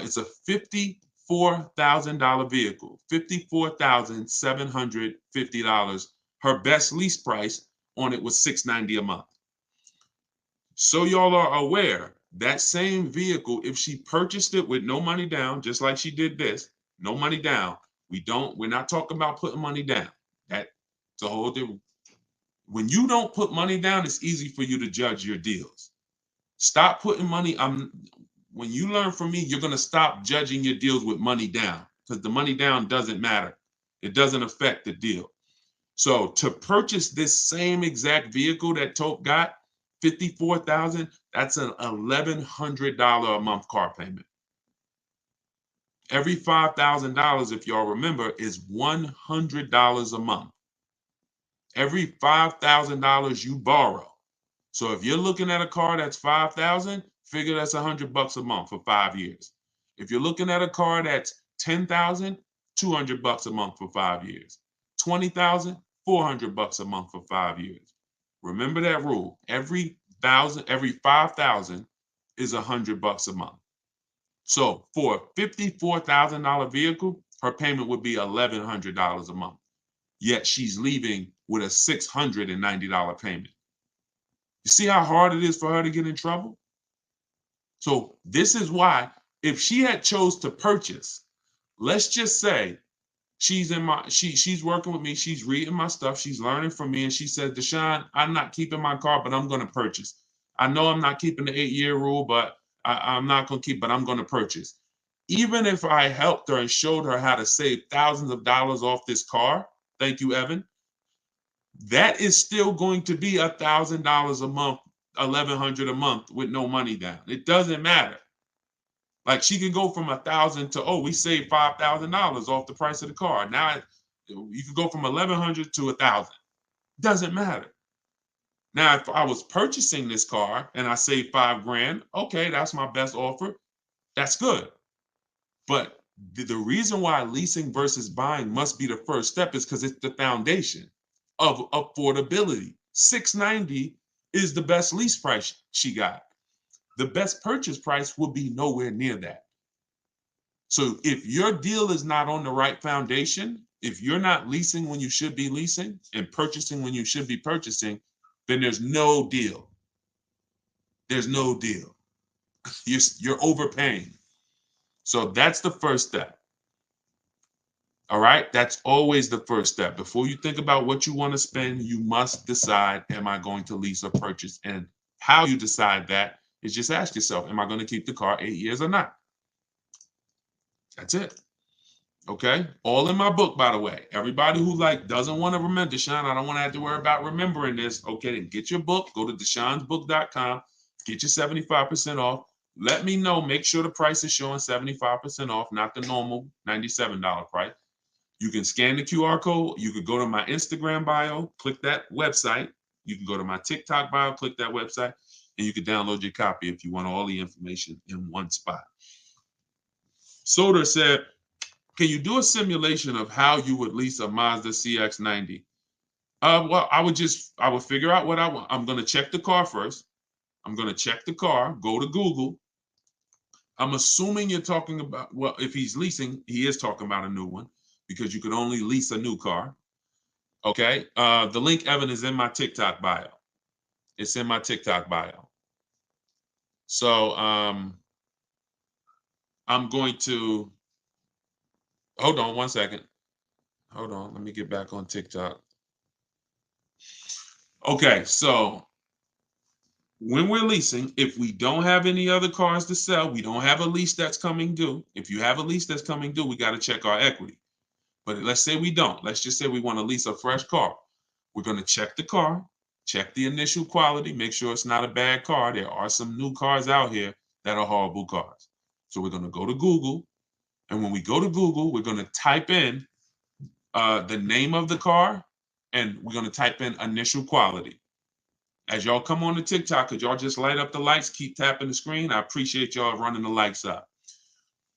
[SPEAKER 1] It's a $54,000 vehicle, $54,750. Her best lease price on it was $690 a month. So y'all are aware, that same vehicle, if she purchased it with no money down, just like she did this, no money down, we're not talking about putting money down. That's a whole different. When you don't put money down, it's easy for you to judge your deals. Stop putting money. When you learn from me, you're going to stop judging your deals with money down, because the money down doesn't matter. It doesn't affect the deal. So to purchase this same exact vehicle that Taupe got, $54,000, that's an $1,100 a month car payment. Every $5,000, if y'all remember, is $100 a month. Every $5,000 you borrow. So if you're looking at a car that's $5,000, figure that's $100 a month for 5 years. If you're looking at a car that's $10,000, $200 a month for 5 years. $20,000, $400 a month for 5 years. Remember that rule. Every $5,000 is $100 a month. So for a $54,000 vehicle, her payment would be $1,100 a month. Yet she's leaving with a $690 payment. You see how hard it is for her to get in trouble? So this is why If she had chose to purchase, let's just say she's working with me, she's reading my stuff, she's learning from me, and she said, Deshone, I'm not keeping my car, but I'm going to purchase. I know I'm not keeping the 8-year rule, but I'm not going to keep, but I'm going to purchase. Even if I helped her and showed her how to save thousands of dollars off this car, thank you, Evan, that is still going to be $1,000 a month, $1,100 a month with no money down. It doesn't matter. Like she can go from 1,000 to, oh, we saved $5,000 off the price of the car. Now you can go from 1,100 to 1,000. Doesn't matter. Now, if I was purchasing this car and I saved $5,000, okay, that's my best offer. That's good. But the reason why leasing versus buying must be the first step is because it's the foundation of affordability. $690 is the best lease price she got. The best purchase price will be nowhere near that. So if your deal is not on the right foundation, if you're not leasing when you should be leasing and purchasing when you should be purchasing, then there's no deal. There's no deal. You're overpaying. So that's the first step. All right, that's always the first step. Before you think about what you want to spend, you must decide, am I going to lease or purchase? And how you decide that is just ask yourself, am I going to keep the car 8 years or not? That's it. Okay, all in my book, by the way. Everybody who doesn't want to remember, Deshone, I don't want to have to worry about remembering this. Okay, then get your book, go to deshonesbook.com, get your 75% off. Let me know, make sure the price is showing 75% off, not the normal $97 price. You can scan the QR code. You could go to my Instagram bio, click that website. You can go to my TikTok bio, click that website, and you can download your copy if you want all the information in one spot. Soder said, can you do a simulation of how you would lease a Mazda CX-90? Well, I would figure out what I want. I'm going to check the car first. I'm going to check the car, go to Google. I'm assuming you're talking about, well, if he's leasing, he is talking about a new one because you could only lease a new car. Okay. The link, Evan, is in my TikTok bio. It's in my TikTok bio. So I'm going to, hold on one second. Hold on. Let me get back on TikTok. Okay. So when we're leasing, if we don't have any other cars to sell, we don't have a lease that's coming due. If you have a lease that's coming due, we got to check our equity. But let's say we don't. Let's just say we want to lease a fresh car. We're going to check the car, check the initial quality, make sure it's not a bad car. There are some new cars out here that are horrible cars. So we're going to go to Google. And when we go to Google, we're going to type in the name of the car, and we're going to type in initial quality. As y'all come on to TikTok, could y'all just light up the lights, keep tapping the screen? I appreciate y'all running the lights up.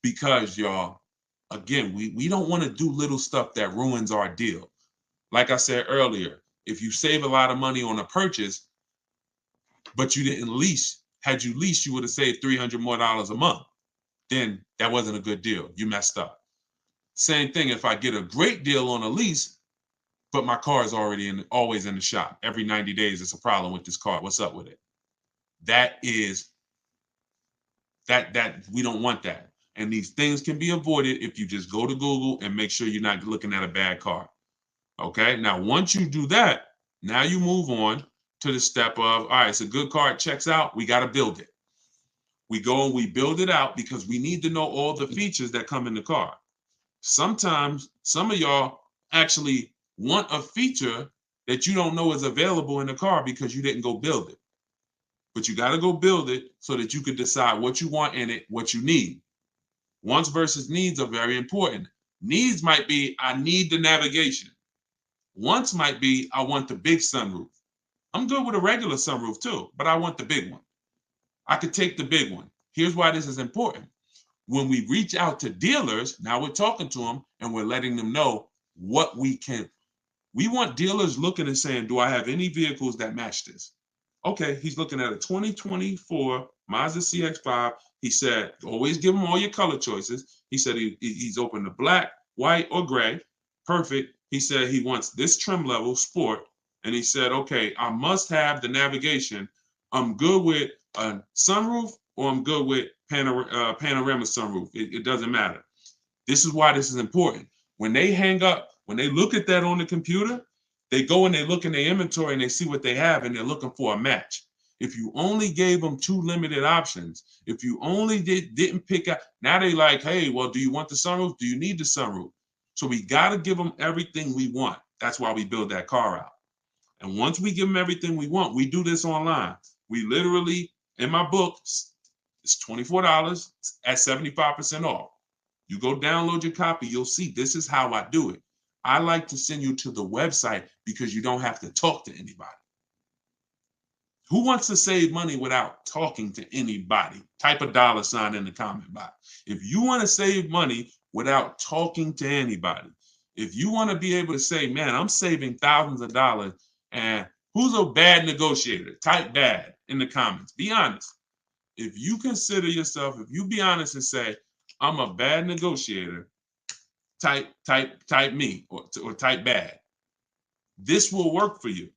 [SPEAKER 1] Because y'all, again, we don't want to do little stuff that ruins our deal. Like I said earlier, if you save a lot of money on a purchase, but you didn't lease, had you leased, you would have saved $300 more a month. Then that wasn't a good deal. You messed up. Same thing if I get a great deal on a lease, but my car is always in the shop. Every 90 days, it's a problem with this car. What's up with it? That we don't want that. And these things can be avoided if you just go to Google and make sure you're not looking at a bad car. Okay. Now, once you do that, now you move on to the step of, all right, it's a good car. It checks out. We got to build it. We go and we build it out because we need to know all the features that come in the car. Sometimes some of y'all actually want a feature that you don't know is available in the car because you didn't go build it. But you got to go build it so that you can decide what you want in it, what you need. Wants versus needs are very important. Needs might be, I need the navigation. Wants might be, I want the big sunroof. I'm good with a regular sunroof too, but I want the big one. I could take the big one. Here's why this is important. When we reach out to dealers, now we're talking to them and we're letting them know what we can. We want dealers looking and saying, do I have any vehicles that match this? Okay, he's looking at a 2024 Mazda CX-5. He said, always give him all your color choices. He said he's open to black, white, or gray. Perfect. He said he wants this trim level, sport. And he said, okay, I must have the navigation. I'm good with a sunroof or I'm good with panorama sunroof. It doesn't matter. This is why this is important. When they hang up, when they look at that on the computer, they go and they look in their inventory and they see what they have and they're looking for a match. If you only gave them 2 limited options, if you only didn't pick out, now they like, hey, well, do you want the sunroof? Do you need the sunroof? So we got to give them everything we want. That's why we build that car out. And once we give them everything we want, we do this online. We literally, in my book, it's $24 at 75% off. You go download your copy, you'll see this is how I do it. I like to send you to the website because you don't have to talk to anybody. Who wants to save money without talking to anybody? Type a $ in the comment box. If you want to save money without talking to anybody, if you want to be able to say, man, I'm saving thousands of dollars, and who's a bad negotiator? Type bad in the comments. Be honest. If you consider yourself, if you be honest and say, I'm a bad negotiator, type me or type bad. This will work for you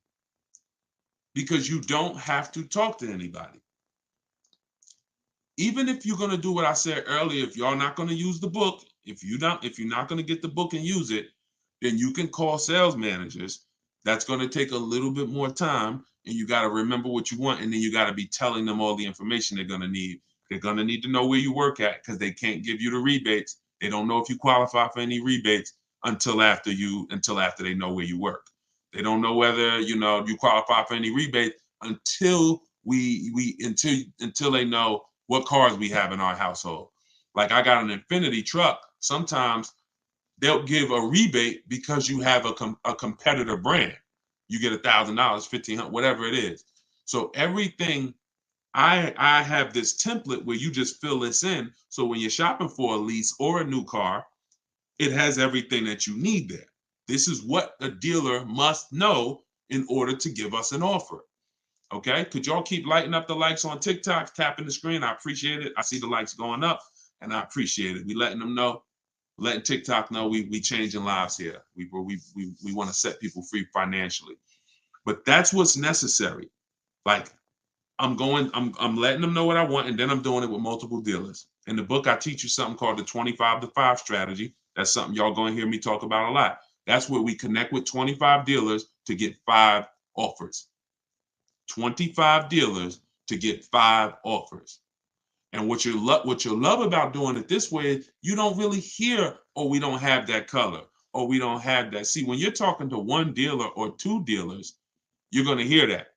[SPEAKER 1] because you don't have to talk to anybody. Even if you're going to do what I said earlier, if y'all not going to use the book, if you're not going to get the book and use it, then you can call sales managers. That's going to take a little bit more time, and you got to remember what you want, and then you got to be telling them all the information they're going to need. They're going to need to know where you work at because they can't give you the rebates. They don't know if you qualify for any rebates until after they know where you work. They don't know whether you qualify for any rebate until until they know what cars we have in our household. Like I got an Infinity truck. Sometimes they'll give a rebate because you have a competitor brand. You get $1,000, $1,500, whatever it is. So everything, I have this template where you just fill this in. So when you're shopping for a lease or a new car, it has everything that you need there. This is what a dealer must know in order to give us an offer. Okay, could y'all keep lighting up the likes on TikTok, tapping the screen? I appreciate it. I see the likes going up, and I appreciate it. We letting them know, letting TikTok know we changing lives here. We want to set people free financially, but that's what's necessary. Like I'm letting them know what I want, and then I'm doing it with multiple dealers. In the book, I teach you something called the 25-to-5 strategy. That's something y'all going to hear me talk about a lot. That's where we connect with 25 dealers to get 5 offers. 25 dealers to get 5 offers. And what you'll love about doing it this way is you don't really hear, oh, we don't have that color, or we don't have that. See, when you're talking to 1 dealer or 2 dealers, you're going to hear that.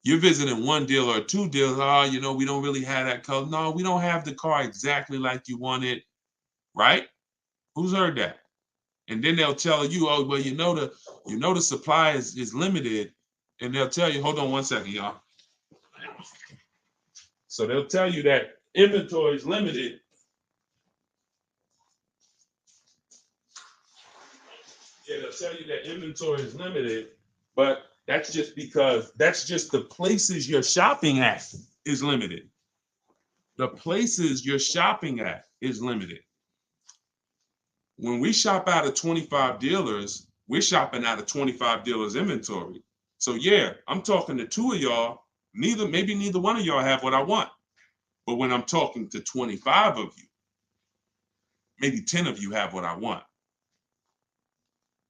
[SPEAKER 1] You're visiting 1 dealer or 2 dealers, oh, we don't really have that color. No, we don't have the car exactly like you want it, right? Who's heard that? And then they'll tell you, oh, well, the supply is limited. And they'll tell you, hold on one second, y'all. So they'll tell you that inventory is limited. Yeah, they'll tell you that inventory is limited, but that's just the places you're shopping at is limited. The places you're shopping at is limited. When we shop out of 25 dealers, we're shopping out of 25 dealers' inventory. So yeah, I'm talking to 2 of y'all. Maybe neither one of y'all have what I want. But when I'm talking to 25 of you, maybe 10 of you have what I want.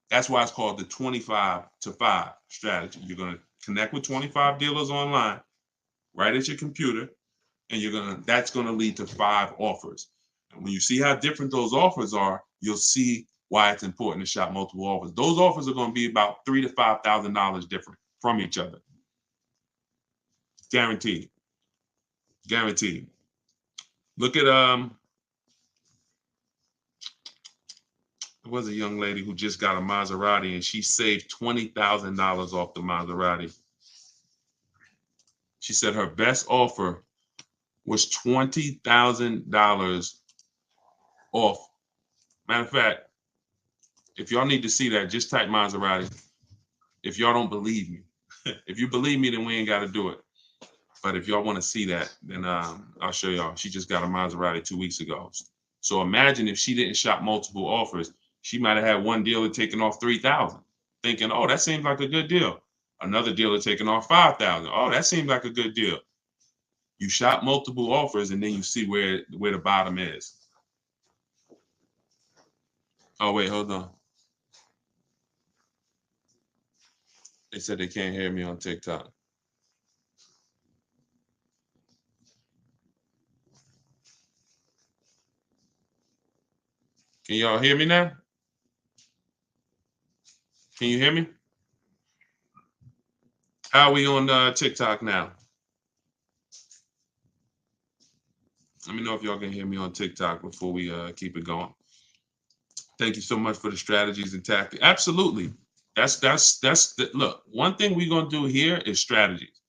[SPEAKER 1] That's why it's called the 25-to-5 strategy. You're going to connect with 25 dealers online, right at your computer, and that's going to lead to 5 offers. And when you see how different those offers are, you'll see why it's important to shop multiple offers. Those offers are going to be about $3,000 to $5,000 different from each other. Guaranteed. Guaranteed. Look at there was a young lady who just got a Maserati and she saved $20,000 off the Maserati. She said her best offer was $20,000 off. Matter of fact, if y'all need to see that, just type Maserati. If y'all don't believe me, if you believe me, then we ain't got to do it. But if y'all want to see that, then I'll show y'all. She just got a Maserati 2 weeks ago. So imagine if she didn't shop multiple offers, she might have had one dealer taking off $3,000, thinking, oh, that seems like a good deal. Another dealer taking off $5,000. Oh, that seems like a good deal. You shop multiple offers and then you see where the bottom is. Oh, wait, hold on. They said they can't hear me on TikTok. Can y'all hear me now? Can you hear me? How are we on TikTok now? Let me know if y'all can hear me on TikTok before we keep it going. Thank you so much for the strategies and tactics. Absolutely. Look, one thing we're gonna do here is strategies.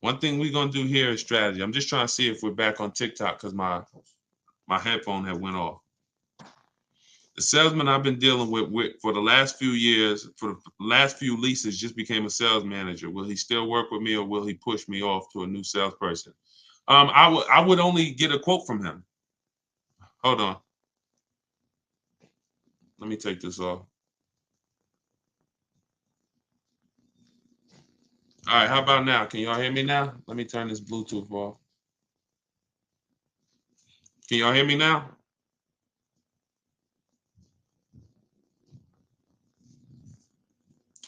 [SPEAKER 1] One thing we're gonna do here is strategy. I'm just trying to see if we're back on TikTok because my headphone had went off. The salesman I've been dealing with for the last few years, for the last few leases, just became a sales manager. Will he still work with me or will he push me off to a new salesperson? I would only get a quote from him. Hold on. Let me take this off. All right, how about now? Can y'all hear me now? Let me turn this Bluetooth off. Can y'all hear me now?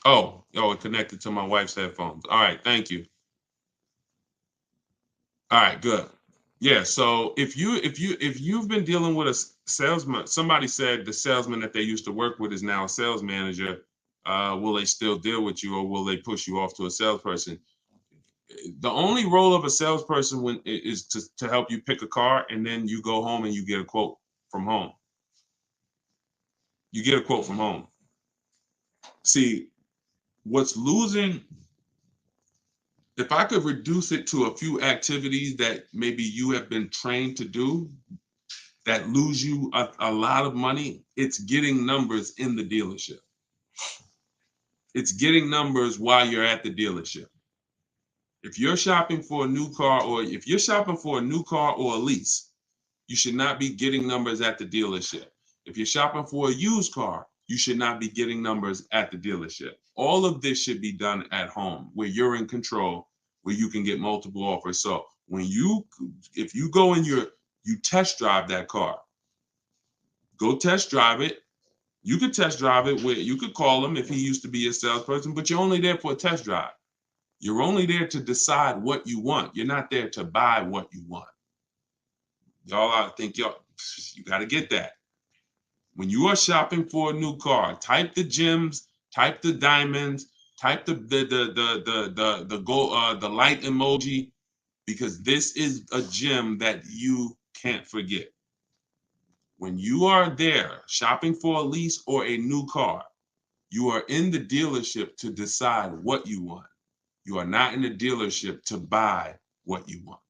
[SPEAKER 1] Oh, it connected to my wife's headphones. All right, thank you. All right, good. Yeah, so if you've been dealing with a salesman, somebody said the salesman that they used to work with is now a sales manager. Will they still deal with you, or will they push you off to a salesperson? The only role of a salesperson is to help you pick a car, and then you go home and you get a quote from home. You get a quote from home. See, what's losing, if I could reduce it to a few activities that maybe you have been trained to do that lose you a lot of money, it's getting numbers in the dealership. It's getting numbers while you're at the dealership. If you're shopping for a new car, or if you're shopping for a new car or a lease, you should not be getting numbers at the dealership. If you're shopping for a used car, you should not be getting numbers at the dealership. All of this should be done at home where you're in control, where you can get multiple offers. So if you go and you test drive that car, go test drive it. You could test drive it where you could call him if he used to be a salesperson, but you're only there for a test drive. You're only there to decide what you want. You're not there to buy what you want. I think you got to get that. When you are shopping for a new car, type the gems, type the diamonds, type the light emoji, because this is a gem that you can't forget. When you are there shopping for a lease or a new car, you are in the dealership to decide what you want. You are not in the dealership to buy what you want.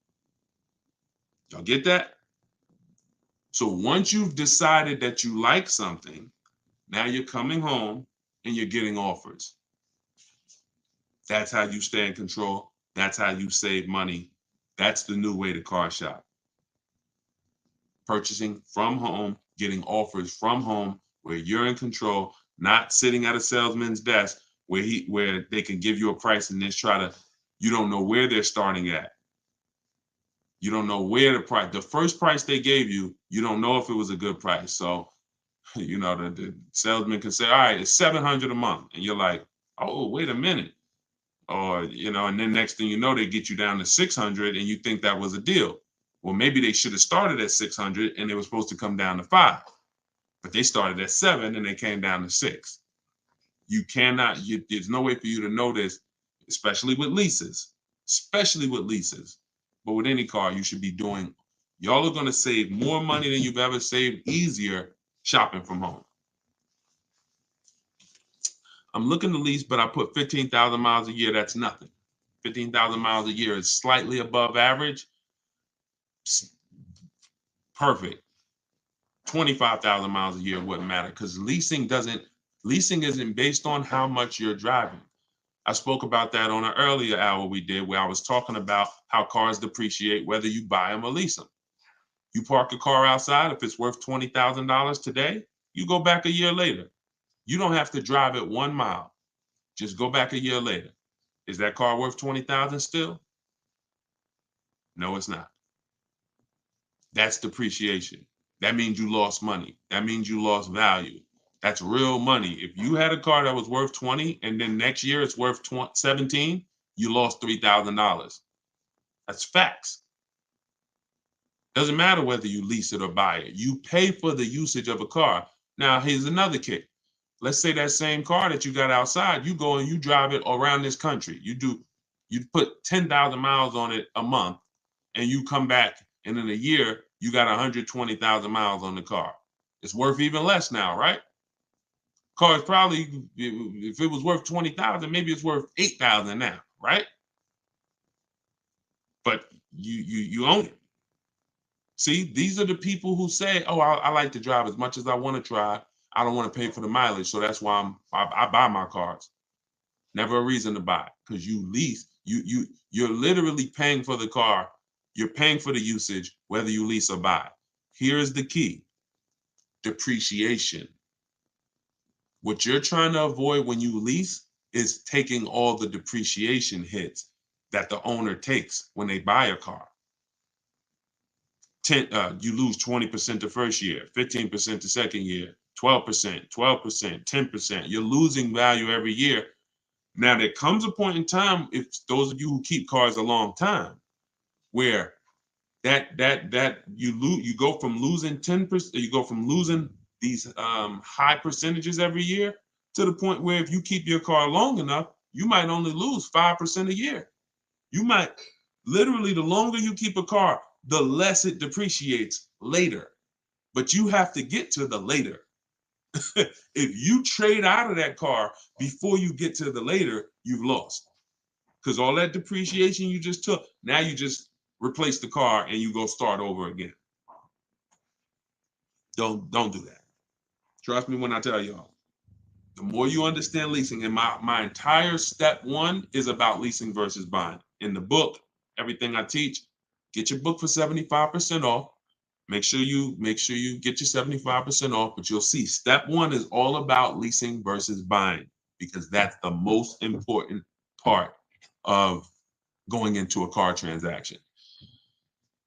[SPEAKER 1] Y'all get that? So once you've decided that you like something, now you're coming home and you're getting offers. That's how you stay in control. That's how you save money. That's the new way to car shop. Purchasing from home, getting offers from home where you're in control, not sitting at a salesman's desk where they can give you a price and then you don't know where they're starting at. You don't know where the first price they gave you, you don't know if it was a good price. So, the salesman can say, all right, it's $700 a month. And you're like, oh, wait a minute. Or, and then next thing you know, they get you down to 600 and you think that was a deal. Well, maybe they should have started at 600 and they were supposed to come down to 5, but they started at 7 and they came down to 6. There's no way for you to know this, especially with leases, but with any car, you should be y'all are going to save more money than you've ever saved, easier shopping from home. I'm looking to lease, but I put 15,000 miles a year. That's nothing. 15,000 miles a year is slightly above average. Perfect. 25,000 miles a year wouldn't matter because leasing isn't based on how much you're driving. I spoke about that on an earlier hour we did where I was talking about how cars depreciate whether you buy them or lease them. You park a car outside, if it's worth $20,000 today, you go back a year later. You don't have to drive it 1 mile. Just go back a year later. Is that car worth $20,000 still? No, it's not. That's depreciation. That means you lost money. That means you lost value. That's real money. If you had a car that was worth 20 and then next year it's worth 17, you lost $3,000. That's facts. Doesn't matter whether you lease it or buy it. You pay for the usage of a car. Now, here's another kick. Let's say that same car that you got outside, you go and you drive it around this country. You put 10,000 miles on it a month, and you come back, and in a year, you got 120,000 miles on the car. It's worth even less now, right? Car is probably, if it was worth 20,000, maybe it's worth 8,000 now, right? But you own it. See, these are the people who say, "Oh, I like to drive as much as I want to drive. I don't want to pay for the mileage, so that's why I buy my cars." Never a reason to buy, because you lease. You're literally paying for the car. You're paying for the usage, whether you lease or buy. Here's the key: depreciation. What you're trying to avoid when you lease is taking all the depreciation hits that the owner takes when they buy a car. You lose 20% the first year, 15% the second year, 12%, 10%. You're losing value every year. Now, there comes a point in time, if those of you who keep cars a long time, where you go from losing 10%, you go from losing these high percentages every year to the point where if you keep your car long enough, you might only lose 5% a year. You might literally, the longer you keep a car, the less it depreciates later. But you have to get to the later. If you trade out of that car before you get to the later, you've lost. Because all that depreciation you just took, now you just replace the car and you go start over again. Don't do that. Trust me when I tell y'all. The more you understand leasing, and my entire step 1 is about leasing versus buying. In the book, everything I teach, get your book for 75% off. Make sure you get your 75% off, but you'll see step 1 is all about leasing versus buying, because that's the most important part of going into a car transaction.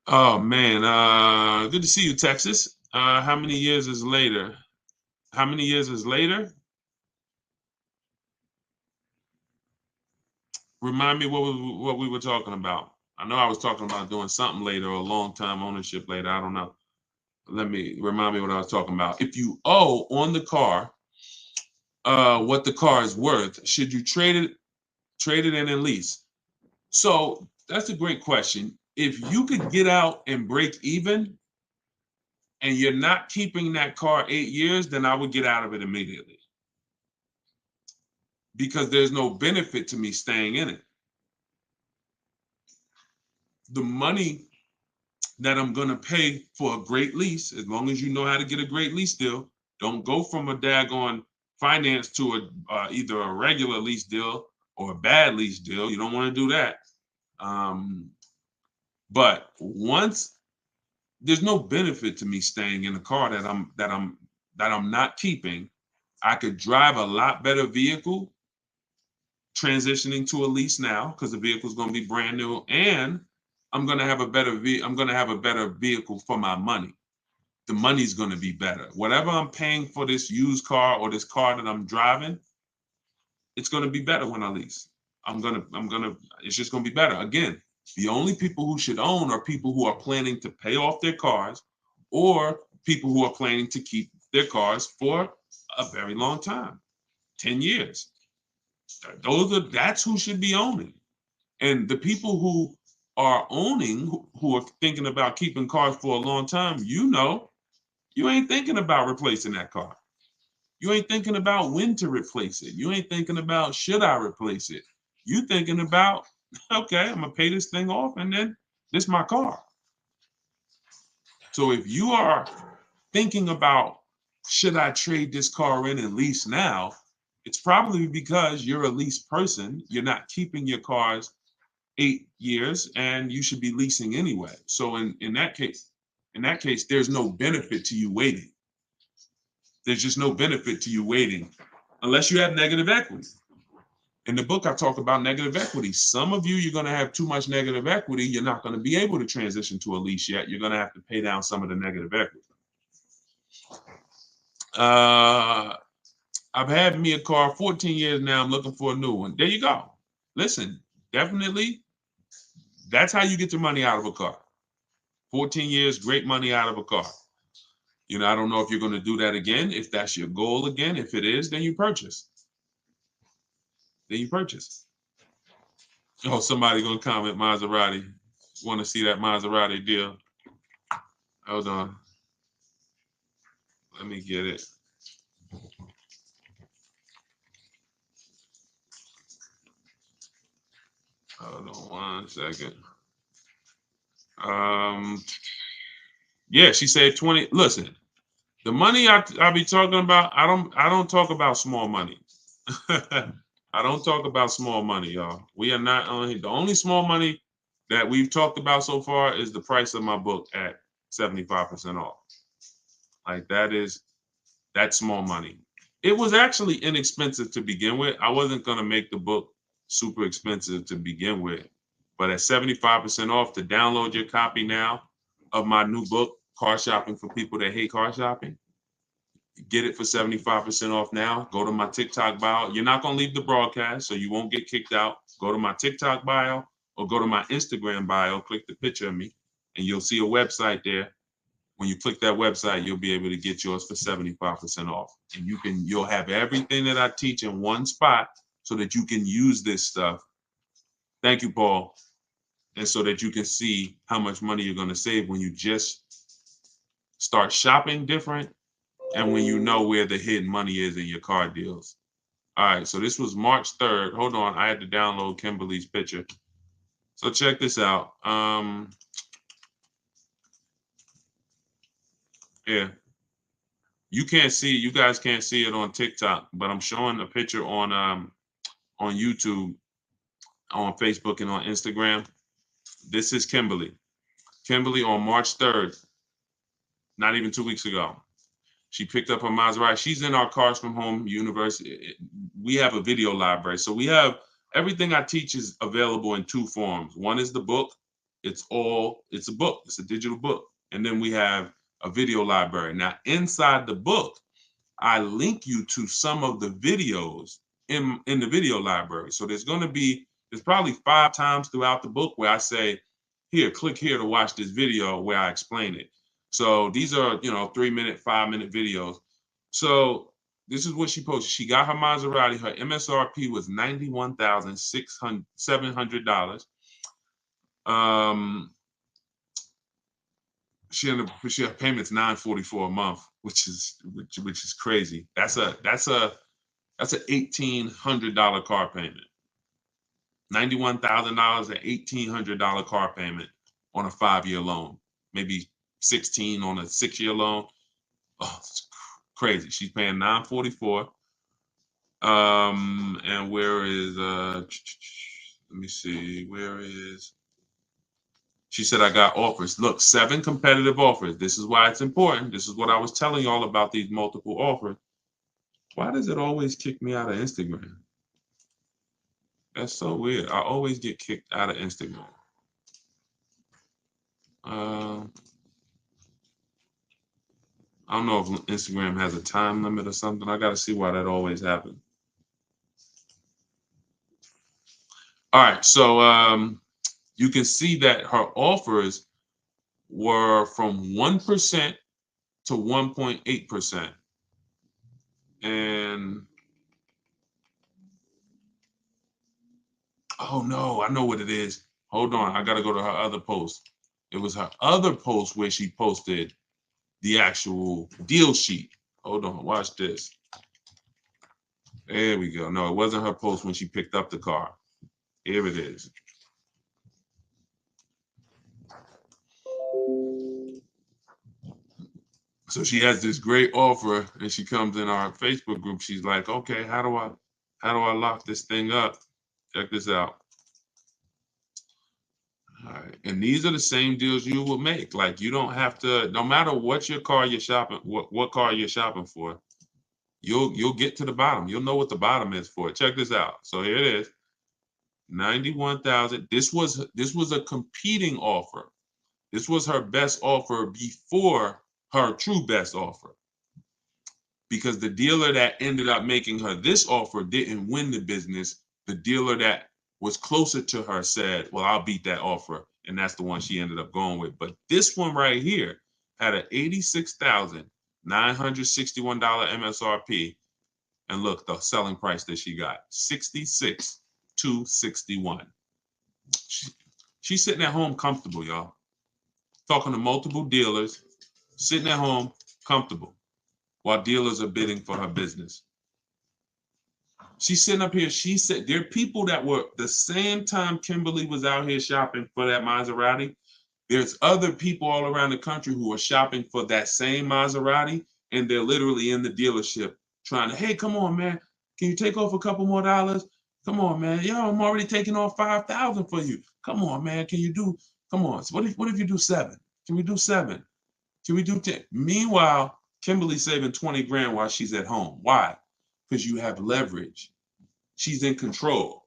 [SPEAKER 1] Oh man, good to see you, Texas. How many years is later? How many years is later? Remind me what we were talking about. I know I was talking about doing something later, or a long time ownership later. I don't know. Remind me what I was talking about. If you owe on the car what the car is worth, should you trade it in and lease? So that's a great question. If you could get out and break even and you're not keeping that car 8 years, then I would get out of it immediately, because there's no benefit to me staying in it. The money that I'm going to pay for a great lease, as long as you know how to get a great lease deal, don't go from a daggone finance to either a regular lease deal or a bad lease deal. You don't want to do that. But once, there's no benefit to me staying in a car that I'm not keeping. I could drive a lot better vehicle transitioning to a lease now, because the vehicle is going to be brand new, and I'm going to have a better vehicle for my money. The money's going to be better. Whatever I'm paying for this used car or this car that I'm driving, it's going to be better when I lease. It's just going to be better. Again, the only people who should own are people who are planning to pay off their cars, or people who are planning to keep their cars for a very long time, 10 years. That's who should be owning. And the people who are owning, who are thinking about keeping cars for a long time, you ain't thinking about replacing that car. You ain't thinking about when to replace it. You ain't thinking about, should I replace it? You thinking about, okay, I'm gonna pay this thing off, and then this is my car. So if you are thinking about, should I trade this car in and lease now, it's probably because you're a lease person. You're not keeping your cars 8 years, and you should be leasing anyway. So in that case, there's no benefit to you waiting. There's just no benefit to you waiting unless you have negative equity. In the book, I talk about negative equity. Some of you, you're going to have too much negative equity. You're not going to be able to transition to a lease yet. You're going to have to pay down some of the negative equity. I've had me a car 14 years now. I'm looking for a new one. There you go. Listen, definitely, that's how you get your money out of a car. 14 years, great money out of a car. You know, I don't know if you're going to do that again. If that's your goal again, if it is, then you purchase. Then you purchase. Oh, somebody gonna comment Maserati. Want to see that Maserati deal? Hold on. Let me get it. Hold on 1 second. Yeah, she said 20. Listen, the money I be talking about, I don't talk about small money. I don't talk about small money, y'all. We are not only the only small money that we've talked about so far is the price of my book at 75% off. Like that's small money. It was actually inexpensive to begin with. I wasn't gonna make the book super expensive to begin with, but at 75% off, to download your copy now of my new book, Car Shopping for People That Hate Car Shopping, get it for 75% off now. Go to my TikTok bio. You're not gonna leave the broadcast, so you won't get kicked out. Go to my TikTok bio or go to my Instagram bio, click the picture of me, and you'll see a website there. When you click that website, you'll be able to get yours for 75% off. And you'll have everything that I teach in one spot so that you can use this stuff. Thank you, Paul. And so that you can see how much money you're going to save when you just start shopping different and when you know where the hidden money is in your car deals. All right, so this was March 3rd. Hold on, I had to download Kimberly's picture. So check this out. Yeah. You guys can't see it on TikTok, but I'm showing a picture on YouTube, on Facebook, and on Instagram. This is Kimberly. Kimberly on March 3rd, not even 2 weeks ago. She picked up her Maserati. She's in our Cars from Home University. We have a video library. So we have everything I teach is available in two forms. One is the book. It's a book. It's a digital book. And then we have a video library. Now, inside the book, I link you to some of the videos in the video library. So there's probably 5 times throughout the book where I say, here, click here to watch this video where I explain it. So these are, 3-minute, 5-minute videos. So this is what she posted. She got her Maserati. Her MSRP was $91,700. She payments $944 a month, which is crazy. That's an $1,800 car payment. $91,000, an $1,800 car payment on a 5-year loan, maybe 16 on a 6-year loan. Oh, it's crazy. She's paying $944. And where is let me see, where is she said, I got offers. Look, 7 competitive offers. This is why it's important. This is what I was telling y'all about these multiple offers. Why does it always kick me out of Instagram? That's so weird. I always get kicked out of Instagram. I don't know if Instagram has a time limit or something. I got to see why that always happens. All right, so you can see that her offers were from 1% to 1.8%. And oh no, I know what it is. Hold on, I got to go to her other post. It was her other post where she posted the actual deal sheet. Hold on, watch this. There we go. No, it wasn't her post when she picked up the car. Here it is. So she has this great offer and she comes in our Facebook group. She's like, okay, how do I lock this thing up? Check this out. All right. And these are the same deals you will make. Like you don't have to, no matter what your car you're shopping, what car you're shopping for, You'll get to the bottom. You'll know what the bottom is for it. Check this out. So here it is. 91,000. This was a competing offer. This was her best offer before her true best offer. Because the dealer that ended up making her this offer didn't win the business. The dealer that was closer to her said, well, I'll beat that offer. And that's the one she ended up going with. But this one right here had an $86,961 MSRP. And look, the selling price that she got, $66,261. She's sitting at home comfortable, y'all. Talking to multiple dealers, sitting at home comfortable while dealers are bidding for her business. She's sitting up here. She said there are people that were the same time Kimberly was out here shopping for that Maserati. There's other people all around the country who are shopping for that same Maserati, and they're literally in the dealership trying to, hey, come on, man. Can you take off a couple more dollars? Come on, man. Yo, I'm already taking off 5,000 for you. Come on, man. Can you do, come on. So what if you do 7? Can we do 7? Can we do 10? Meanwhile, Kimberly's saving 20 grand while she's at home. Why? Because you have leverage. She's in control.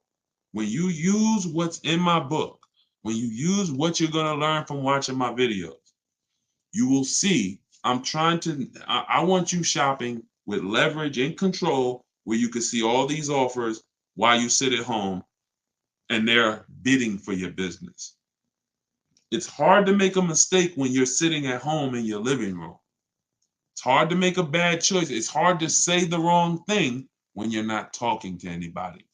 [SPEAKER 1] When you use what's in my book, when you use what you're going to learn from watching my videos, you will see I want you shopping with leverage and control where you can see all these offers while you sit at home and they're bidding for your business. It's hard to make a mistake when you're sitting at home in your living room. It's hard to make a bad choice. It's hard to say the wrong thing when you're not talking to anybody.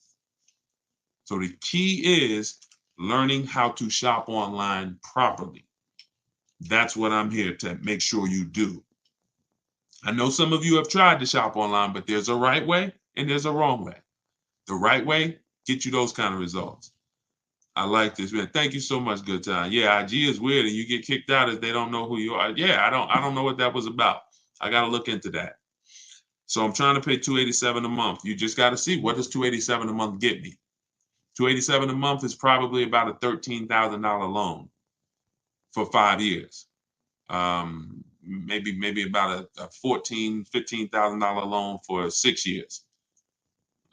[SPEAKER 1] So the key is learning how to shop online properly. That's what I'm here to make sure you do. I know some of you have tried to shop online, but there's a right way and there's a wrong way. The right way gets you those kind of results. I like this, man. Thank you so much, Good Time. Yeah, IG is weird and you get kicked out if they don't know who you are. Yeah, I don't know what that was about. I got to look into that. So I'm trying to pay $287 a month. You just got to see, what does $287 a month get me? $287 a month is probably about a $13,000 loan for 5 years. Maybe about a $14,000, $15,000 loan for 6 years.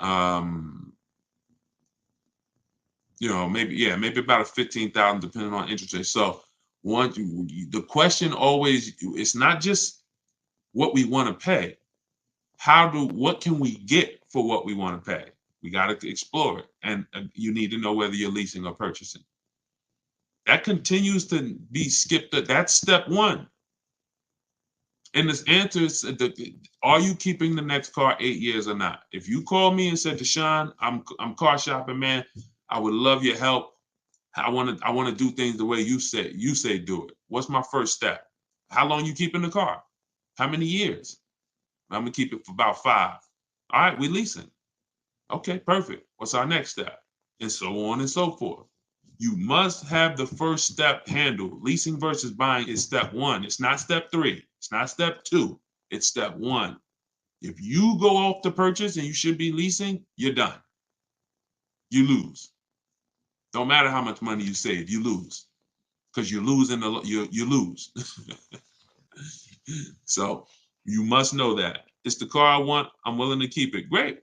[SPEAKER 1] Maybe about a $15,000 depending on interest rate. So the question always, it's not just what we want to pay. What can we get for what we want to pay? We got to explore it. And you need to know whether you're leasing or purchasing. That continues to be skipped. That's step 1. And this answer is, are you keeping the next car 8 years or not? If you call me and said, Deshone, I'm car shopping, man. I would love your help. I want to do things the way you say do it. What's my first step? How long you keeping the car? How many years? I'm gonna keep it for about 5. All right, we leasing. Okay, perfect. What's our next step? And so on and so forth. You must have the first step handled. Leasing versus buying is step 1. It's not step 3. It's not step 2. It's step 1. If you go off the purchase and you should be leasing, you're done. You lose. Don't matter how much money you save, you lose. Because you're losing, you lose. So you must know that. It's the car I want. I'm willing to keep it. Great.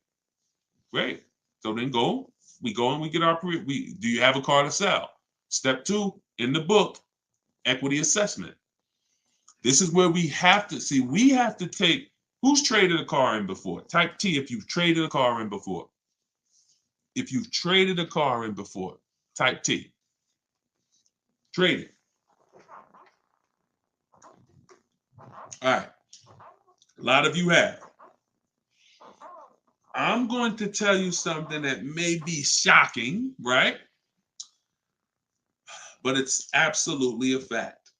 [SPEAKER 1] So then we go and we get do you have a car to sell? Step 2, in the book, equity assessment. This is where we have to take, who's traded a car in before? Type T if you've traded a car in before. If you've traded a car in before, type T. Trade it. All right. A lot of you have. I'm going to tell you something that may be shocking, right? But it's absolutely a fact.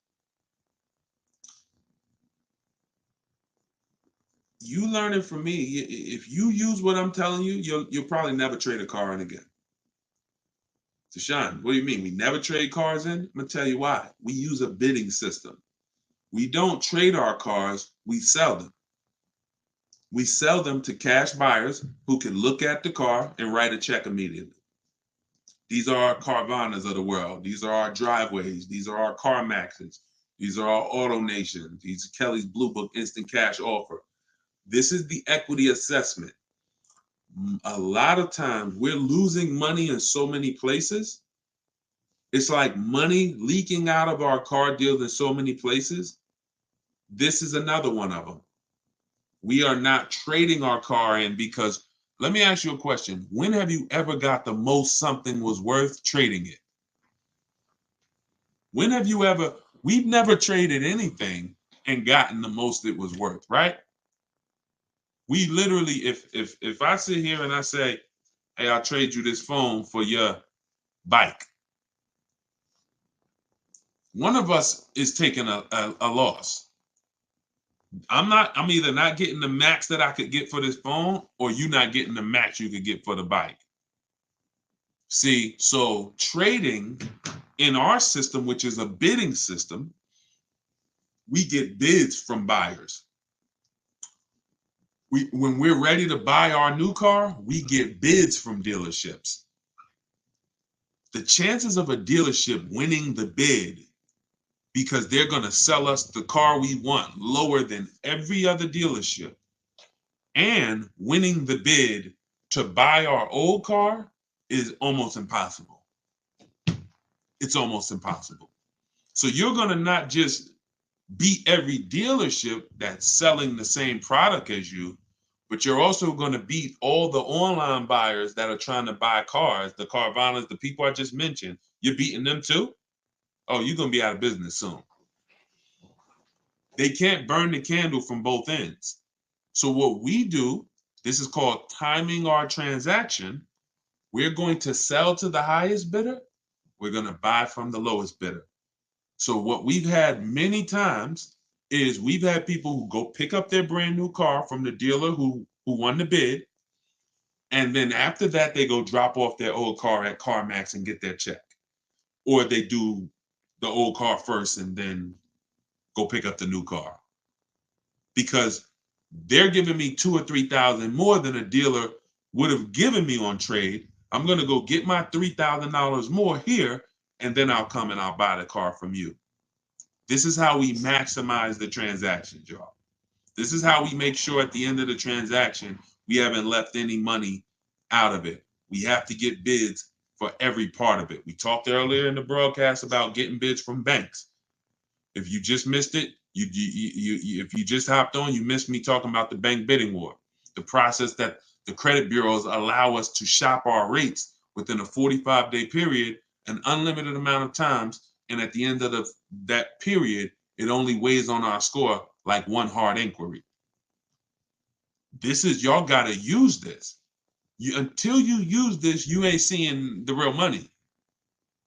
[SPEAKER 1] You learn it from me. If you use what I'm telling you, you'll probably never trade a car in again. Deshone, what do you mean? We never trade cars in? I'm going to tell you why. We use a bidding system. We don't trade our cars, we sell them. We sell them to cash buyers who can look at the car and write a check immediately. These are our Carvanas of the world. These are our Driveways. These are our CarMaxes. These are our Auto Nations. These are Kelly's Blue Book Instant Cash Offer. This is the equity assessment. A lot of times we're losing money in so many places. It's like money leaking out of our car deals in so many places. This is another one of them. We are not trading our car in because, let me ask you a question. When have you ever got the most something was worth trading it? When have you ever, we've never traded anything and gotten the most it was worth, right? We literally, if I sit here and I say, hey, I'll trade you this phone for your bike, one of us is taking a loss. I'm either not getting the max that I could get for this phone, or you not getting the max you could get for the bike. See, so trading in our system, which is a bidding system, we get bids from buyers. When we're ready to buy our new car, we get bids from dealerships. The chances of a dealership winning the bid because they're going to sell us the car we want lower than every other dealership, and winning the bid to buy our old car is almost impossible. It's almost impossible. So you're going to not just beat every dealership that's selling the same product as you, but you're also going to beat all the online buyers that are trying to buy cars, the Carvanas, the people I just mentioned. You're beating them too? Oh, you're going to be out of business soon. They can't burn the candle from both ends. So what we do, this is called timing our transaction. We're going to sell to the highest bidder. We're going to buy from the lowest bidder. So what we've had many times is we've had people who go pick up their brand new car from the dealer who won the bid. And then after that, they go drop off their old car at CarMax and get their check. Or they do the old car first and then go pick up the new car. Because they're giving me $2,000 or $3,000 more than a dealer would have given me on trade. I'm going to go get my $3,000 more here, and then I'll come and I'll buy the car from you. This is how we maximize the transactions, y'all. This is how we make sure at the end of the transaction, we haven't left any money out of it. We have to get bids for every part of it. We talked earlier in the broadcast about getting bids from banks. If you just missed it, if you just hopped on, you missed me talking about the bank bidding war, the process that the credit bureaus allow us to shop our rates within a 45-day period, an unlimited amount of times. And at the end of that period, it only weighs on our score like one hard inquiry. This is, y'all got to use this. Until you use this, you ain't seeing the real money.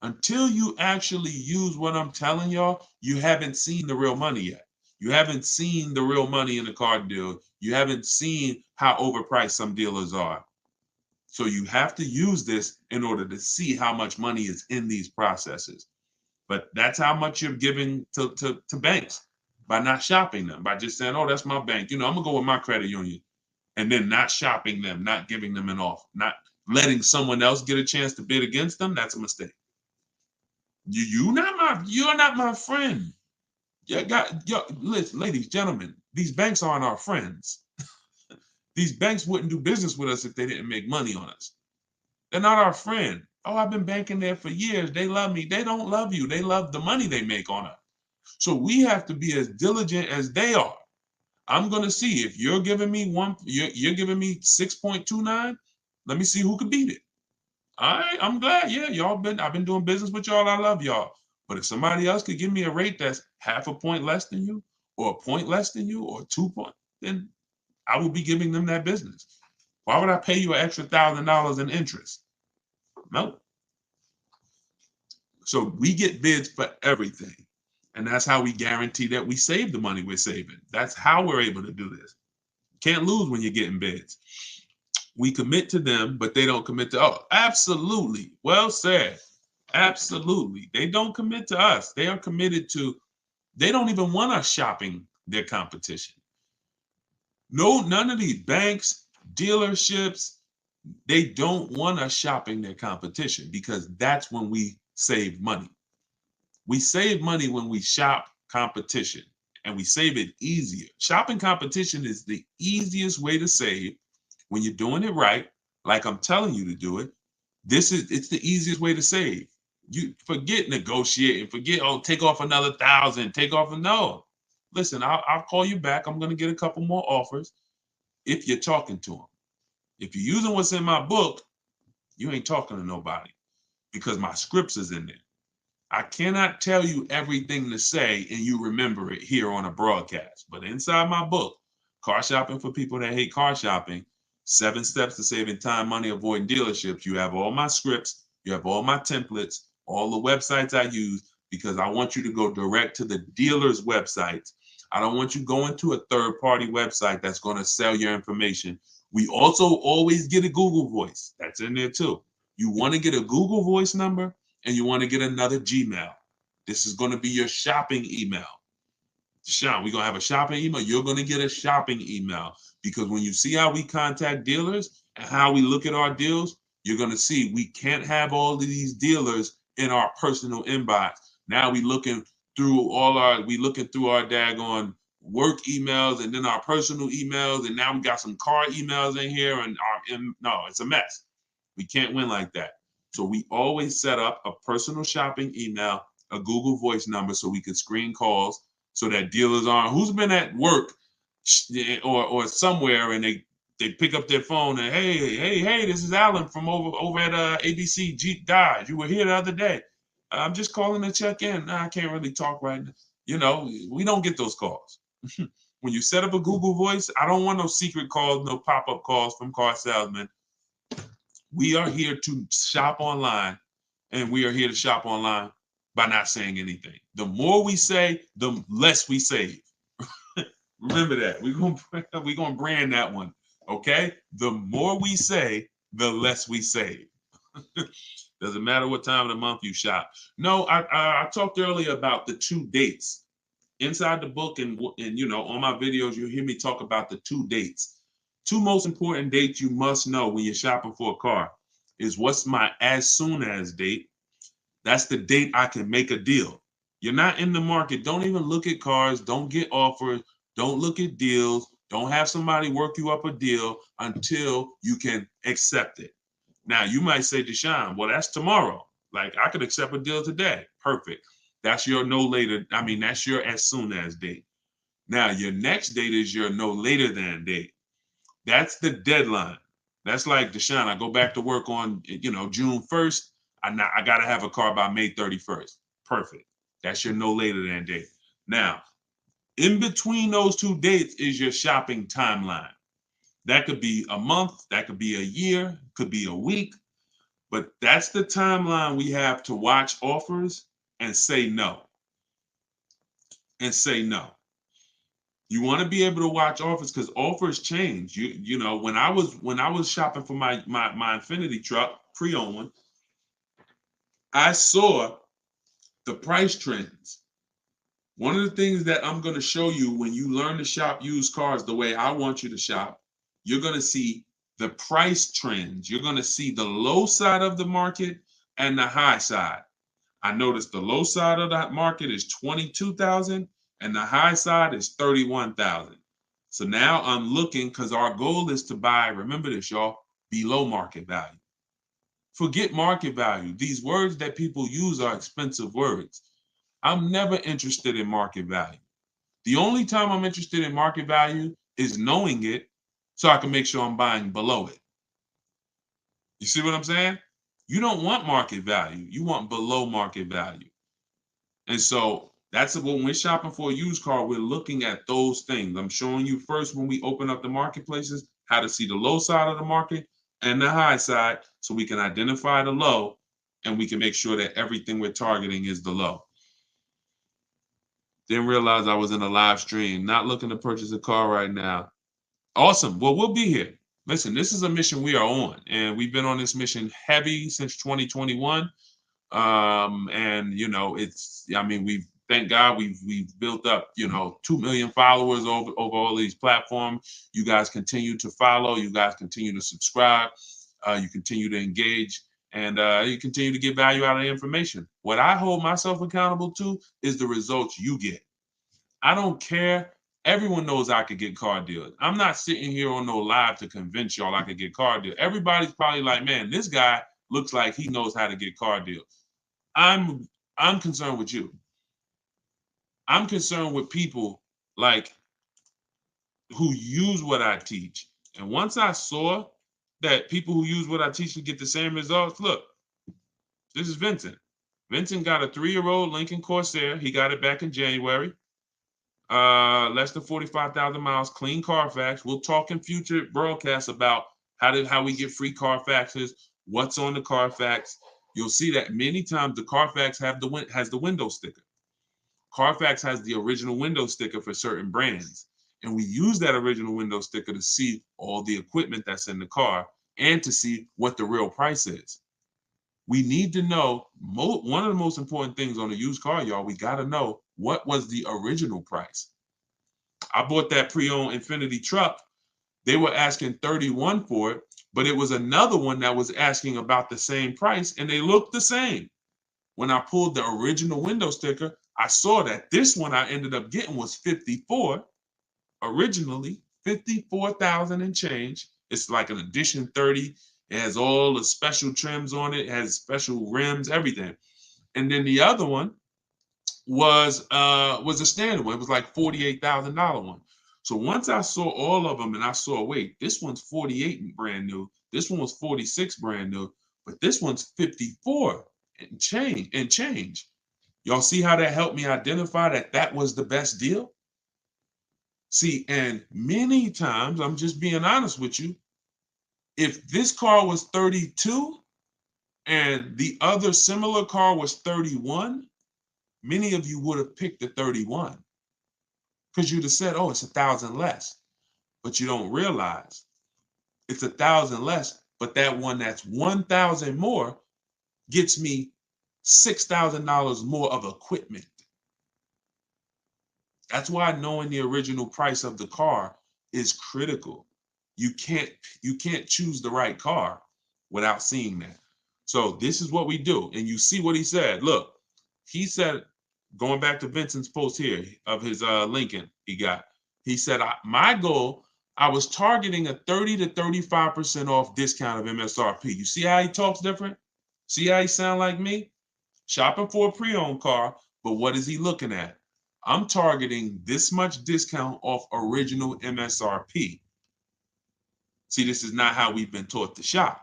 [SPEAKER 1] Until you actually use what I'm telling y'all, you haven't seen the real money yet. You haven't seen the real money in the car deal. You haven't seen how overpriced some dealers are. So you have to use this in order to see how much money is in these processes. But that's how much you're giving to banks by not shopping them, by just saying, oh, that's my bank. I'm going to go with my credit union. And then not shopping them, not giving them an offer, not letting someone else get a chance to bid against them. That's a mistake. You're not my friend. Listen, ladies, gentlemen, these banks aren't our friends. These banks wouldn't do business with us if they didn't make money on us. They're not our friend. Oh, I've been banking there for years. They love me. They don't love you. They love the money they make on us. So we have to be as diligent as they are. I'm gonna see if you're giving me you're giving me 6.29. Let me see who can beat it. All right, I'm glad. Yeah, I've been doing business with y'all. I love y'all. But if somebody else could give me a rate that's half a point less than you, or a point less than you, or 2 points, then I will be giving them that business. Why would I pay you an extra $1,000 in interest? No. So we get bids for everything. And that's how we guarantee that we save the money we're saving. That's how we're able to do this. Can't lose when you're getting bids. We commit to them, but they don't commit to us. Absolutely. Well said. Absolutely. They don't commit to us. They are committed to, they don't even want us shopping their competition. No, none of these banks, dealerships, they don't want us shopping their competition, because that's when we save money. We save money when we shop competition. and we save it easier. Shopping competition is the easiest way to save when you're doing it right, like I'm telling you to do it. It's the easiest way to save. You forget negotiating, forget, oh, take off another 1,000, take off no. Listen, I'll call you back. I'm going to get a couple more offers if you're talking to them. If you're using what's in my book, you ain't talking to nobody because my scripts is in there. I cannot tell you everything to say and you remember it here on a broadcast. But inside my book, Car Shopping for People That Hate Car Shopping, 7 Steps to Saving Time, Money, Avoiding Dealerships, you have all my scripts, you have all my templates, all the websites I use, because I want you to go direct to the dealer's websites. I don't want you going to a third-party website that's going to sell your information. We also always get a Google Voice. That's in there too. You want to get a Google Voice number, and you want to get another Gmail. This is going to be your shopping email. Deshaun, we're going to have a shopping email. You're going to get a shopping email because when you see how we contact dealers and how we look at our deals, you're going to see we can't have all of these dealers in our personal inbox. Now we looking through our daggone work emails and then our personal emails, and now we got some car emails in here, and no, it's a mess. We can't win like that. So we always set up a personal shopping email, a Google Voice number, so we can screen calls so that dealers aren't, who's been at work or somewhere, and they pick up their phone and, hey, this is Alan from over at ABC Jeep Dodge. You were here the other day. I'm just calling to check in. Nah, I can't really talk right now. You know, we don't get those calls. When you set up a Google Voice, I don't want no secret calls, no pop-up calls from car salesmen. We are here to shop online, and we are here to shop online by not saying anything. The more we say, the less we save. Remember that. We're gonna brand that one. Okay? The more we say, the less we save. Doesn't matter what time of the month you shop. No, I talked earlier about the 2 dates. Inside the book and you know, on my videos, you'll hear me talk about the 2 dates. 2 most important dates you must know when you're shopping for a car is what's my as soon as date. That's the date I can make a deal. You're not in the market. Don't even look at cars. Don't get offers. Don't look at deals. Don't have somebody work you up a deal until you can accept it. Now, you might say, Deshaun, well, that's tomorrow. Like, I could accept a deal today. Perfect. That's your no later. That's your as soon as date. Now, your next date is your no later than date. That's the deadline. That's like, Deshaun, I go back to work on, June 1st. I got to have a car by May 31st. Perfect. That's your no later than date. Now, in between those 2 dates is your shopping timeline. That could be a month, that could be a year, could be a week, but that's the timeline we have to watch offers and say no. And say no. You want to be able to watch offers because offers change. You know, when I was shopping for my Infiniti truck, pre-owned one, I saw the price trends. One of the things that I'm going to show you when you learn to shop used cars the way I want you to shop, you're going to see the price trends. You're going to see the low side of the market and the high side. I noticed the low side of that market is 22,000 and the high side is 31,000. So now I'm looking because our goal is to buy, remember this, y'all, below market value. Forget market value. These words that people use are expensive words. I'm never interested in market value. The only time I'm interested in market value is knowing it so I can make sure I'm buying below it. You see what I'm saying? You don't want market value. You want below market value. And so that's when we're shopping for a used car, we're looking at those things. I'm showing you first when we open up the marketplaces, how to see the low side of the market and the high side so we can identify the low and we can make sure that everything we're targeting is the low. Didn't realize I was in a live stream. Not looking to purchase a car right now. Awesome. Well, we'll be here. Listen, this is a mission we are on, and we've been on this mission heavy since 2021. And thank God we've built up 2 million followers over all these platforms. You guys continue to follow. You guys continue to subscribe. You continue to engage. And you continue to get value out of the information. What I hold myself accountable to is the results you get. I don't care. Everyone knows I could get car deals. I'm not sitting here on no live to convince y'all I could get car deals. Everybody's probably like, man, this guy looks like he knows how to get car deals. I'm concerned with you. I'm concerned with people like who use what I teach. And once I saw that people who use what I teach can get the same results, look, this is Vincent. Vincent got a 3-year-old Lincoln Corsair. He got it back in January. Less than 45,000 miles, clean Carfax. We'll talk in future broadcasts about how we get free Carfaxes, what's on the Carfax. You'll see that many times the Carfax has the window sticker. Carfax has the original window sticker for certain brands. And we use that original window sticker to see all the equipment that's in the car and to see what the real price is. We need to know, one of the most important things on a used car, y'all, we got to know what was the original price. I bought that pre-owned Infiniti truck. They were asking 31 for it, but it was another one that was asking about the same price, and they looked the same. When I pulled the original window sticker, I saw that this one I ended up getting was 54. Originally, 54,000 and change. It's like an edition 30. It has all the special trims on it. It has special rims, everything. And then the other one was a standard one. It was like $48,000 one. So once I saw all of them and I saw, wait, this one's 48 brand new. This one was 46 brand new, but this one's 54 and change. Y'all see how that helped me identify that was the best deal? See, and many times, I'm just being honest with you, if this car was 32 and the other similar car was 31, many of you would have picked the 31 because you'd have said, oh, it's 1,000 less. But you don't realize it's 1,000 less, but that one that's 1,000 more gets me $6,000 more of equipment. That's why knowing the original price of the car is critical. You can't choose the right car without seeing that. So this is what we do. And you see what he said. Look, he said, going back to Vincent's post here of his Lincoln he got, he said, my goal, I was targeting a 30 to 35% off discount of MSRP. You see how he talks different? See how he sound like me? Shopping for a pre-owned car, but what is he looking at? I'm targeting this much discount off original MSRP. See, this is not how we've been taught to shop.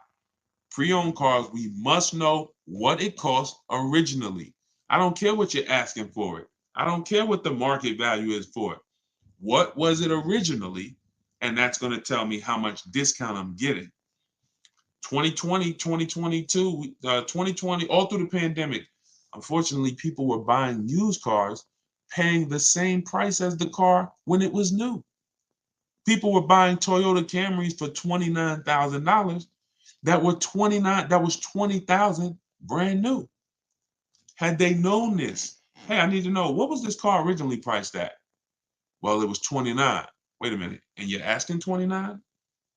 [SPEAKER 1] Pre-owned cars, we must know what it costs originally. I don't care what you're asking for it. I don't care what the market value is for it. What was it originally? And that's going to tell me how much discount I'm getting. 2020, 2022, 2020, all through the pandemic, unfortunately, people were buying used cars paying the same price as the car when it was new. People were buying Toyota Camrys for $29,000 that was $20,000 brand new. Had they known this, hey, I need to know, what was this car originally priced at? Well, it was 29. Wait a minute, and you're asking 29?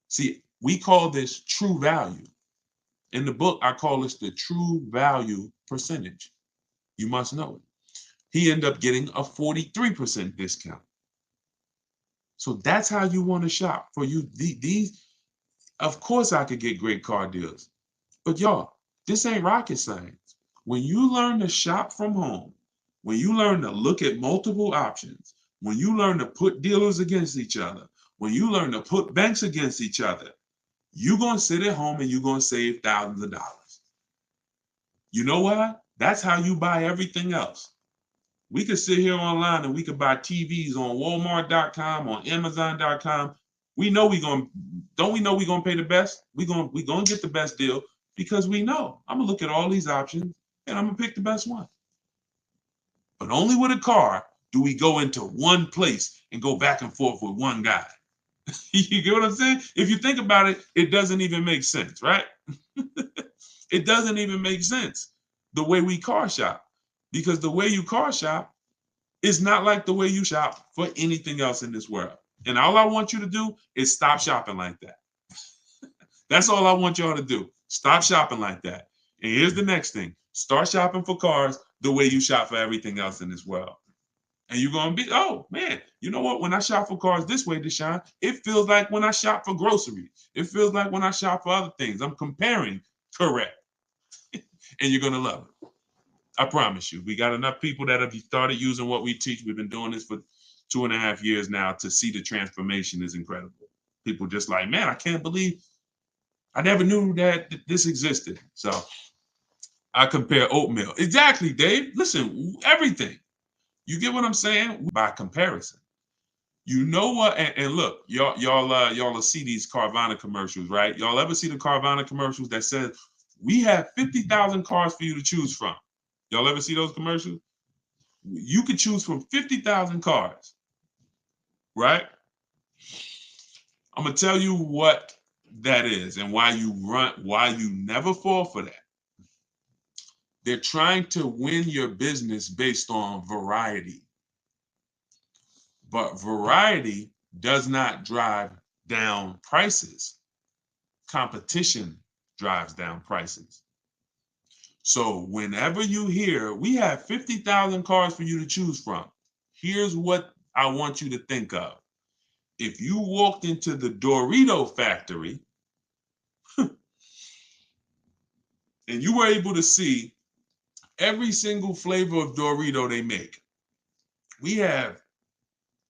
[SPEAKER 1] See, we call this true value. In the book, I call this the true value percentage. You must know it. He ended up getting a 43% discount. So that's how you want to shop. For you, these, of course I could get great car deals. But y'all, this ain't rocket science. When you learn to shop from home, when you learn to look at multiple options, when you learn to put dealers against each other, when you learn to put banks against each other, you're going to sit at home and you're going to save thousands of dollars. You know what? That's how you buy everything else. We could sit here online and we could buy TVs on Walmart.com, on Amazon.com. We know we're going to pay the best? We're going to get the best deal because we know. I'm going to look at all these options and I'm going to pick the best one. But only with a car do we go into one place and go back and forth with one guy. You get what I'm saying? If you think about it, it doesn't even make sense, right? It doesn't even make sense the way we car shop, because the way you car shop is not like the way you shop for anything else in this world. And all I want you to do is stop shopping like that. That's all I want y'all to do. Stop shopping like that. And here's the next thing. Start shopping for cars the way you shop for everything else in this world. And you're going to be, oh, man, you know what? When I shop for cars this way, Deshone, it feels like when I shop for groceries. It feels like when I shop for other things. I'm comparing correct. And you're going to love it. I promise you. We got enough people that have started using what we teach. We've been doing this for 2.5 years now to see the transformation is incredible. People just like, man, I can't believe I never knew that this existed. So I compare oatmeal. Exactly, Dave. Listen, everything. You get what I'm saying? By comparison. You know what? And look, y'all will see these Carvana commercials, right? Y'all ever see the Carvana commercials that says we have 50,000 cars for you to choose from? Y'all ever see those commercials? You could choose from 50,000 cars, right? I'm gonna tell you what that is and why you never fall for that. They're trying to win your business based on variety. But variety does not drive down prices. Competition drives down prices. So whenever you hear, we have 50,000 cars for you to choose from, here's what I want you to think of. If you walked into the Dorito factory and you were able to see every single flavor of Dorito they make, we have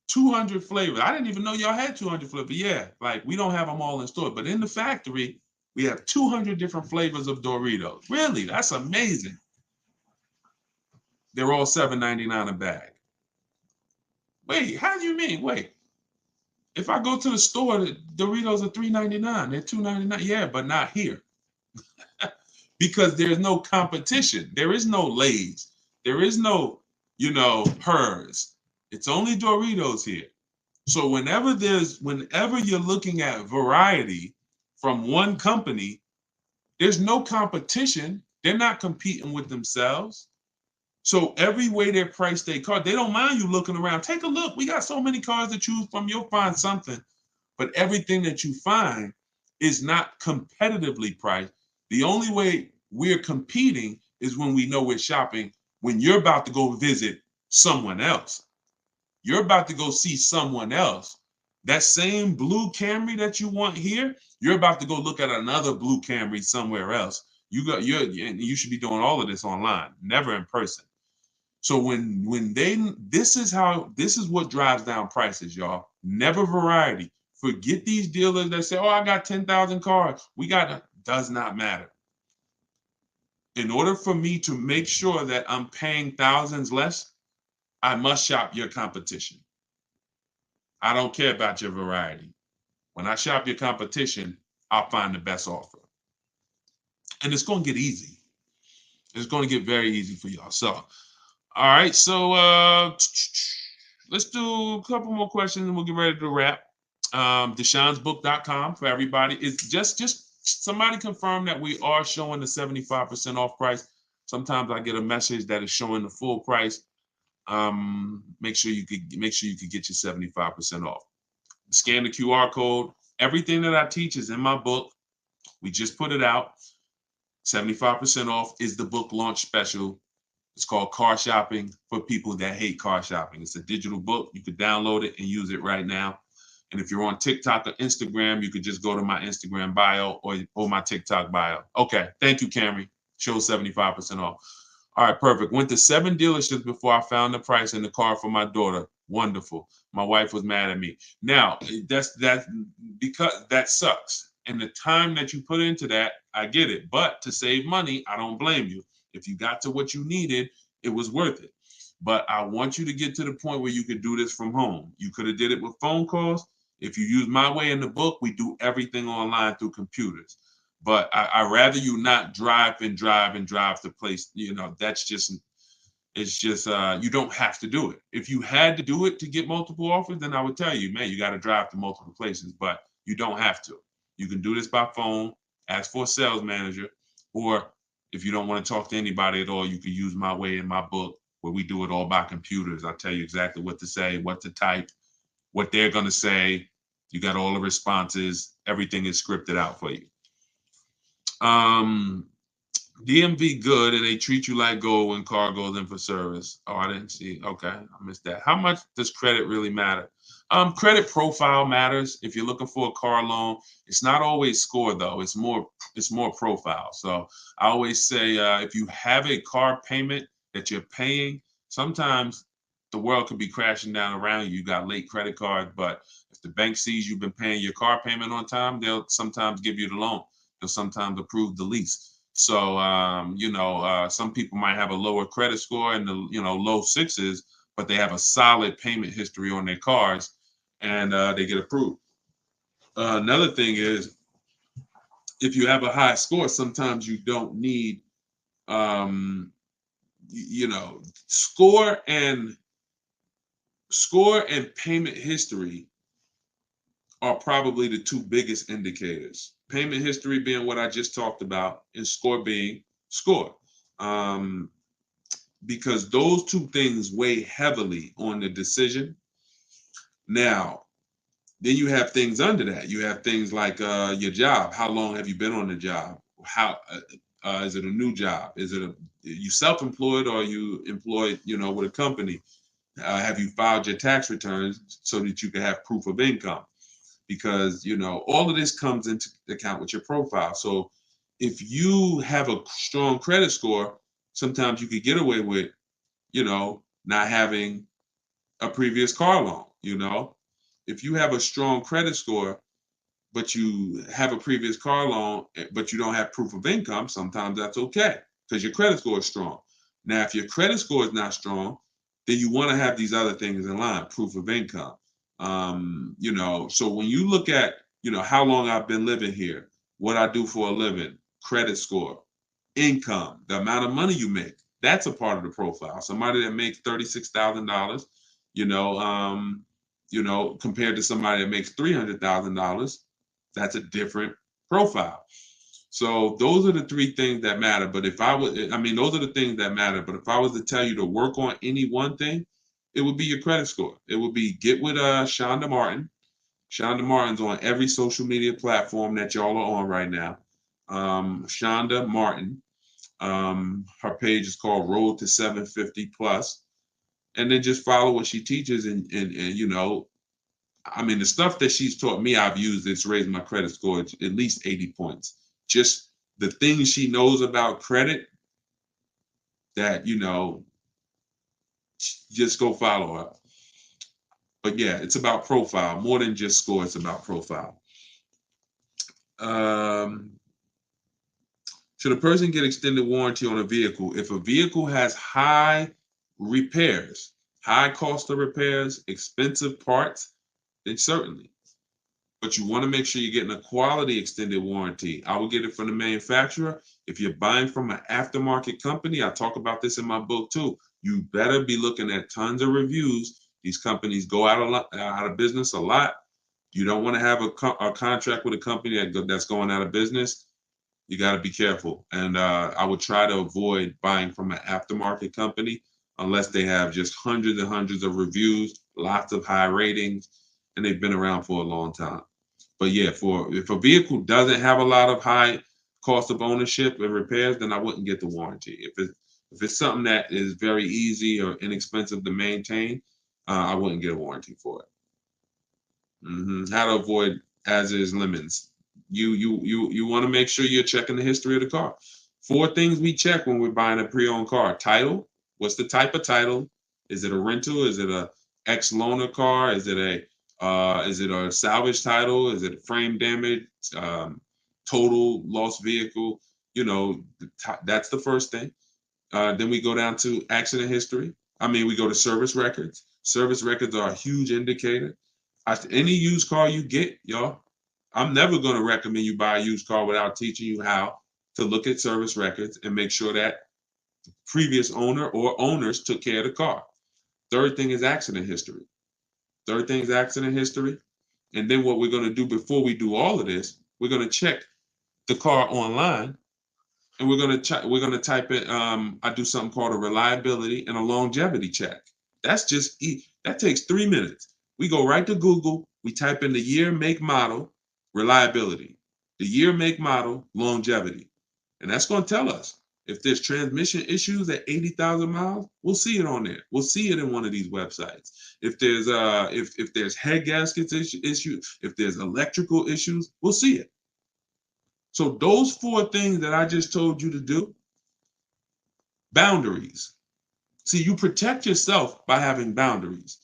[SPEAKER 1] 200 flavors. I didn't even know y'all had 200 flavors. Yeah, like we don't have them all in store, but in the factory, we have 200 different flavors of Doritos. Really, that's amazing. They're all $7.99 a bag. Wait, how do you mean? Wait, if I go to the store, the Doritos are $3.99. They're $2.99. Yeah, but not here. Because there's no competition. There is no Lay's. There is no, Hers. It's only Doritos here. So whenever you're looking at variety from one company, there's no competition. They're not competing with themselves. So every way they price their car, they don't mind you looking around. Take a look. We got so many cars to choose from. You'll find something. But everything that you find is not competitively priced. The only way we're competing is when we know we're shopping, when you're about to go visit someone else. You're about to go see someone else. That same blue Camry that you want here, you're about to go look at another blue Camry somewhere else. You should be doing all of this online, never in person. So this is what drives down prices, y'all. Never variety. Forget these dealers that say, "Oh, I got 10,000 cars." Does not matter. In order for me to make sure that I'm paying thousands less, I must shop your competition. I don't care about your variety. When I shop your competition, I'll find the best offer. And it's going to get easy. It's going to get very easy for y'all. So, all right. So let's do a couple more questions and we'll get ready to wrap. Deshonsbook.com for everybody. It's just somebody confirm that we are showing the 75% off price. Sometimes I get a message that is showing the full price. Make sure you could get your 75% off. Scan the QR code. Everything that I teach is in my book. We just put it out. 75% off is the book launch special. It's called Car Shopping for People That Hate Car Shopping. It's a digital book. You could download it and use it right now. And if you're on TikTok or Instagram, you could just go to my Instagram bio or my TikTok bio. Okay, thank you, Camry. Shows 75% off. All right, perfect. Went to 7 dealerships before I found the price in the car for my daughter. Wonderful. My wife was mad at me. Now, that's because that sucks. And the time that you put into that, I get it. But to save money, I don't blame you. If you got to what you needed, it was worth it. But I want you to get to the point where you could do this from home. You could have did it with phone calls. If you use my way in the book, we do everything online through computers. But I rather you not drive to place. It's just you don't have to do it. If you had to do it to get multiple offers, then I would tell you, man, you got to drive to multiple places. But you don't have to. You can do this by phone, ask for a sales manager, or if you don't want to talk to anybody at all, you can use my way in my book where we do it all by computers. I tell you exactly what to say, what to type, what they're going to say. You got all the responses. Everything is scripted out for you. DMV good, and they treat you like gold when car goes in for service. Oh, I didn't see. Okay, I missed that. How much does credit really matter? Credit profile matters. If you're looking for a car loan, it's not always score though. It's more profile. So I always say if you have a car payment that you're paying, sometimes the world could be crashing down around you. You got late credit cards, but if the bank sees you've been paying your car payment on time, they'll sometimes give you the loan. They'll sometimes approve the lease. So, some people might have a lower credit score and low sixes, but they have a solid payment history on their cars, and they get approved. Another thing is, if you have a high score, sometimes you don't need, um, you know, score and payment history are probably the two biggest indicators. Payment history being what I just talked about, and score being score. Um, because those two things weigh heavily on the decision. Now, then you have things under that. You have things like your job. How long have you been on the job? How is it a new job? Is it you self-employed or are you employed, with a company? Have you filed your tax returns so that you can have proof of income? Because all of this comes into account with your profile. So if you have a strong credit score, sometimes you could get away with not having a previous car loan. If you have a strong credit score, but you have a previous car loan, but you don't have proof of income, sometimes that's okay because your credit score is strong. Now, if your credit score is not strong, then you want to have these other things in line, proof of income. So when you look at, how long I've been living here, what I do for a living, credit score, income, the amount of money you make, that's a part of the profile. Somebody that makes $36,000, compared to somebody that makes $300,000, that's a different profile. So those are the three things that matter. But if I would, I mean, those are the things that matter. But if I was to tell you to work on any one thing, it would be your credit score. It would be get with Shonda Martin. Shonda Martin's on every social media platform that y'all are on right now. Shonda Martin. Her page is called Road to 750 Plus. And then just follow what she teaches and I mean, the stuff that she's taught me, I've used. It's raised my credit score at least 80 points. Just the things she knows about credit that, just go follow her. But yeah, it's about profile more than just score. It's about profile. Should a person get extended warranty on a vehicle? If a vehicle has high repairs, high cost of repairs, expensive parts, then certainly. But you want to make sure you're getting a quality extended warranty. I will get it from the manufacturer. If you're buying from an aftermarket company, I talk about this in my book too. You better be looking at tons of reviews. These companies go out of business a lot. You don't want to have a contract with a company that's going out of business. You got to be careful. And I would try to avoid buying from an aftermarket company unless they have just hundreds and hundreds of reviews, lots of high ratings, and they've been around for a long time. But yeah, if a vehicle doesn't have a lot of high cost of ownership and repairs, then I wouldn't get the warranty. If it's something that is very easy or inexpensive to maintain, I wouldn't get a warranty for it. How to avoid as is lemons. You want to make sure you're checking the history of the car. 4 things we check when we're buying a pre-owned car: title. What's the type of title? Is it a rental? Is it a ex-loaner car? Is it a salvage title? Is it frame damage? Total lost vehicle? That's the first thing. Then we go down to accident history. We go to service records. Service records are a huge indicator. Any used car you get, y'all, I'm never going to recommend you buy a used car without teaching you how to look at service records and make sure that the previous owner or owners took care of the car. Third thing is accident history. And then what we're going to do before we do all of this, we're going to check the car online, and we're going to type in. I do something called a reliability and a longevity check. That takes 3 minutes. We go right to Google. We type in the year, make, model, reliability. The year, make, model, longevity, and that's going to tell us If there's transmission issues at 80,000 miles, we'll see it on there. We'll see it in one of these websites. If there's head gaskets issues, if there's electrical issues, we'll see it. So those 4 things that I just told you to do, boundaries. See, you protect yourself by having boundaries.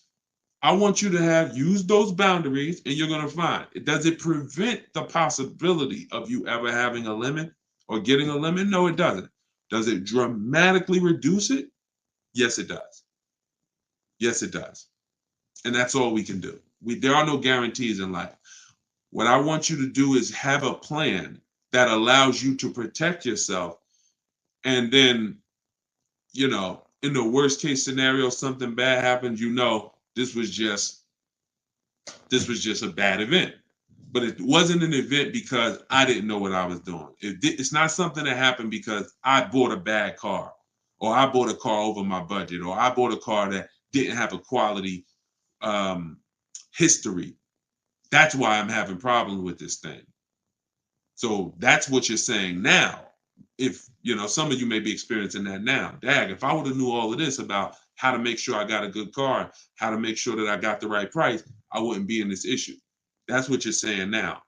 [SPEAKER 1] I want you to use those boundaries, and you're going to find, does it prevent the possibility of you ever having a limit or getting a limit? No, it doesn't. Does it dramatically reduce it? Yes, it does. Yes, it does. And that's all we can do. There are no guarantees in life. What I want you to do is have a plan that allows you to protect yourself. And then, in the worst case scenario, something bad happens, this was just a bad event. But it wasn't an event because I didn't know what I was doing. It's not something that happened because I bought a bad car, or I bought a car over my budget, or I bought a car that didn't have a quality history. That's why I'm having problems with this thing. So that's what you're saying now. If, some of you may be experiencing that now. Dag, if I would have knew all of this about how to make sure I got a good car, how to make sure that I got the right price, I wouldn't be in this issue. That's what you're saying now.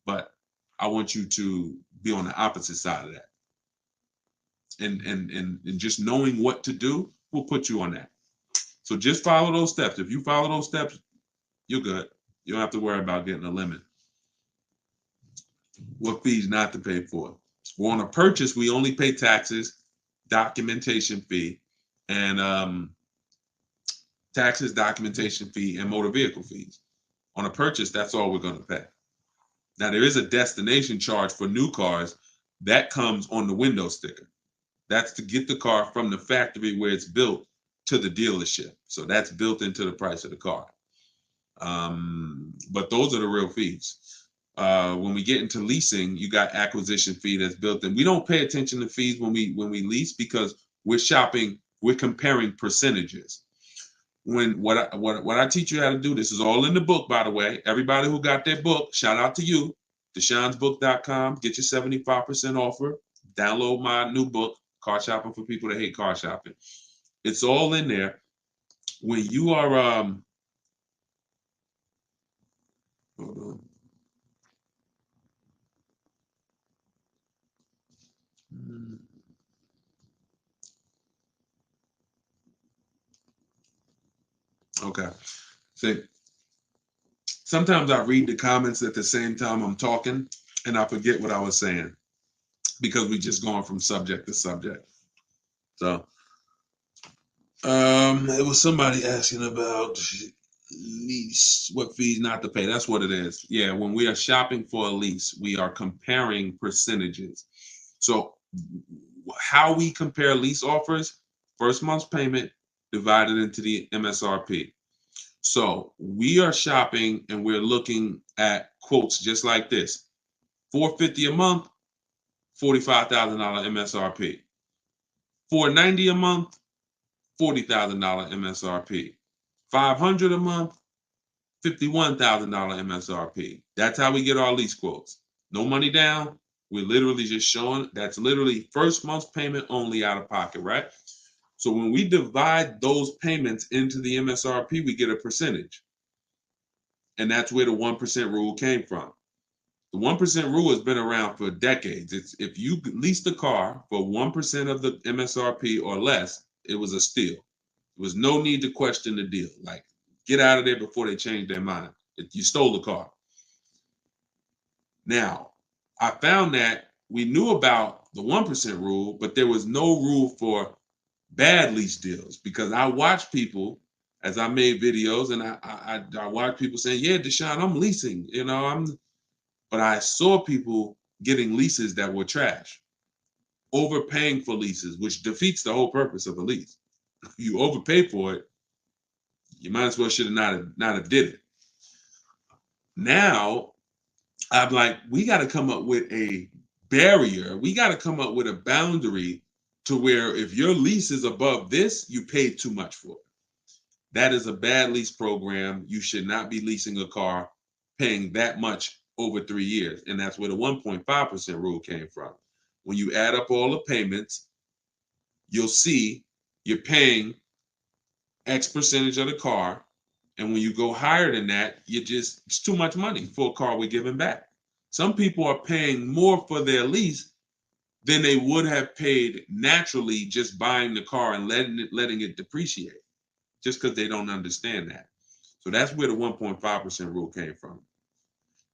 [SPEAKER 1] But I want you to be on the opposite side of that. And just knowing what to do will put you on that. So just follow those steps. If you follow those steps, you're good. You don't have to worry about getting a limit. What fees not to pay for? Well, on a purchase, we only pay taxes, documentation fee, and taxes, documentation fee, and motor vehicle fees. On a purchase, that's all we're going to pay. Now, there is a destination charge for new cars that comes on the window sticker. That's to get the car from the factory where it's built to the dealership. So that's built into the price of the car. But those are the real fees. When we get into leasing, you got acquisition fee that's built in. We don't pay attention to fees when we lease because we're comparing percentages. What I teach you how to do, this is all in the book, by the way. Everybody who got their book, shout out to you. DeshonesBook.com, get your 75% offer. Download my new book, Car Shopping for People That Hate Car Shopping. It's all in there. When you are hold on. Okay. See, sometimes I read the comments at the same time I'm talking, and I forget what I was saying because we just going from subject to subject. So, it was somebody asking about lease, what fees not to pay. That's what it is. Yeah, when we are shopping for a lease, we are comparing percentages. So, how we compare lease offers: first month's payment divided into the MSRP. So we are shopping and we're looking at quotes just like this: $450 a month, $45,000 MSRP. $490 a month, $40,000 MSRP. $500 a month, $51,000 MSRP. That's how we get our lease quotes. No money down. We're literally just showing that's literally first month's payment only out of pocket, right? So when we divide those payments into the MSRP, we get a percentage. And that's where the 1% rule came from. The 1% rule has been around for decades. It's if you leased a car for 1% of the MSRP or less, it was a steal. There was no need to question the deal. Like, get out of there before they change their mind. You stole the car. Now, I found that we knew about the 1% rule, but there was no rule for bad lease deals because I watched people as I made videos and I watched people saying, yeah, Deshone, I'm leasing, but I saw people getting leases that were trash, overpaying for leases, which defeats the whole purpose of a lease. You overpay for it, you might as well should have not have did it. Now, I'm like, we got to come up with a barrier. We got to come up with a boundary to where if your lease is above this, you paid too much for it. That is a bad lease program. You should not be leasing a car paying that much over 3 years. And that's where the 1.5% rule came from. When you add up all the payments, you'll see you're paying X percentage of the car. And when you go higher than that, it's too much money for a car we're giving back. Some people are paying more for their lease than they would have paid naturally just buying the car and letting it depreciate, just because they don't understand that. So that's where the 1.5% rule came from.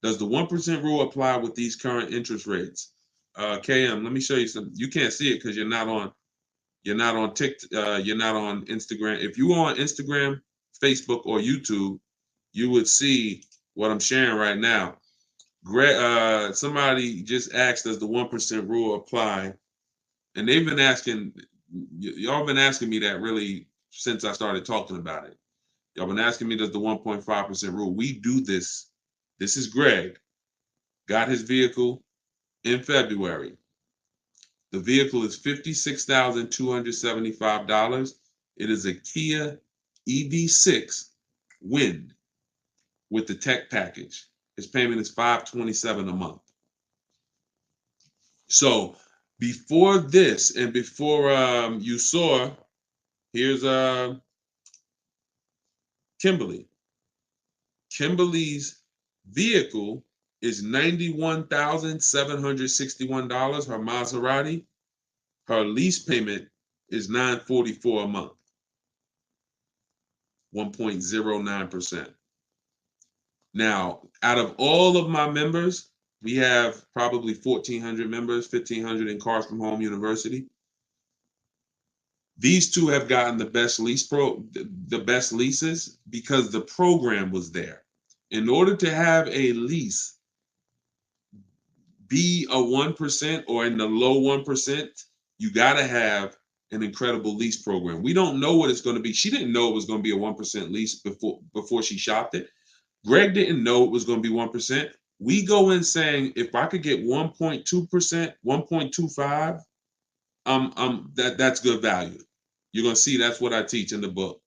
[SPEAKER 1] Does the 1% rule apply with these current interest rates? KM, let me show you some. You can't see it because you're not on TikTok, you're not on Instagram. If you were on Instagram, Facebook, or YouTube, you would see what I'm sharing right now. Somebody just asked, does the 1% rule apply? And they've been asking, y'all been asking me that really since I started talking about it. Y'all been asking me, does the 1.5% rule? We do this. This is Greg. Got his vehicle in February. The vehicle is $56,275. It is a Kia EV6 Wind with the tech package. His payment is $527 a month. So before this and before you saw, here's Kimberly. Kimberly's vehicle is $91,761. Her Maserati. Her lease payment is $944 a month. 1.09%. Now, out of all of my members, we have probably 1,400 members, 1,500 in Cars from Home University. These two have gotten the best leases because the program was there. In order to have a lease be a 1% or in the low 1%, you got to have an incredible lease program. We don't know what it's going to be. She didn't know it was going to be a 1% lease before she shopped it. Greg didn't know it was going to be 1%. We go in saying, if I could get 1.2%, 1.25, that's good value. You're going to see that's what I teach in the book.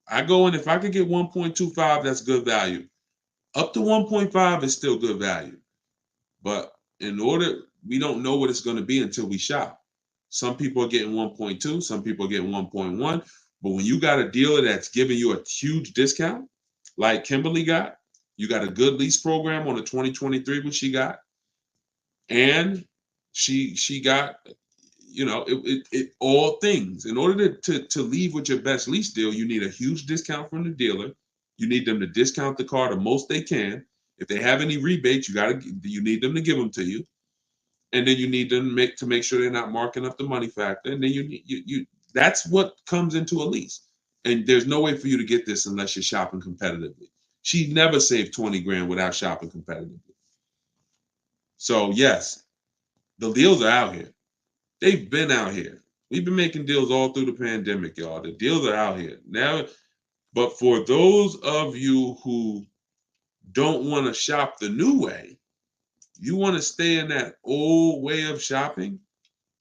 [SPEAKER 1] I go in, if I could get 1.25, that's good value. Up to 1.5 is still good value. But we don't know what it's going to be until we shop. Some people are getting 1.2, some people are getting 1.1. But when you got a dealer that's giving you a huge discount, like Kimberly got, you got a good lease program on the 2023, which she got, and she got, it all things. In order to leave with your best lease deal, you need a huge discount from the dealer. You need them to discount the car the most they can. If they have any rebates, you need them to give them to you, and then you need them to make sure they're not marking up the money factor. And then you that's what comes into a lease. And there's no way for you to get this unless you're shopping competitively. She never saved 20 grand without shopping competitively. So yes, the deals are out here. They've been out here. We've been making deals all through the pandemic, y'all. The deals are out here now. But for those of you who don't want to shop the new way, you want to stay in that old way of shopping,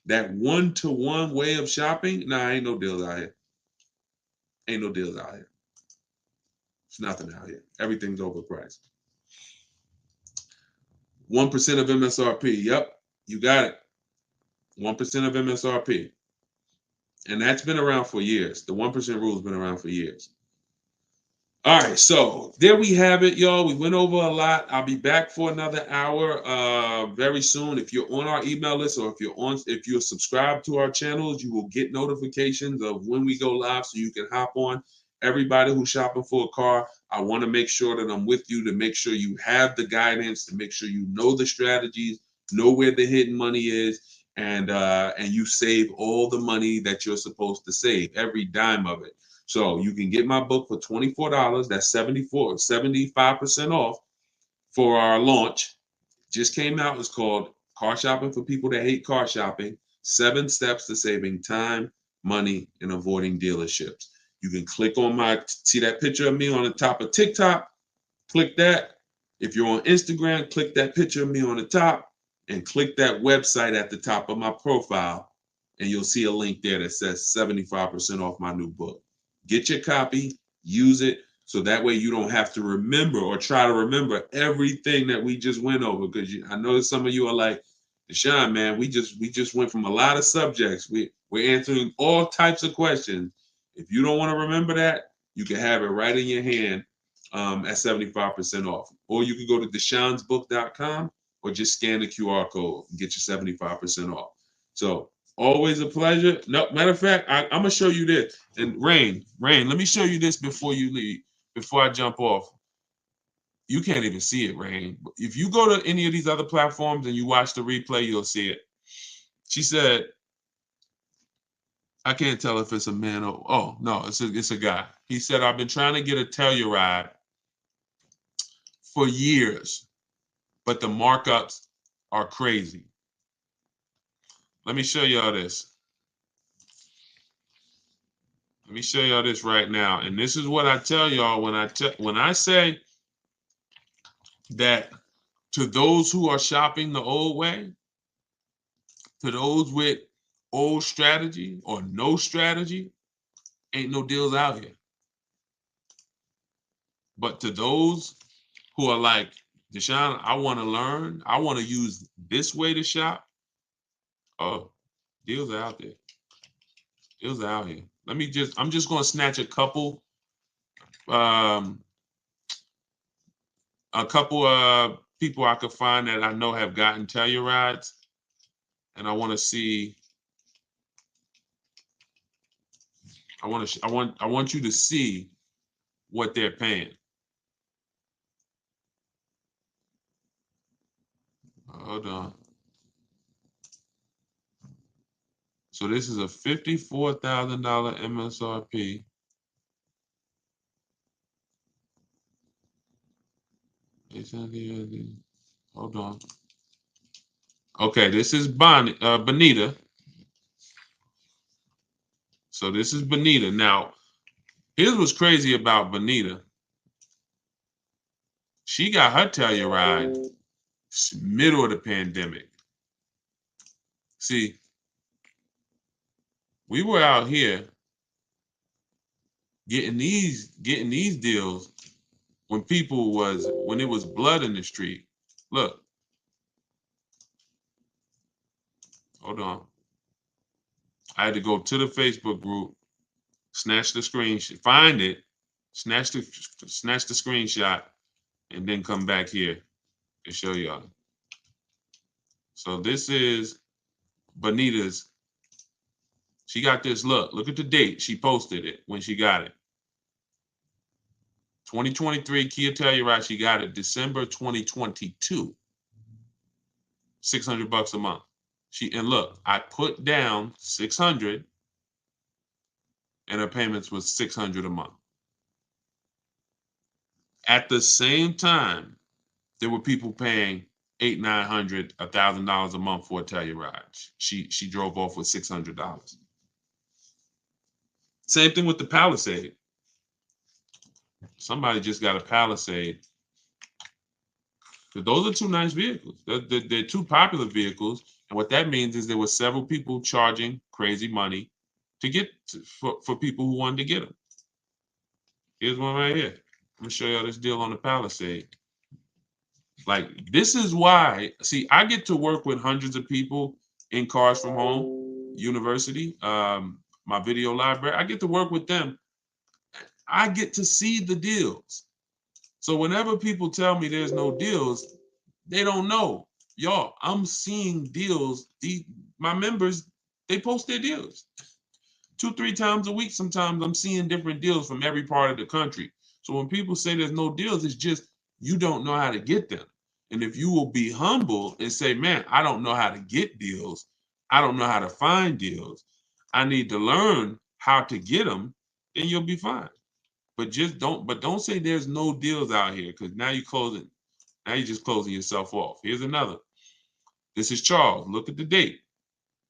[SPEAKER 1] that one-to-one way of shopping. Nah, ain't no deals out here. Ain't no deals out here. It's nothing out here. Everything's overpriced. 1% of MSRP. Yep, you got it. 1% of MSRP. And that's been around for years. The 1% rule has been around for years. All right, so there we have it, y'all. We went over a lot. I'll be back for another hour very soon. If you're on our email list or if you're subscribed to our channels, you will get notifications of when we go live so you can hop on. Everybody who's shopping for a car, I want to make sure that I'm with you to make sure you have the guidance, to make sure you know the strategies, know where the hidden money is, and you save all the money that you're supposed to save, every dime of it. So you can get my book for $24. That's 75% off for our launch. Just came out. It's called Car Shopping for People That Hate Car Shopping. 7 Steps to Saving Time, Money, and Avoiding Dealerships. You can click on see that picture of me on the top of TikTok. Click that. If you're on Instagram, click that picture of me on the top and click that website at the top of my profile. And you'll see a link there that says 75% off my new book. Get your copy, use it, so that way you don't have to remember or try to remember everything that we just went over. Because I know some of you are like, Deshone, man, we just went from a lot of subjects. We're We're answering all types of questions. If you don't want to remember that, you can have it right in your hand at 75% off. Or you can go to deshonsbook.com or just scan the QR code and get your 75% off. So always a pleasure. No, matter of fact, I'm gonna show you this. And Rain, let me show you this before you leave, before I jump off. You can't even see it, Rain. If you go to any of these other platforms and you watch the replay, you'll see it. She said, I can't tell if it's a man or, oh, no, it's a guy. He said, I've been trying to get a Telluride for years, but the markups are crazy. Let me show y'all this. Let me show y'all this right now. And this is what I tell y'all when I say that to those who are shopping the old way, to those with old strategy or no strategy, ain't no deals out here. But to those who are like, Deshone, I want to learn, I want to use this way to shop, oh, deals are out there. Deals are out here. I'm just going to snatch a couple people I could find that I know have gotten Tellurides, and I want to see. I want you to see what they're paying. Hold on. So this is a $54,000 MSRP. Hold on. Okay, this is Bonita. So this is Bonita. Now, here's what's crazy about Bonita. She got her Telluride middle of the pandemic. See, we were out here getting these deals when it was blood in the street. Look. Hold on. I had to go to the Facebook group, snatch the screenshot, find it, snatch the screenshot, and then come back here and show y'all. So this is Bonita's. She got this. Look at the date. She posted it when she got it. 2023 Kia Telluride. She got it December 2022. $600 a month. And look, I put down $600, and her payments was $600 a month. At the same time, there were people paying $800, $900, $1,000 a month for a Telluride. She drove off with $600. Same thing with the Palisade. Somebody just got a Palisade. Those are two nice vehicles. They're two popular vehicles, and what that means is there were several people charging crazy money to get for people who wanted to get them. Here's one right here. I'm gonna show y'all this deal on the Palisade. Like, this is why, see, I get to work with hundreds of people in Cars from Home University, my video library. I get to work with them. I get to see the deals. So whenever people tell me there's no deals, they don't know. Y'all, I'm seeing deals. My members, they post their deals 2-3 times a week. Sometimes I'm seeing different deals from every part of the country. So when people say there's no deals, it's just you don't know how to get them. And if you will be humble and say, man, I don't know how to get deals, I don't know how to find deals, I need to learn how to get them, then you'll be fine. But don't say there's no deals out here, because now you're just closing yourself off. Here's another. This is Charles. Look at the date,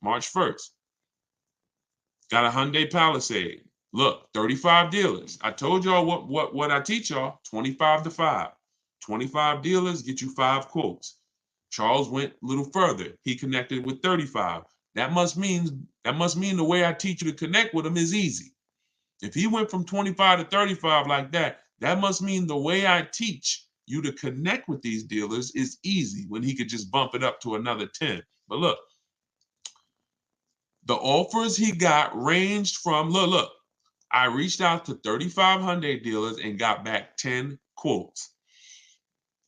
[SPEAKER 1] March 1st. Got a Hyundai Palisade. Look, 35 dealers. I told y'all what I teach y'all, 25 to 5. 25 dealers get you 5 quotes. Charles went a little further. He connected with 35. That must mean the way I teach you to connect with them is easy. If he went from 25 to 35 like that, that must mean the way I teach you to connect with these dealers is easy, when he could just bump it up to another 10. But look, The offers he got ranged from, look, I reached out to 35 Hyundai dealers and got back 10 quotes.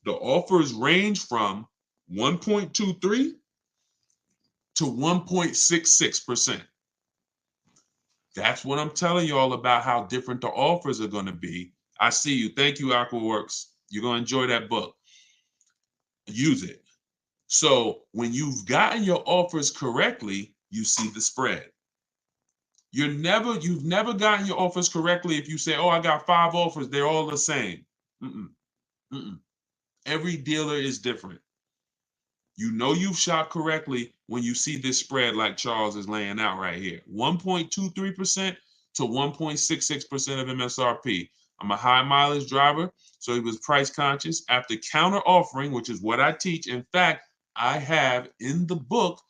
[SPEAKER 1] The offers range from 1.23 to 1.66%. That's what I'm telling you all about, how different the offers are going to be. I see you. Thank you, AquaWorks. You're going to enjoy that book. Use it. So when you've gotten your offers correctly, you see the spread. You've never gotten your offers correctly if you say, oh, I got 5 offers, they're all the same. Every dealer is different. You know you've shot correctly when you see this spread like Charles is laying out right here. 1.23% to 1.66% of MSRP. I'm a high mileage driver, so he was price conscious. After counter offering, which is what I teach. In fact, I have in the book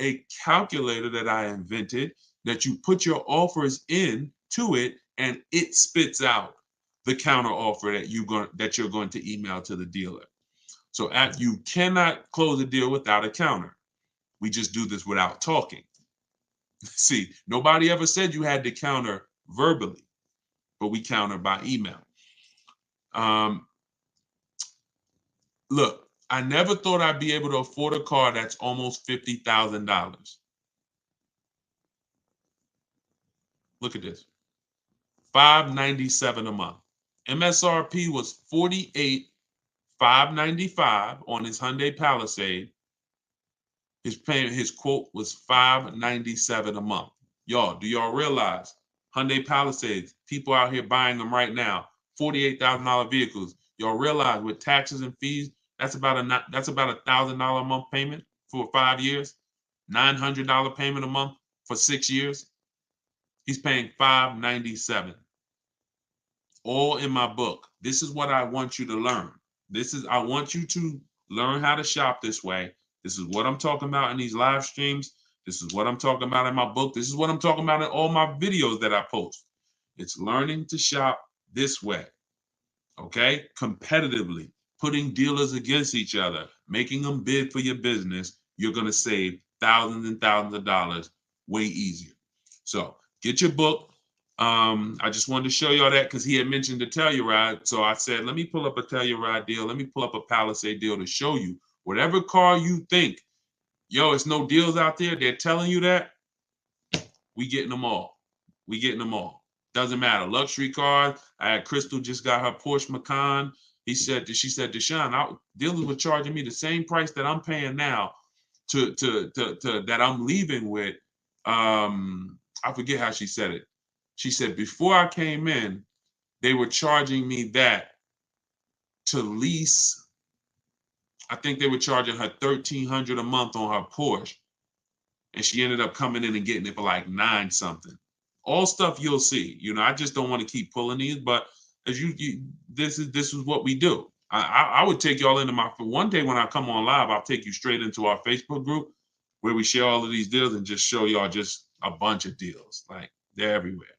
[SPEAKER 1] a calculator that I invented that you put your offers in to it and it spits out the counter offer that you're going to email to the dealer. So you cannot close a deal without a counter. We just do this without talking. See, nobody ever said you had to counter verbally, but we counter by email. Look, I never thought I'd be able to afford a car that's almost $50,000. Look at this. $597 a month. MSRP was $48,595 on his Hyundai Palisade. His quote was $597 a month. Y'all, do y'all realize Hyundai Palisades, people out here buying them right now, $48,000 vehicles. Y'all realize with taxes and fees, that's about $1,000 a month payment for 5 years, $900 payment a month for 6 years. He's paying $597. All in my book. This is what I want you to learn. I want you to learn how to shop this way. This is what I'm talking about in these live streams. This is what I'm talking about in my book. This is what I'm talking about in all my videos that I post. It's learning to shop this way, okay? Competitively, putting dealers against each other, making them bid for your business. You're going to save thousands and thousands of dollars way easier. So get your book. I just wanted to show y'all that because he had mentioned the Telluride. So I said, let me pull up a Telluride deal. Let me pull up a Palisade deal to show you. Whatever car you think, yo, it's no deals out there, they're telling you that, we getting them all. We getting them all. Doesn't matter. Luxury cars. I had Crystal just got her Porsche Macan. She said, Deshone, dealers were charging me the same price that I'm paying now to that I'm leaving with. I forget how she said it. She said, before I came in, they were charging me that to lease. I think they were charging her $1,300 a month on her Porsche, and she ended up coming in and getting it for like 9 something. All stuff you'll see. You know, I just don't want to keep pulling these, but as this is what we do. I would take y'all into for one day when I come on live, I'll take you straight into our Facebook group where we share all of these deals and just show y'all just a bunch of deals. Like, they're everywhere.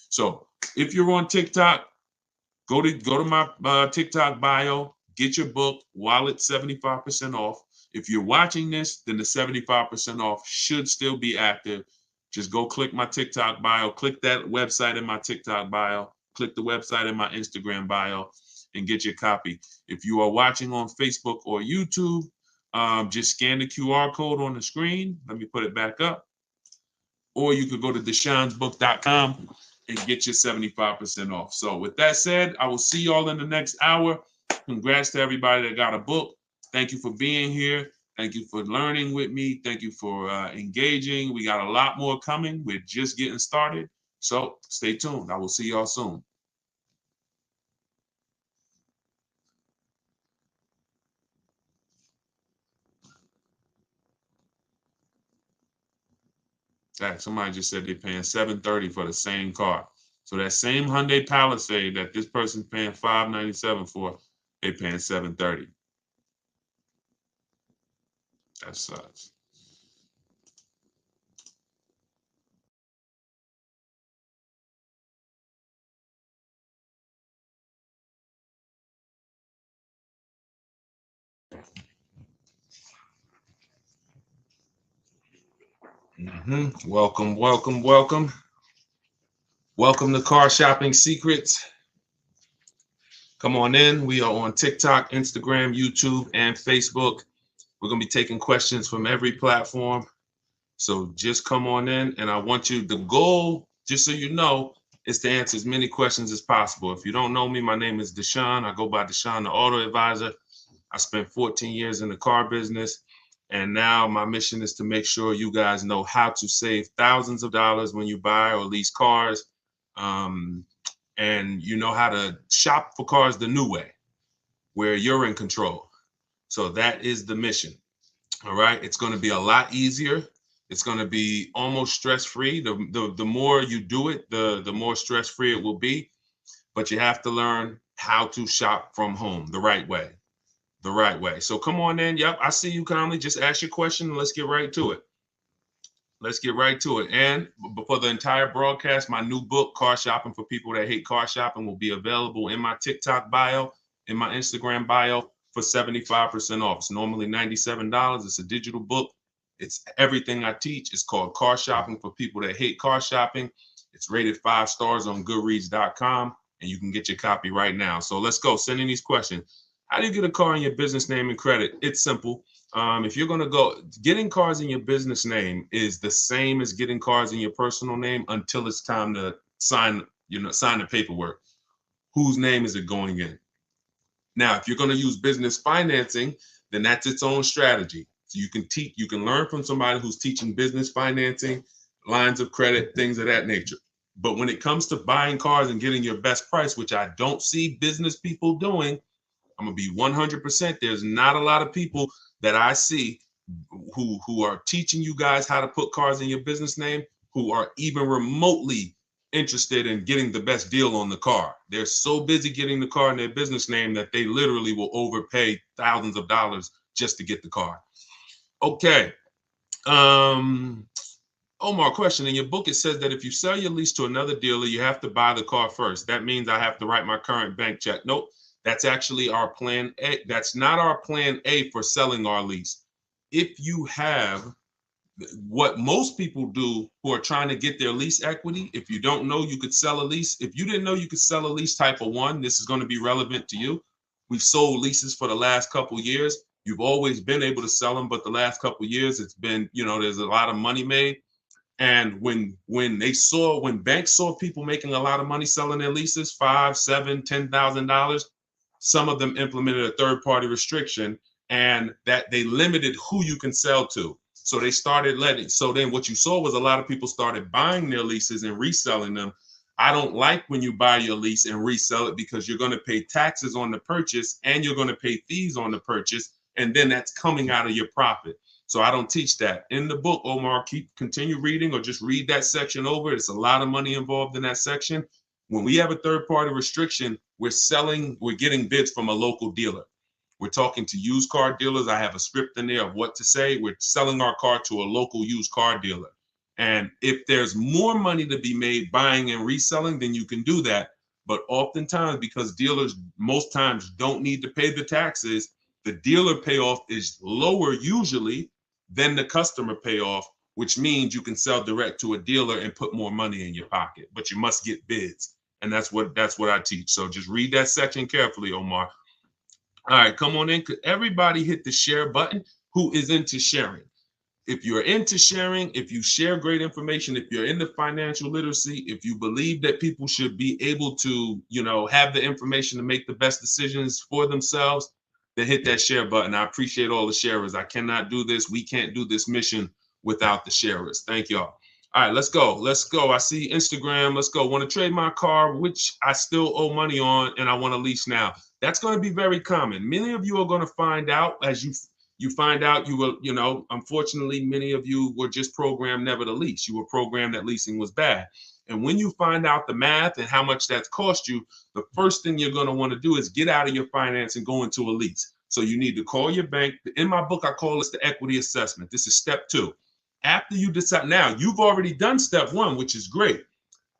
[SPEAKER 1] So if you're on TikTok, go to my TikTok bio, get your book while it's 75% off. If you're watching this, then the 75% off should still be active. Just go click my TikTok bio, click that website in my TikTok bio, click the website in my Instagram bio, and get your copy. If you are watching on Facebook or YouTube, just scan the QR code on the screen. Let me put it back up. Or you could go to deshonesbook.com and get your 75% off. So with that said, I will see y'all in the next hour. Congrats to everybody that got a book. Thank you for being here. Thank you for learning with me. Thank you for engaging. We got a lot more coming. We're just getting started. So stay tuned. I will see y'all soon. Somebody just said they're paying $730 for the same car. So that same Hyundai Palisade that this person's paying $597 for, they're paying $730. That sucks. Welcome, welcome, welcome. Welcome to Car Shopping Secrets. Come on in. We are on TikTok, Instagram, YouTube, and Facebook. We're going to be taking questions from every platform. So just come on in, and I want you, the goal, just so you know, is to answer as many questions as possible. If you don't know me, my name is Deshone. I go by Deshone the Auto Advisor. I spent 14 years in the car business, and now my mission is to make sure you guys know how to save thousands of dollars when you buy or lease cars, and you know how to shop for cars the new way, where you're in control. So that is the mission. All right, it's going to be a lot easier. It's going to be almost stress-free. The more you do it, the more stress-free it will be. But you have to learn how to shop from home the right way. The right way. So come on in. Yep, I see you calmly. Just ask your question and let's get right to it. Let's get right to it. And before the entire broadcast, my new book, Car Shopping for People That Hate Car Shopping, will be available in my TikTok bio, in my Instagram bio for 75% off. It's normally $97. It's a digital book. It's everything I teach. It's called Car Shopping for People That Hate Car Shopping. It's rated 5 stars on Goodreads.com, and you can get your copy right now. So let's go. Send in these questions. How do you get a car in your business name and credit? It's simple. If you're going to go, getting cars in your business name is the same as getting cars in your personal name until it's time to sign the paperwork. Whose name is it going in? Now, if you're going to use business financing, then that's its own strategy. So you can learn from somebody who's teaching business financing, lines of credit, things of that nature. But when it comes to buying cars and getting your best price, which I don't see business people doing, I'm gonna be 100%. There's not a lot of people that I see who are teaching you guys how to put cars in your business name, who are even remotely interested in getting the best deal on the car. They're so busy getting the car in their business name that they literally will overpay thousands of dollars just to get the car. Okay. Omar, question. In your book, it says that if you sell your lease to another dealer, you have to buy the car first. That means I have to write my current bank check. Nope. That's actually our plan A. That's not our plan A for selling our lease. If you have what most people do who are trying to get their lease equity, if you don't know you could sell a lease, if you didn't know you could sell a lease type of one, this is going to be relevant to you. We've sold leases for the last couple of years. You've always been able to sell them, but the last couple of years, it's been, there's a lot of money made. And when banks saw people making a lot of money selling their leases, $5,000, $7,000, $10,000, some of them implemented a third-party restriction, and that they limited who you can sell to. So they started so then what you saw was a lot of people started buying their leases and reselling them. I don't like when you buy your lease and resell it because you're going to pay taxes on the purchase and you're going to pay fees on the purchase, and then that's coming out of your profit. So I don't teach that. In the book, Omar, continue reading or just read that section over. It's a lot of money involved in that section. When we have a third-party restriction, we're getting bids from a local dealer. We're talking to used car dealers. I have a script in there of what to say. We're selling our car to a local used car dealer. And if there's more money to be made buying and reselling, then you can do that. But oftentimes, because dealers most times don't need to pay the taxes, the dealer payoff is lower usually than the customer payoff, which means you can sell direct to a dealer and put more money in your pocket, but you must get bids. And that's what I teach. So just read that section carefully, Omar. All right, come on in. Could everybody hit the share button who is into sharing? If you're into sharing, if you share great information, if you're into financial literacy, if you believe that people should be able to, have the information to make the best decisions for themselves, then hit that share button. I appreciate all the sharers. I cannot do this. We can't do this mission without the sharers. Thank y'all. All right, let's go. Let's go. I see Instagram. Let's go. Want to trade my car, which I still owe money on, and I want to lease now. That's going to be very common. Many of you are going to find out as you find out you will, unfortunately, many of you were just programmed never to lease. You were programmed that leasing was bad. And when you find out the math and how much that's cost you, the first thing you're going to want to do is get out of your finance and go into a lease. So you need to call your bank. In my book, I call this the equity assessment. This is step 2. After you decide, now you've already done step 1, which is great.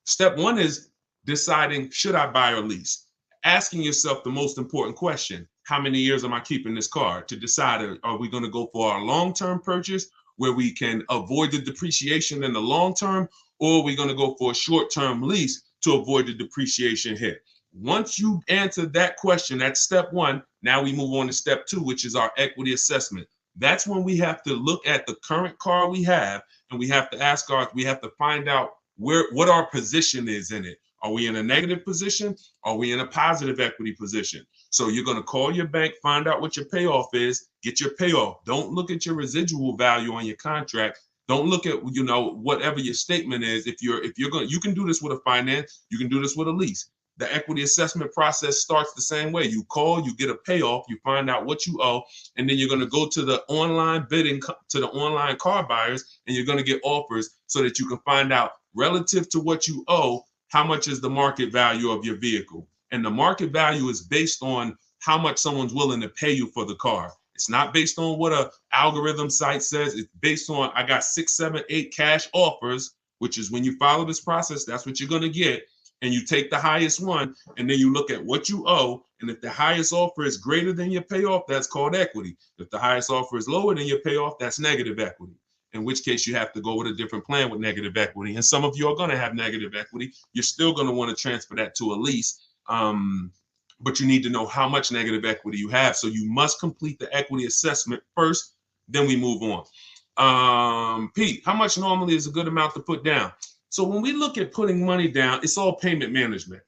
[SPEAKER 1] Step 1 is deciding, should I buy or lease? Asking yourself the most important question: how many years am I keeping this car? To decide, are we going to go for our long-term purchase, where we can avoid the depreciation in the long term, or we're going to go for a short-term lease to avoid the depreciation hit. Once you answer that question, that's step one. Now we move on to step two, which is our equity assessment. That's when we have to look at the current car we have, and we have to find out what our position is in it. Are we in a negative position? Are we in a positive equity position? So you're going to call your bank, find out what your payoff is, get your payoff. Don't look at your residual value on your contract. Don't look at, whatever your statement is. If you're going, you can do this with a finance, you can do this with a lease. The equity assessment process starts the same way. You call, you get a payoff, you find out what you owe, and then you're going to go to the online bidding, to the online car buyers, and you're going to get offers so that you can find out relative to what you owe, how much is the market value of your vehicle. And the market value is based on how much someone's willing to pay you for the car. It's not based on what a algorithm site says. It's based on, I got 6, 7, 8 cash offers, which is when you follow this process, that's what you're going to get. And you take the highest one, and then you look at what you owe. And if the highest offer is greater than your payoff, that's called equity. If the highest offer is lower than your payoff, that's negative equity. In which case you have to go with a different plan with negative equity. And some of you are going to have negative equity. You're still going to want to transfer that to a lease. But you need to know how much negative equity you have. So you must complete the equity assessment first, then we move on. Pete, how much normally is a good amount to put down? So when we look at putting money down, it's all payment management.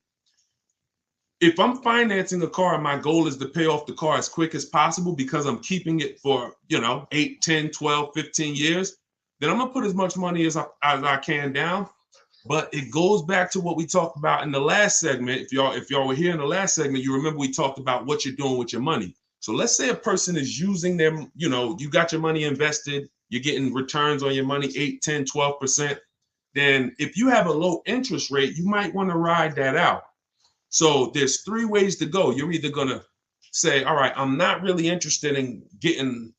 [SPEAKER 1] If I'm financing a car and my goal is to pay off the car as quick as possible because I'm keeping it for, 8, 10, 12, 15 years, then I'm going to put as much money as I can down. But it goes back to what we talked about in the last segment. If y'all were here in the last segment, you remember we talked about what you're doing with your money. So let's say a person is using them, you got your money invested, you're getting returns on your money, 8, 10, 12%. Then if you have a low interest rate, you might want to ride that out. So there's 3 ways to go. You're either going to say, all right, I'm not really interested in getting,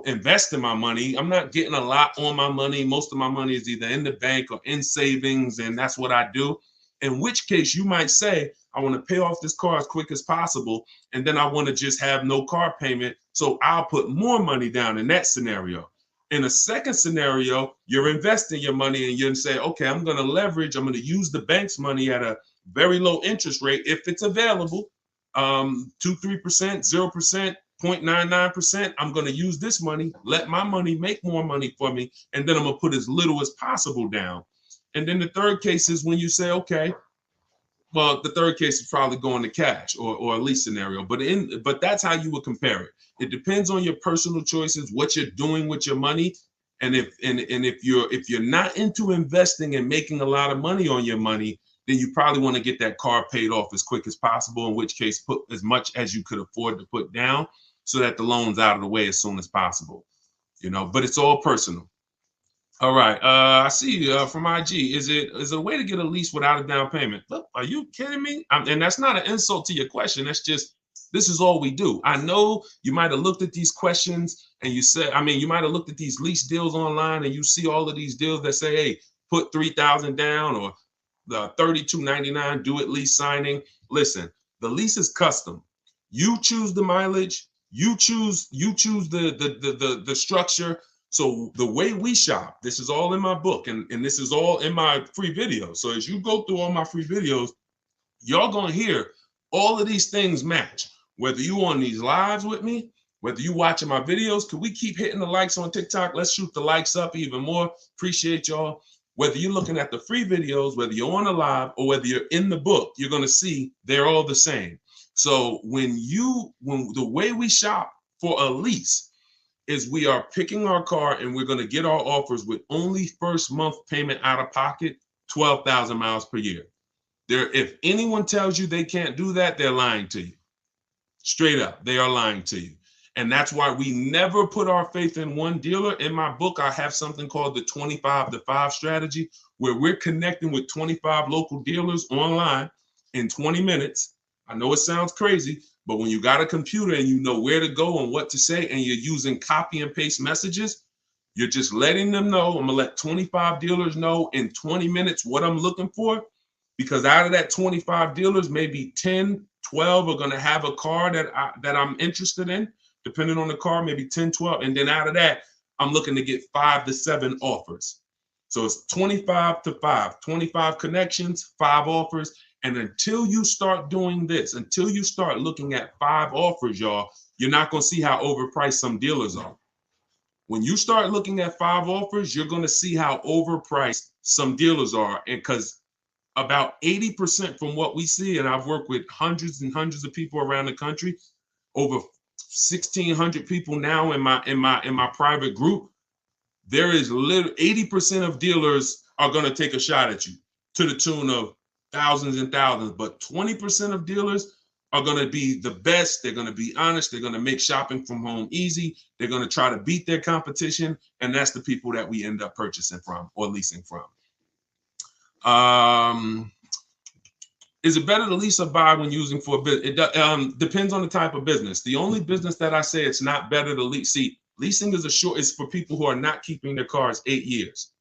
[SPEAKER 1] investing my money. I'm not getting a lot on my money. Most of my money is either in the bank or in savings, and that's what I do. In which case you might say, I want to pay off this car as quick as possible, and then I want to just have no car payment. So I'll put more money down in that scenario. In a second scenario, you're investing your money and you're saying, okay, I'm going to use the bank's money at a very low interest rate if it's available, 2-3%, 0%, 0.99%. I'm going to use this money, let my money make more money for me, and then I'm going to put as little as possible down. And then the third case is when you say, okay, well, the third case is probably going to cash or a lease scenario, but that's how you would compare it. It depends on your personal choices, what you're doing with your money, and if you're not into investing and making a lot of money on your money, then you probably want to get that car paid off as quick as possible. In which case, put as much as you could afford to put down so that the loan's out of the way as soon as possible. But it's all personal. All right. I see from IG. Is it a way to get a lease without a down payment? Look, are you kidding me? And that's not an insult to your question. That's just, this is all we do. I know you might have looked at these questions and you said, you might have looked at these lease deals online and you see all of these deals that say, hey, put $3,000 down or the $32.99 do it lease signing. Listen, the lease is custom. You choose the mileage. You choose the structure. So the way we shop, this is all in my book and this is all in my free videos. So as you go through all my free videos, y'all gonna hear all of these things match. Whether you on these lives with me, whether you watching my videos, could we keep hitting the likes on TikTok? Let's shoot the likes up even more. Appreciate y'all. Whether you're looking at the free videos, whether you're on a live or whether you're in the book, you're gonna see they're all the same. So when the way we shop for a lease is we are picking our car and we're going to get our offers with only first month payment out of pocket, 12,000 miles per year. If anyone tells you they can't do that, they're lying to you. Straight up, they are lying to you. And that's why we never put our faith in one dealer. In my book, I have something called the 25-to-5 strategy, where we're connecting with 25 local dealers online in 20 minutes. I know it sounds crazy, but when you got a computer and you know where to go and what to say, and you're using copy and paste messages, you're just letting them know. I'm gonna let 25 dealers know in 20 minutes what I'm looking for, because out of that 25 dealers, maybe 10, 12 are gonna have a car that I'm interested in, depending on the car, maybe 10, 12. And then out of that, I'm looking to get 5 to 7 offers. So it's 25 to 5, 25 connections, 5 offers. And until you start doing this, until you start looking at 5 offers, y'all, you're not going to see how overpriced some dealers are. When you start looking at 5 offers, you're going to see how overpriced some dealers are. And because about 80% from what we see, and I've worked with hundreds and hundreds of people around the country, over 1,600 people now in my private group, there is literally 80% of dealers are going to take a shot at you to the tune of thousands and thousands, but 20% of dealers are going to be the best. They're going to be honest. They're going to make shopping from home easy. They're going to try to beat their competition, and that's the people that we end up purchasing from or leasing from. Is it better to lease or buy when using for a business? It depends on the type of business. The only business that I say it's not better to lease. See, leasing is for people who are not keeping their cars 8 years.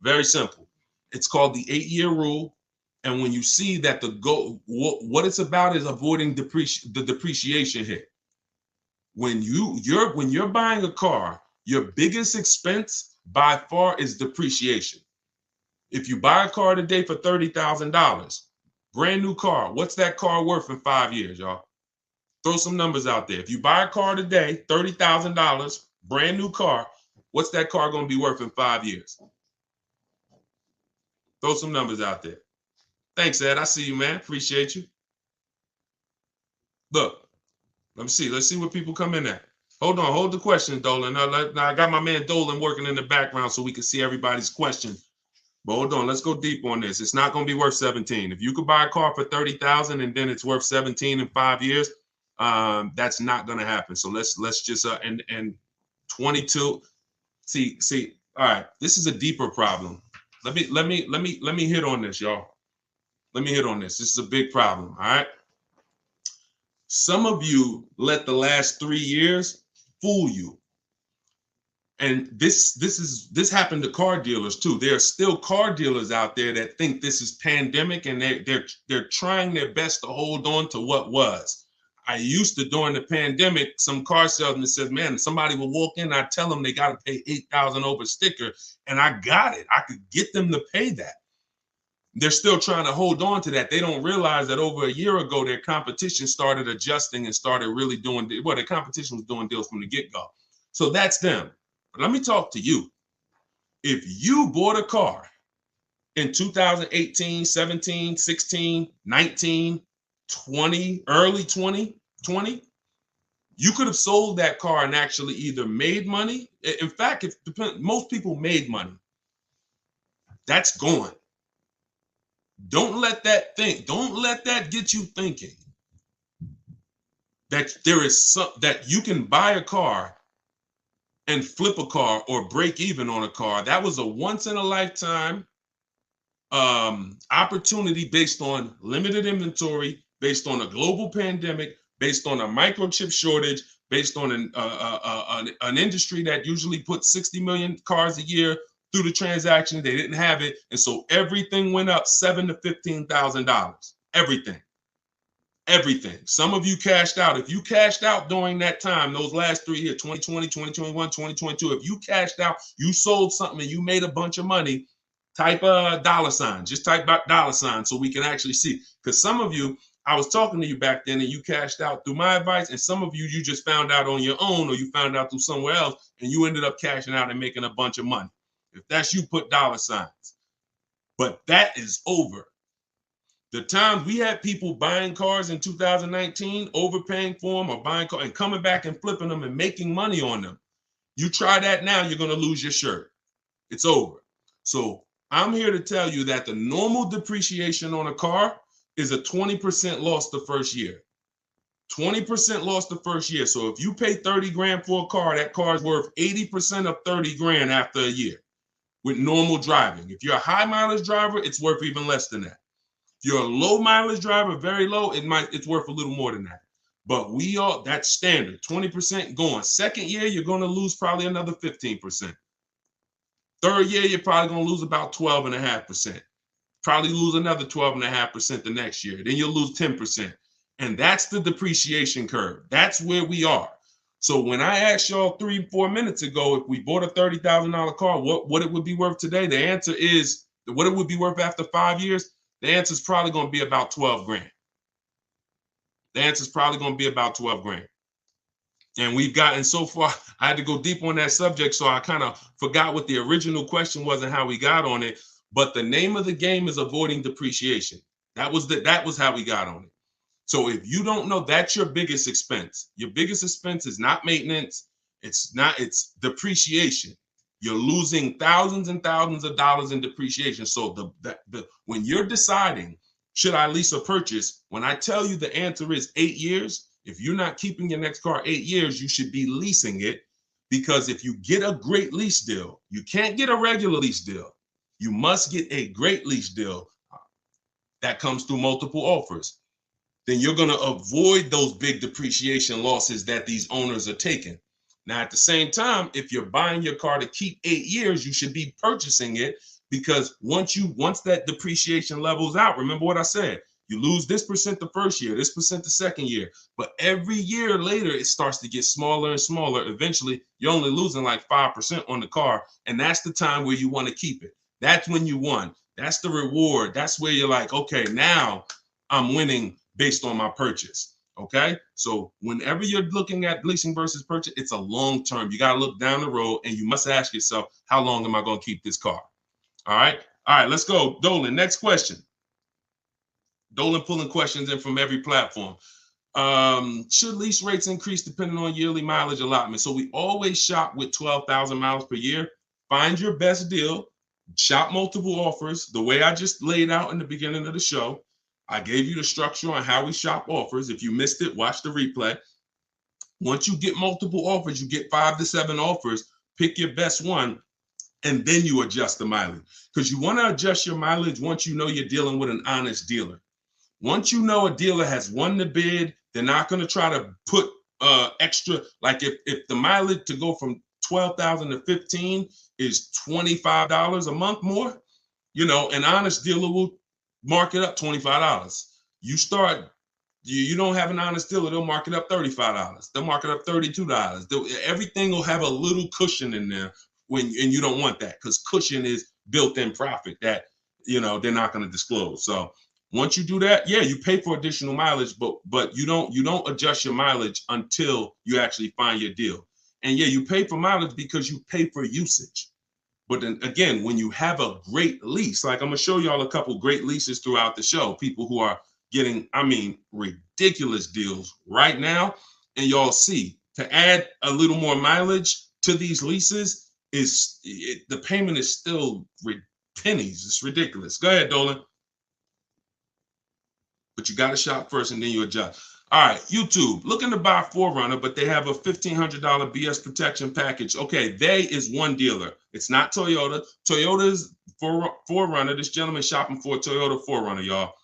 [SPEAKER 1] Very simple. It's called the 8-year rule. And when you see that what it's about is avoiding the depreciation hit. When you're buying a car, your biggest expense by far is depreciation. If you buy a car today for $30,000, brand new car, what's that car worth in 5 years, y'all? Throw some numbers out there. If you buy a car today, $30,000, brand new car, what's that car going to be worth in 5 years? Throw some numbers out there. Thanks, Ed. I see you, man. Appreciate you. Look, let's see what people come in at. Hold on, hold the question, Dolan. Now I got my man Dolan working in the background so we can see everybody's question. But hold on, let's go deep on this. It's not going to be worth 17. If you could buy a car for 30,000 and then it's worth 17 in 5 years, that's not going to happen. So let's just and 22. See. All right, this is a deeper problem. Let me hit on this, y'all. Let me hit on this. This is a big problem. All right. Some of you let the last 3 years fool you. And this happened to car dealers too. There are still car dealers out there that think this is pandemic, and they're trying their best to hold on to what was. I used to, during the pandemic, some car salesman says, man, somebody will walk in, I tell them they got to pay $8,000 over sticker, and I got it. I could get them to pay that. They're still trying to hold on to that. They don't realize that over a year ago, their competition started adjusting and started really doing, well, their competition was doing deals from the get-go. So that's them. But let me talk to you. If you bought a car in 2018, 17, 16, 19, 20, early 2020, you could have sold that car and actually either made money. In fact, most people made money. That's gone. Don't let that get you thinking that that you can buy a car and flip a car or break even on a car. That was a once in a lifetime opportunity based on limited inventory, based on a global pandemic, based on a microchip shortage, based on an industry that usually puts 60 million cars a year through the transaction. They didn't have it, and so everything went up $7,000 to $15,000. Everything. Some of you cashed out. If you cashed out during that time, those last 3 years, 2020, 2021, 2022, if you cashed out, you sold something and you made a bunch of money, type a $sign. Just type $sign so we can actually see. Because some of you, I was talking to you back then and you cashed out through my advice, and some of you just found out on your own, or you found out through somewhere else, and you ended up cashing out and making a bunch of money. If that's you, put $signs. But that is over. The times we had people buying cars in 2019, overpaying for them, or buying cars and coming back and flipping them and making money on them. You try that now, you're going to lose your shirt. It's over. So I'm here to tell you that the normal depreciation on a car is a 20% loss the first year. 20% loss the first year. So if you pay 30 grand for a car, that car is worth 80% of 30 grand after a year with normal driving. If you're a high mileage driver, it's worth even less than that. If you're a low mileage driver, very low, it's worth a little more than that. But that's standard, 20% going. Second year, you're going to lose probably another 15%. Third year, you're probably going to lose about 12.5%. Probably lose another 12.5% the next year. Then you'll lose 10%. And that's the depreciation curve. That's where we are. So when I asked y'all 3-4 minutes ago, if we bought a $30,000 car, what it would be worth today? The answer is what it would be worth after 5 years. The answer is probably going to be about 12 grand. The answer is probably going to be about 12 grand. And we've gotten so far, I had to go deep on that subject, so I kind of forgot what the original question was and how we got on it. But the name of the game is avoiding depreciation. That was how we got on it. So if you don't know, that's your biggest expense. Your biggest expense is not maintenance. It's depreciation. You're losing thousands and thousands of dollars in depreciation. So when you're deciding, should I lease or purchase? When I tell you the answer is 8 years, if you're not keeping your next car 8 years, you should be leasing it, because if you get a great lease deal, you can't get a regular lease deal. You must get a great lease deal that comes through multiple offers. Then you're going to avoid those big depreciation losses that these owners are taking. Now, at the same time, if you're buying your car to keep 8 years, you should be purchasing it, because once that depreciation levels out, remember what I said, you lose this percent the first year, this percent the second year, but every year later, it starts to get smaller and smaller. Eventually, you're only losing like 5% on the car, and that's the time where you want to keep it. That's when you won. That's the reward. That's where you're like, okay, now I'm winning based on my purchase. Okay. So whenever you're looking at leasing versus purchase, it's a long term. You got to look down the road, and you must ask yourself, how long am I going to keep this car? All right. All right. Let's go. Dolan, next question. Dolan pulling questions in from every platform. Should lease rates increase depending on yearly mileage allotment? So we always shop with 12,000 miles per year. Find your best deal. Shop multiple offers. The way I just laid out in the beginning of the show, I gave you the structure on how we shop offers. If you missed it, watch the replay. Once you get multiple offers, you get 5 to 7 offers, pick your best one, and then you adjust the mileage. Because you want to adjust your mileage once you know you're dealing with an honest dealer. Once you know a dealer has won the bid, they're not going to try to put extra, like if the mileage to go from 12,000 to 15 is $25 a month more, an honest dealer will mark it up $25. You don't have an honest dealer, they'll mark it up $35. They'll mark it up $32. Everything will have a little cushion in there and you don't want that, because cushion is built-in profit that they're not going to disclose. So once you do that, yeah, you pay for additional mileage, but you don't adjust your mileage until you actually find your deal. And yeah, you pay for mileage because you pay for usage. But then again, when you have a great lease, like I'm gonna show y'all a couple great leases throughout the show, people who are getting, ridiculous deals right now, and y'all see, to add a little more mileage to these leases the payment is still pennies. It's ridiculous. Go ahead, Dolan. But you got to shop first and then you adjust. All right, YouTube, looking to buy 4Runner, but they have a $1,500 BS protection package. Okay, they is one dealer. It's not Toyota. Toyota's 4Runner. This gentleman shopping for a Toyota 4Runner, y'all.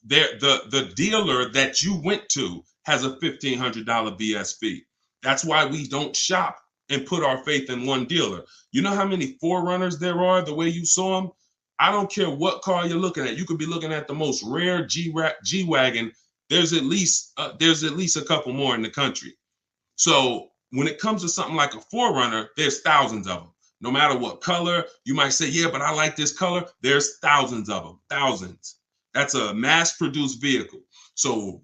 [SPEAKER 1] The dealer that you went to has a $1,500 BS fee. That's why we don't shop and put our faith in one dealer. You know how many 4Runners there are the way you saw them? I don't care what car you're looking at. You could be looking at the most rare G-Wagon. There's at least a couple more in the country. So when it comes to something like a 4Runner, there's thousands of them. No matter what color, you might say, yeah, but I like this color. There's thousands of them, thousands. That's a mass-produced vehicle. So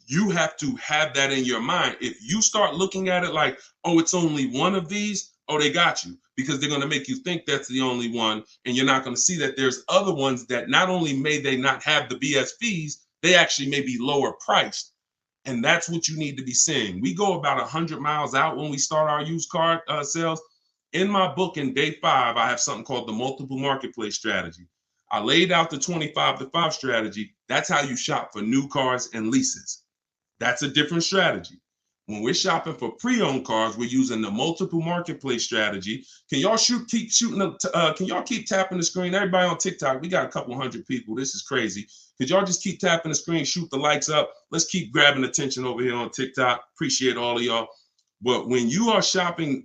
[SPEAKER 1] you have to have that in your mind. If you start looking at it like, oh, it's only one of these, oh, they got you, because they're going to make you think that's the only one, and you're not going to see that there's other ones that not only may they not have the BS fees, they actually may be lower priced. And that's what you need to be seeing. We go about 100 miles out when we start our used car sales. In my book, in day 5, I have something called the multiple marketplace strategy. I laid out the 25 to 5 strategy. That's how you shop for new cars and leases. That's a different strategy. When we're shopping for pre-owned cars, we're using the multiple marketplace strategy. Can y'all keep shooting? Can y'all keep tapping the screen? Everybody on TikTok, we got a couple hundred people. This is crazy. Could y'all just keep tapping the screen, shoot the likes up? Let's keep grabbing attention over here on TikTok. Appreciate all of y'all. But when you're shopping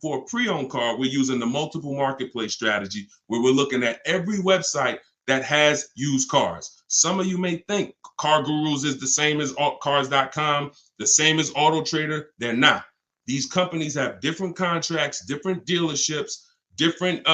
[SPEAKER 1] for a pre-owned car, we're using the multiple marketplace strategy, where we're looking at every website that has used cars. Some of you may think Car Gurus is the same as cars.com, the same as Auto Trader. They're not. These companies have different contracts, different dealerships, different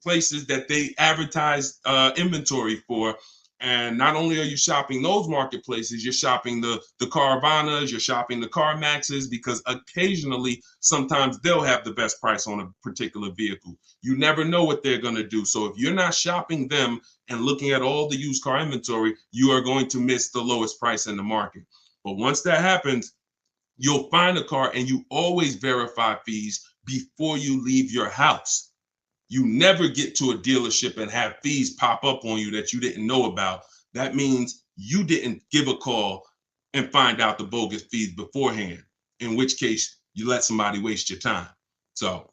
[SPEAKER 1] places that they advertise inventory for. And not only are you shopping those marketplaces, you're shopping the Carvanas, you're shopping the CarMaxes, because occasionally, sometimes they'll have the best price on a particular vehicle. You never know what they're going to do. So if you're not shopping them and looking at all the used car inventory, you are going to miss the lowest price in the market. But once that happens, you'll find a car, and you always verify fees before you leave your house. You never get to a dealership and have fees pop up on you that you didn't know about. That means you didn't give a call and find out the bogus fees beforehand, in which case you let somebody waste your time. So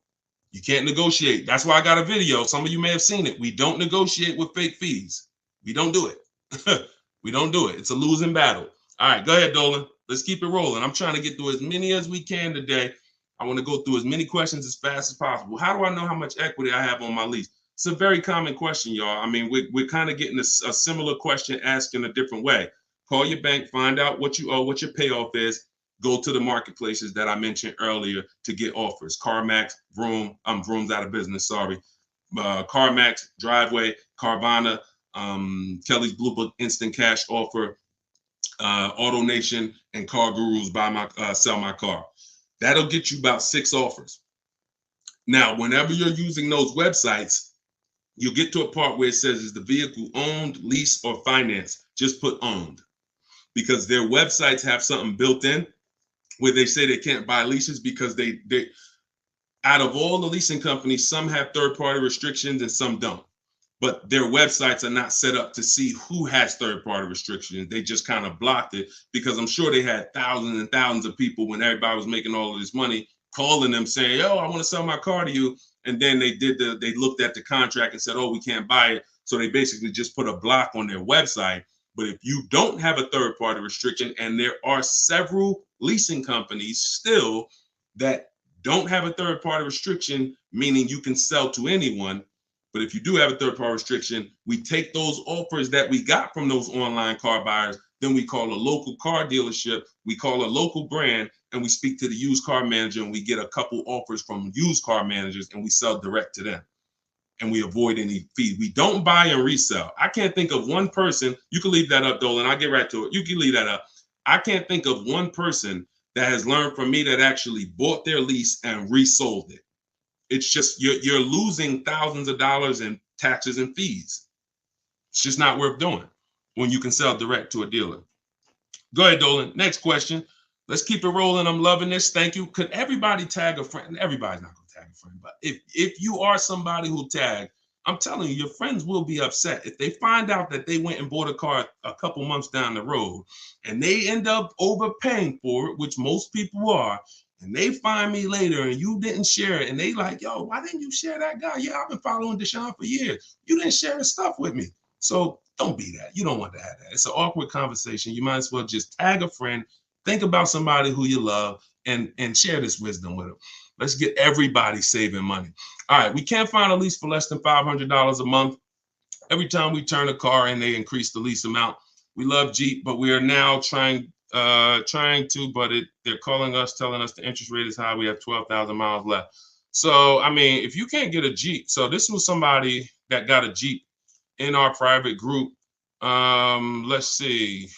[SPEAKER 1] you can't negotiate. That's why I got a video. Some of you may have seen it. We don't negotiate with fake fees. We don't do it. We don't do it. It's a losing battle. All right, go ahead, Dolan. Let's keep it rolling. I'm trying to get through as many as we can today. I want to go through as many questions as fast as possible. How do I know how much equity I have on my lease? It's a very common question, y'all. I mean, we're kind of getting a similar question asked in a different way. Call your bank, find out what you owe, what your payoff is. Go to the marketplaces that I mentioned earlier to get offers. CarMax, Vroom, Vroom's out of business, sorry. CarMax, Driveway, Carvana, Kelly's Blue Book Instant Cash Offer, AutoNation, and Car Gurus, Sell My Car. That'll get you about 6 offers. Now, whenever you're using those websites, you'll get to a part where it says, is the vehicle owned, leased, or financed? Just put owned, because their websites have something built in where they say they can't buy leases, because they out of all the leasing companies, some have third-party restrictions and some don't. But their websites are not set up to see who has third-party restrictions. They just kind of blocked it, because I'm sure they had thousands and thousands of people, when everybody was making all of this money, calling them saying, "Yo, I want to sell my car to you." And then they looked at the contract and said, "Oh, we can't buy it." So they basically just put a block on their website. But if you don't have a third-party restriction, and there are several leasing companies still that don't have a third-party restriction, meaning you can sell to anyone. But if you do have a third-party restriction, we take those offers that we got from those online car buyers, then we call a local car dealership, we call a local brand, and we speak to the used car manager, and we get a couple offers from used car managers, and we sell direct to them. And we avoid any fees. We don't buy and resell. I can't think of one person. You can leave that up, Dolan. I'll get right to it. You can leave that up. I can't think of one person that has learned from me that actually bought their lease and resold it. It's just you're losing thousands of dollars in taxes and fees. It's just not worth doing when you can sell direct to a dealer. Go ahead, Dolan. Next question. Let's keep it rolling. I'm loving this. Thank you. Could everybody tag a friend? Everybody's not going to tag a friend, but if you are somebody who tagged, I'm telling you, your friends will be upset if they find out that they went and bought a car a couple months down the road and they end up overpaying for it, which most people are. And they find me later and you didn't share it. And they like, "Yo, why didn't you share that guy? Yeah, I've been following Deshone for years. You didn't share his stuff with me." So don't be that. You don't want to have that. It's an awkward conversation. You might as well just tag a friend, think about somebody who you love, and share this wisdom with them. Let's get everybody saving money. All right, we can't find a lease for less than $500 a month. Every time we turn a car in, they increase the lease amount. We love Jeep, but we are now trying to, but they're calling us, telling us the interest rate is high. We have 12,000 miles left. So, I mean, if you can't get a Jeep, so this was somebody that got a Jeep in our private group. Let's see.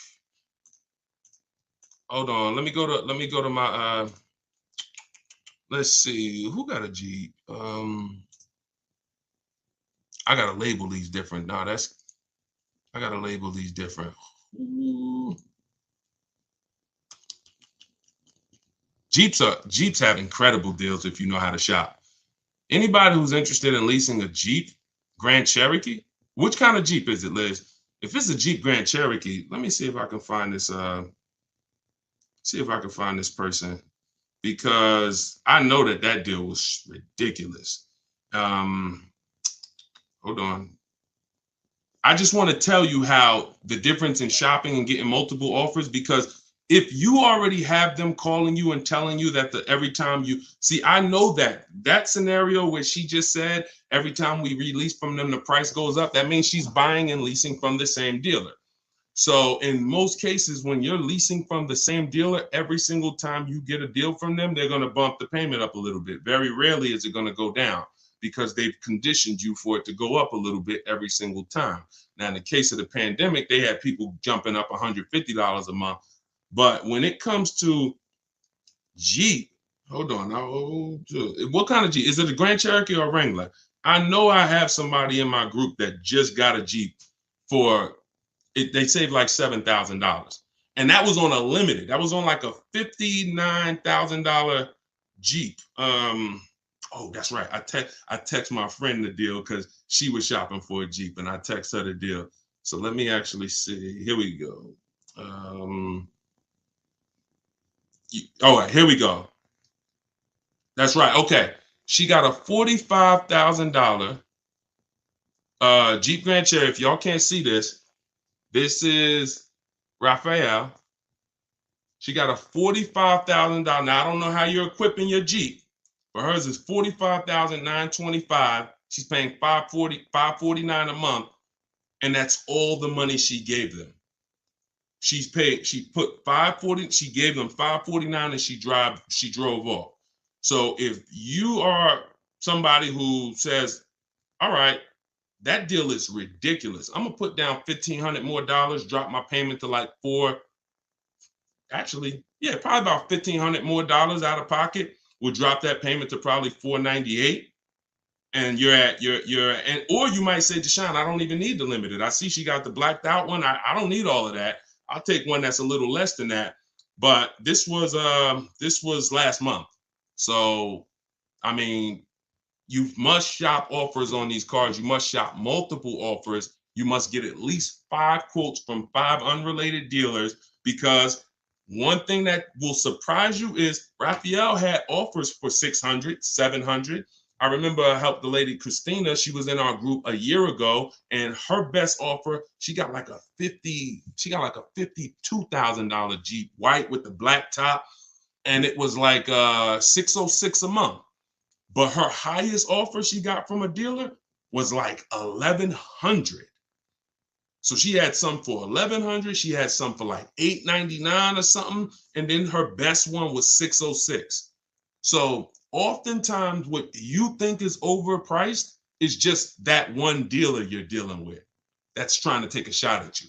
[SPEAKER 1] Hold on. Let me go to my, let's see, who got a Jeep? I got to label these different. No, I got to label these different. Ooh. Jeeps have incredible deals if you know how to shop. Anybody who's interested in leasing a Jeep Grand Cherokee, which kind of Jeep is it, Liz? If it's a Jeep Grand Cherokee, let me see if I can find this. See if I can find this person, because I know that deal was ridiculous. Hold on. I just want to tell you how the difference in shopping and getting multiple offers, because If you already have them calling you and telling you that every time you see, I know that scenario where she just said every time we release from them, the price goes up. That means she's buying and leasing from the same dealer. So in most cases, when you're leasing from the same dealer, every single time you get a deal from them, they're going to bump the payment up a little bit. Very rarely is it going to go down because they've conditioned you for it to go up a little bit every single time. Now, in the case of the pandemic, they had people jumping up $150 a month. But when it comes to Jeep, hold on. What kind of Jeep? Is it a Grand Cherokee or a Wrangler? I know I have somebody in my group that just got a Jeep for it. They saved like $7,000. And that was on a limited. That was on like a $59,000 Jeep. Oh, that's right. I text my friend the deal because she was shopping for a Jeep and I text her the deal. So let me actually see. Here we go. All right, here we go. That's right. Okay. She got a $45,000 Jeep Grand Cherokee. If y'all can't see this, this is Raphael. She got a $45,000. Now, I don't know how you're equipping your Jeep, but hers is $45,925. She's paying $549 a month, and that's all the money she gave them. She put $540, she gave them $549, and she drove off. So if you are somebody who says, all right, that deal is ridiculous, I'm gonna put down $1,500 more, drop my payment to like probably about $1,500 more out of pocket, will drop that payment to probably $498. And or you might say, Deshone, I don't even need the limited. I see she got the blacked out one. I don't need all of that. I'll take one that's a little less than that. But this was last month. So, I mean, you must shop offers on these cars. You must shop multiple offers. You must get at least 5 quotes from 5 unrelated dealers, because one thing that will surprise you is Raphael had offers for 600, 700. I remember I helped the lady Christina. She was in our group a year ago, and her best offer, she got like a $52,000 Jeep, white with the black top, and it was like $606 a month. But her highest offer she got from a dealer was like $1,100. So she had some for $1,100. She had some for like $899 or something, and then her best one was $606. So oftentimes what you think is overpriced is just that one dealer you're dealing with that's trying to take a shot at you.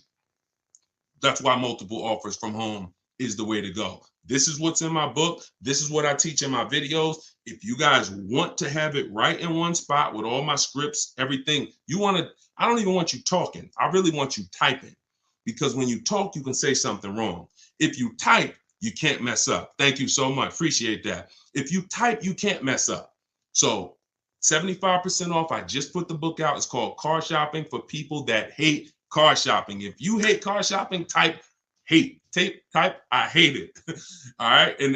[SPEAKER 1] That's why multiple offers from home is the way to go. This is what's in my book. This is what I teach in my videos. If you guys want to have it right in one spot with all my scripts, everything, I don't even want you talking. I really want you typing, because when you talk, you can say something wrong. If you type, you can't mess up. Thank you so much. Appreciate that. If you type, you can't mess up. So 75% off. I just put the book out. It's called Car Shopping for People That Hate Car Shopping. If you hate car shopping, type hate. Type I hate it. All right. And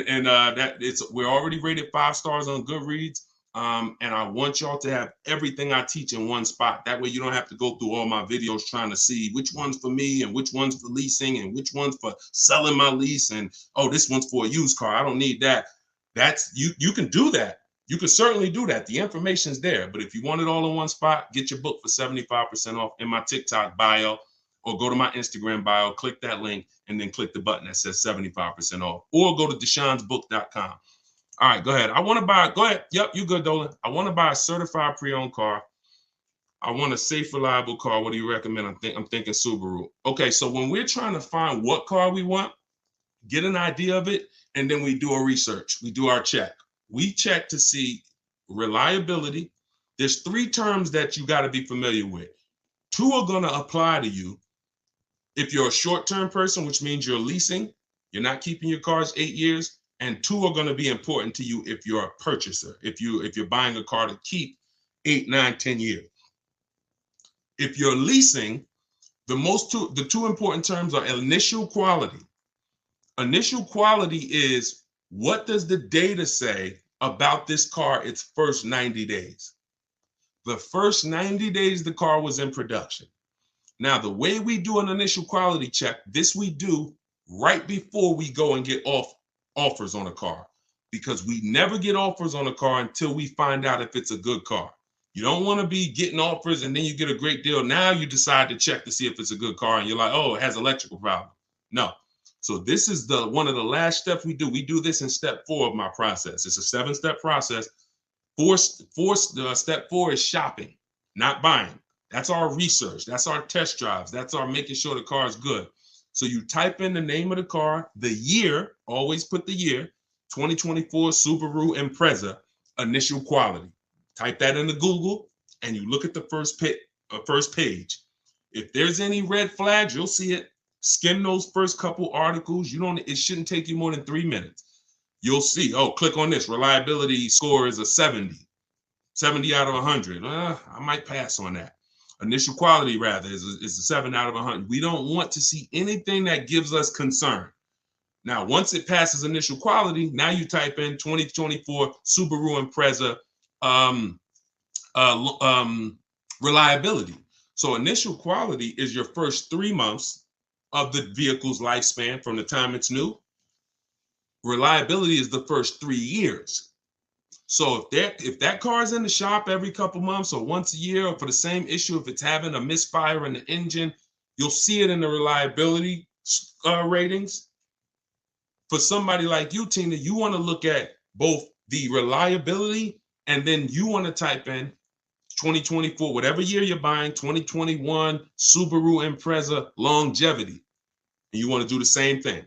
[SPEAKER 1] we're already rated 5 stars on Goodreads. And I want y'all to have everything I teach in one spot. That way you don't have to go through all my videos trying to see which one's for me and which one's for leasing and which one's for selling my lease. And, oh, this one's for a used car. I don't need that. That's you can do that. You can certainly do that. The information's there. But if you want it all in one spot, get your book for 75% off in my TikTok bio, or go to my Instagram bio, click that link, and then click the button that says 75% off, or go to deshonsbook.com. All right, go ahead. Go ahead. Yep, you good, Dolan. I want to buy a certified pre-owned car. I want a safe, reliable car. What do you recommend? I'm thinking Subaru. Okay, so when we're trying to find what car we want, get an idea of it, and then we do a research. We do our check. We check to see reliability. There's 3 terms that you got to be familiar with. 2 are going to apply to you if you're a short-term person, which means you're leasing, you're not keeping your cars 8 years, and 2 are going to be important to you if you're a purchaser, if you're buying a car to keep 8, 9, 10 years. If you're leasing, the 2 important terms are initial quality. Initial quality is, what does the data say about this car its first 90 days? The first 90 days the car was in production. Now, the way we do an initial quality check, this we do right before we go and get offers on a car, because we never get offers on a car until we find out if it's a good car. You don't want to be getting offers and then you get a great deal. Now you decide to check to see if it's a good car and you're like, oh, it has electrical problem. No. So this is one of the last steps we do. We do this in step 4 of my process. It's a 7-step process. Step 4 is shopping, not buying. That's our research. That's our test drives. That's our making sure the car is good. So you type in the name of the car, the year, always put the year, 2024 Subaru Impreza, initial quality. Type that into Google and you look at the first page. If there's any red flags, you'll see it. Skim those first couple articles. It shouldn't take you more than 3 minutes. You'll see, oh, click on this. Reliability score is a 70 out of 100. I might pass on that. Initial quality, rather, is a 7 out of 100. We don't want to see anything that gives us concern. Now, once it passes initial quality, now you type in 2024 Subaru Impreza reliability. So initial quality is your first 3 months of the vehicle's lifespan from the time it's new. Reliability is the first 3 years. So if that car is in the shop every couple months or once a year, or for the same issue, if it's having a misfire in the engine, you'll see it in the reliability ratings. For somebody like you, Tina, you want to look at both the reliability and then you want to type in 2024, whatever year you're buying, 2021 Subaru Impreza longevity. And you want to do the same thing.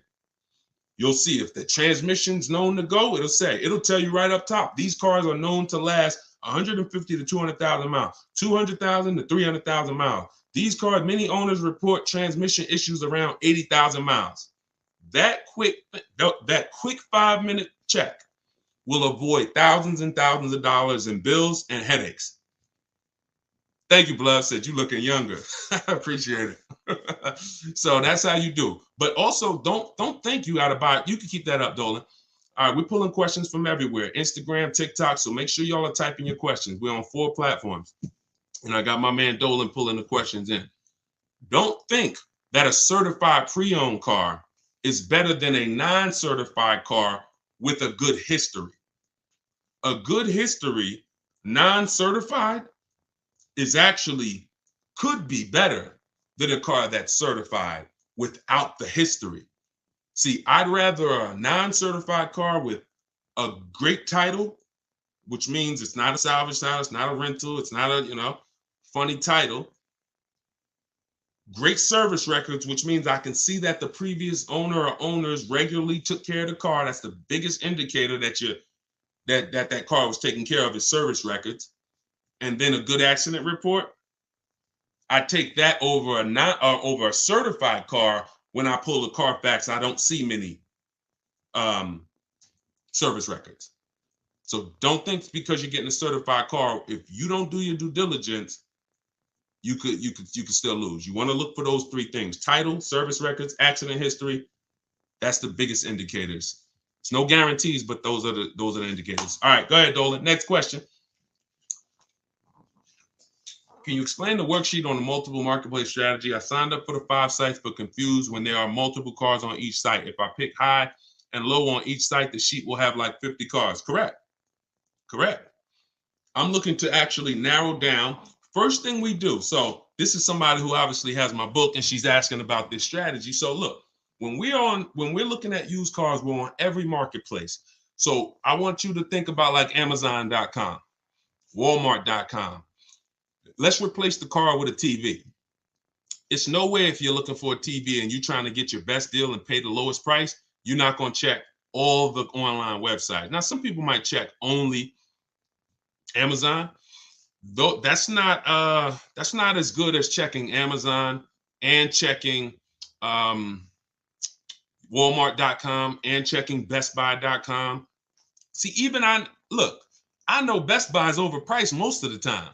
[SPEAKER 1] You'll see if the transmission's known to go, it'll tell you right up top. These cars are known to last 150 to 200,000 miles, 200,000 to 300,000 miles. These cars, many owners report transmission issues around 80,000 miles. That quick 5-minute check will avoid thousands and thousands of dollars in bills and headaches. Thank you, Blood. Said you looking younger. I appreciate it. So that's how you do. But also, don't think you got to buy it. You can keep that up, Dolan. All right, we're pulling questions from everywhere. Instagram, TikTok. So make sure y'all are typing your questions. We're on 4 platforms. And I got my man Dolan pulling the questions in. Don't think that a certified pre-owned car is better than a non-certified car with a good history. A good history, non-certified, could be better than a car that's certified without the history. See, I'd rather a non-certified car with a great title, which means it's not a salvage title, it's not a rental, it's not a, funny title. Great service records, which means I can see that the previous owner or owners regularly took care of the car. That's the biggest indicator that car was taken care of, is service records. And then a good accident report. I take that over a certified car. When I pull the Carfax, I don't see many service records. So don't think because you're getting a certified car, if you don't do your due diligence, you could still lose. You want to look for those 3 things: title, service records, accident history. That's the biggest indicators. It's no guarantees, but those are the indicators. All right, go ahead, Dolan. Next question. Can you explain the worksheet on the multiple marketplace strategy? I signed up for the 5 sites, but confused when there are multiple cars on each site. If I pick high and low on each site, the sheet will have like 50 cars. Correct. I'm looking to actually narrow down. First thing we do. So this is somebody who obviously has my book and she's asking about this strategy. So look, when we're looking at used cars, we're on every marketplace. So I want you to think about like Amazon.com, Walmart.com. Let's replace the car with a TV. It's no way if you're looking for a TV and you're trying to get your best deal and pay the lowest price, you're not going to check all the online websites. Now, some people might check only Amazon. Though that's not as good as checking Amazon and checking Walmart.com and checking BestBuy.com. See, I know Best Buy is overpriced most of the time.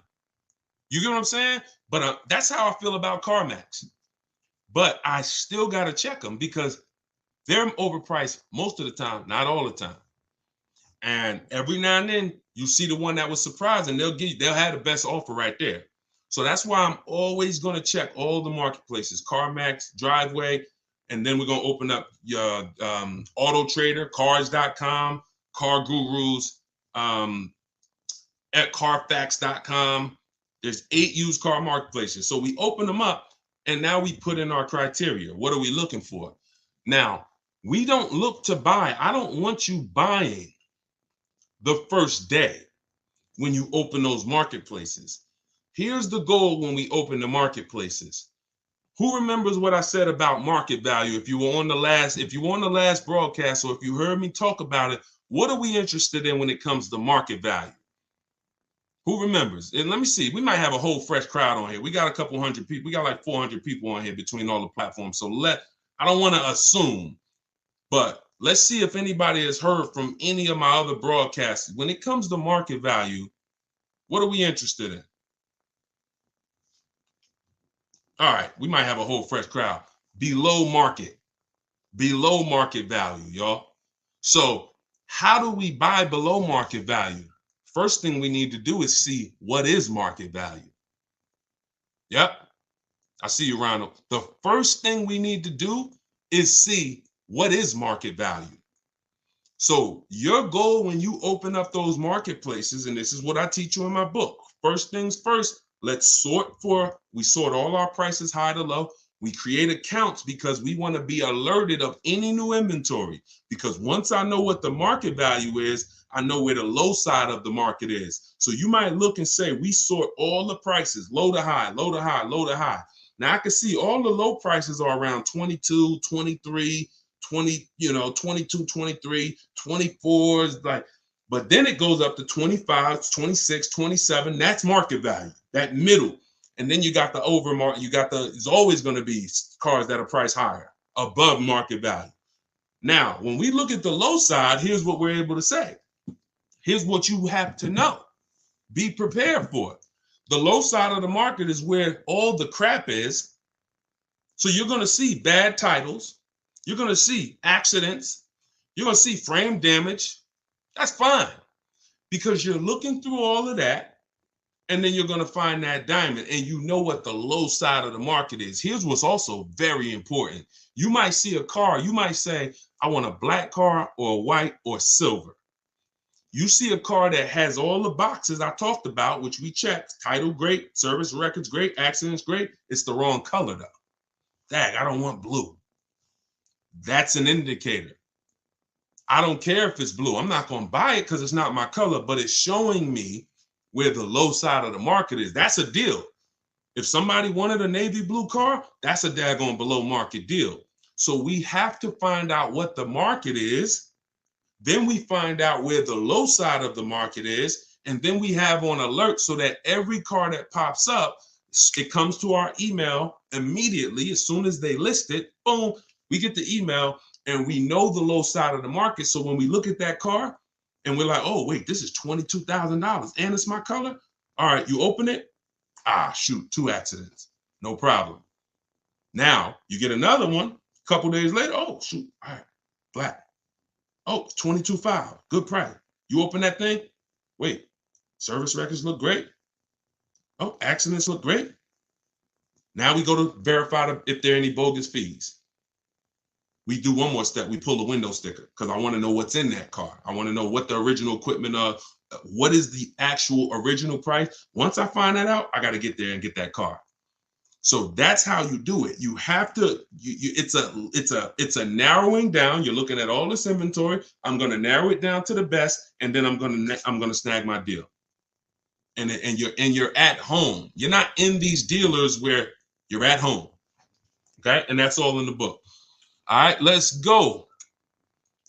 [SPEAKER 1] You get what I'm saying? But that's how I feel about CarMax. But I still got to check them because they're overpriced most of the time, not all the time. And every now and then you see the one that was surprised and they'll have the best offer right there. So that's why I'm always going to check all the marketplaces, CarMax, Driveway, And then we're going to open up your Auto Trader, cars.com, Car Gurus, at Carfax.com. There's 8 used car marketplaces. So we open them up and now we put in our criteria. What are we looking for? Now, we don't look to buy. I don't want you buying the first day when you open those marketplaces. Here's the goal when we open the marketplaces. Who remembers what I said about market value? If you were on the last broadcast, or if you heard me talk about it, what are we interested in when it comes to market value? Who remembers? And let me see, we might have a whole fresh crowd on here. We got a couple hundred people. We got like 400 people on here between all the platforms. So I don't want to assume, but let's see if anybody has heard from any of my other broadcasts. When it comes to market value, what are we interested in? All right, we might have a whole fresh crowd. Below market value, y'all. So how do we buy below market value? First thing we need to do is see what is market value. Yep, I see you, Ronald. The first thing we need to do is see what is market value. So your goal when you open up those marketplaces, and this is what I teach you in my book. First things first, we sort all our prices high to low. We create accounts because we want to be alerted of any new inventory. Because once I know what the market value is, I know where the low side of the market is. So you might look and say, we sort all the prices, low to high, low to high, low to high. Now I can see all the low prices are around 22, 23, 20, 22, 23, 24s, but then it goes up to 25, 26, 27. That's market value, that middle. And then you got the overmarket, it's always going to be cars that are priced higher, above market value. Now, when we look at the low side, here's what we're able to say. Here's what you have to know. Be prepared for it. The low side of the market is where all the crap is. So you're going to see bad titles. You're going to see accidents. You're going to see frame damage. That's fine, because you're looking through all of that, and then you're going to find that diamond, and you know what the low side of the market is. Here's what's also very important. You might see a car. You might say, I want a black car or a white or silver. You see a car that has all the boxes I talked about, which we checked. Title great, service records great, accidents great. It's the wrong color though. Dang, I don't want blue. That's an indicator. I don't care if it's blue. I'm not going to buy it because it's not my color, but it's showing me where the low side of the market is. That's a deal. If somebody wanted a navy blue car, that's a daggone below market deal. So we have to find out what the market is. Then we find out where the low side of the market is. And then we have on alert so that every car that pops up, it comes to our email immediately. As soon as they list it, boom, we get the email and we know the low side of the market. So when we look at that car and we're like, oh, wait, this is $22,000 and it's my color. All right, you open it. Ah, shoot, 2 accidents. No problem. Now you get another one a couple days later. Oh, shoot. All right, black. Oh, $22,500. Good price. You open that thing. Wait, service records look great. Oh, accidents look great. Now we go to verify if there are any bogus fees. We do one more step. We pull the window sticker because I want to know what's in that car. I want to know what the original equipment, what is the actual original price. Once I find that out, I got to get there and get that car. So that's how you do it. You have to. It's a narrowing down. You're looking at all this inventory. I'm going to narrow it down to the best, and then I'm going to snag my deal. And you're at home. You're not in these dealers where you're at home. Okay, and that's all in the book. All right, let's go.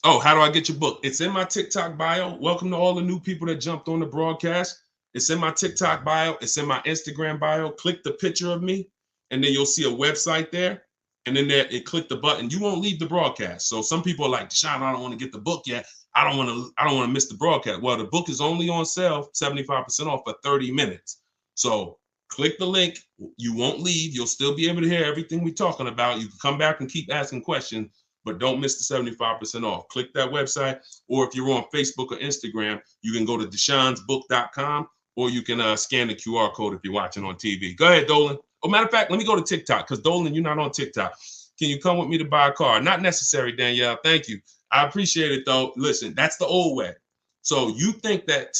[SPEAKER 1] Oh, how do I get your book? It's in my TikTok bio. Welcome to all the new people that jumped on the broadcast. It's in my TikTok bio. It's in my Instagram bio. Click the picture of me, and then you'll see a website there. And then there, click the button. You won't leave the broadcast. So some people are like, Deshone, I don't want to get the book yet. I don't want to miss the broadcast. Well, the book is only on sale, 75% off for 30 minutes. So click the link. You won't leave. You'll still be able to hear everything we're talking about. You can come back and keep asking questions, but don't miss the 75% off. Click that website, or if you're on Facebook or Instagram, you can go to deshonesbook.com, or you can scan the QR code if you're watching on TV. Go ahead, Dolan. Oh, matter of fact, let me go to TikTok because Dolan, you're not on TikTok. Can you come with me to buy a car? Not necessary, Danielle. Thank you. I appreciate it though. Listen, that's the old way. So you think that,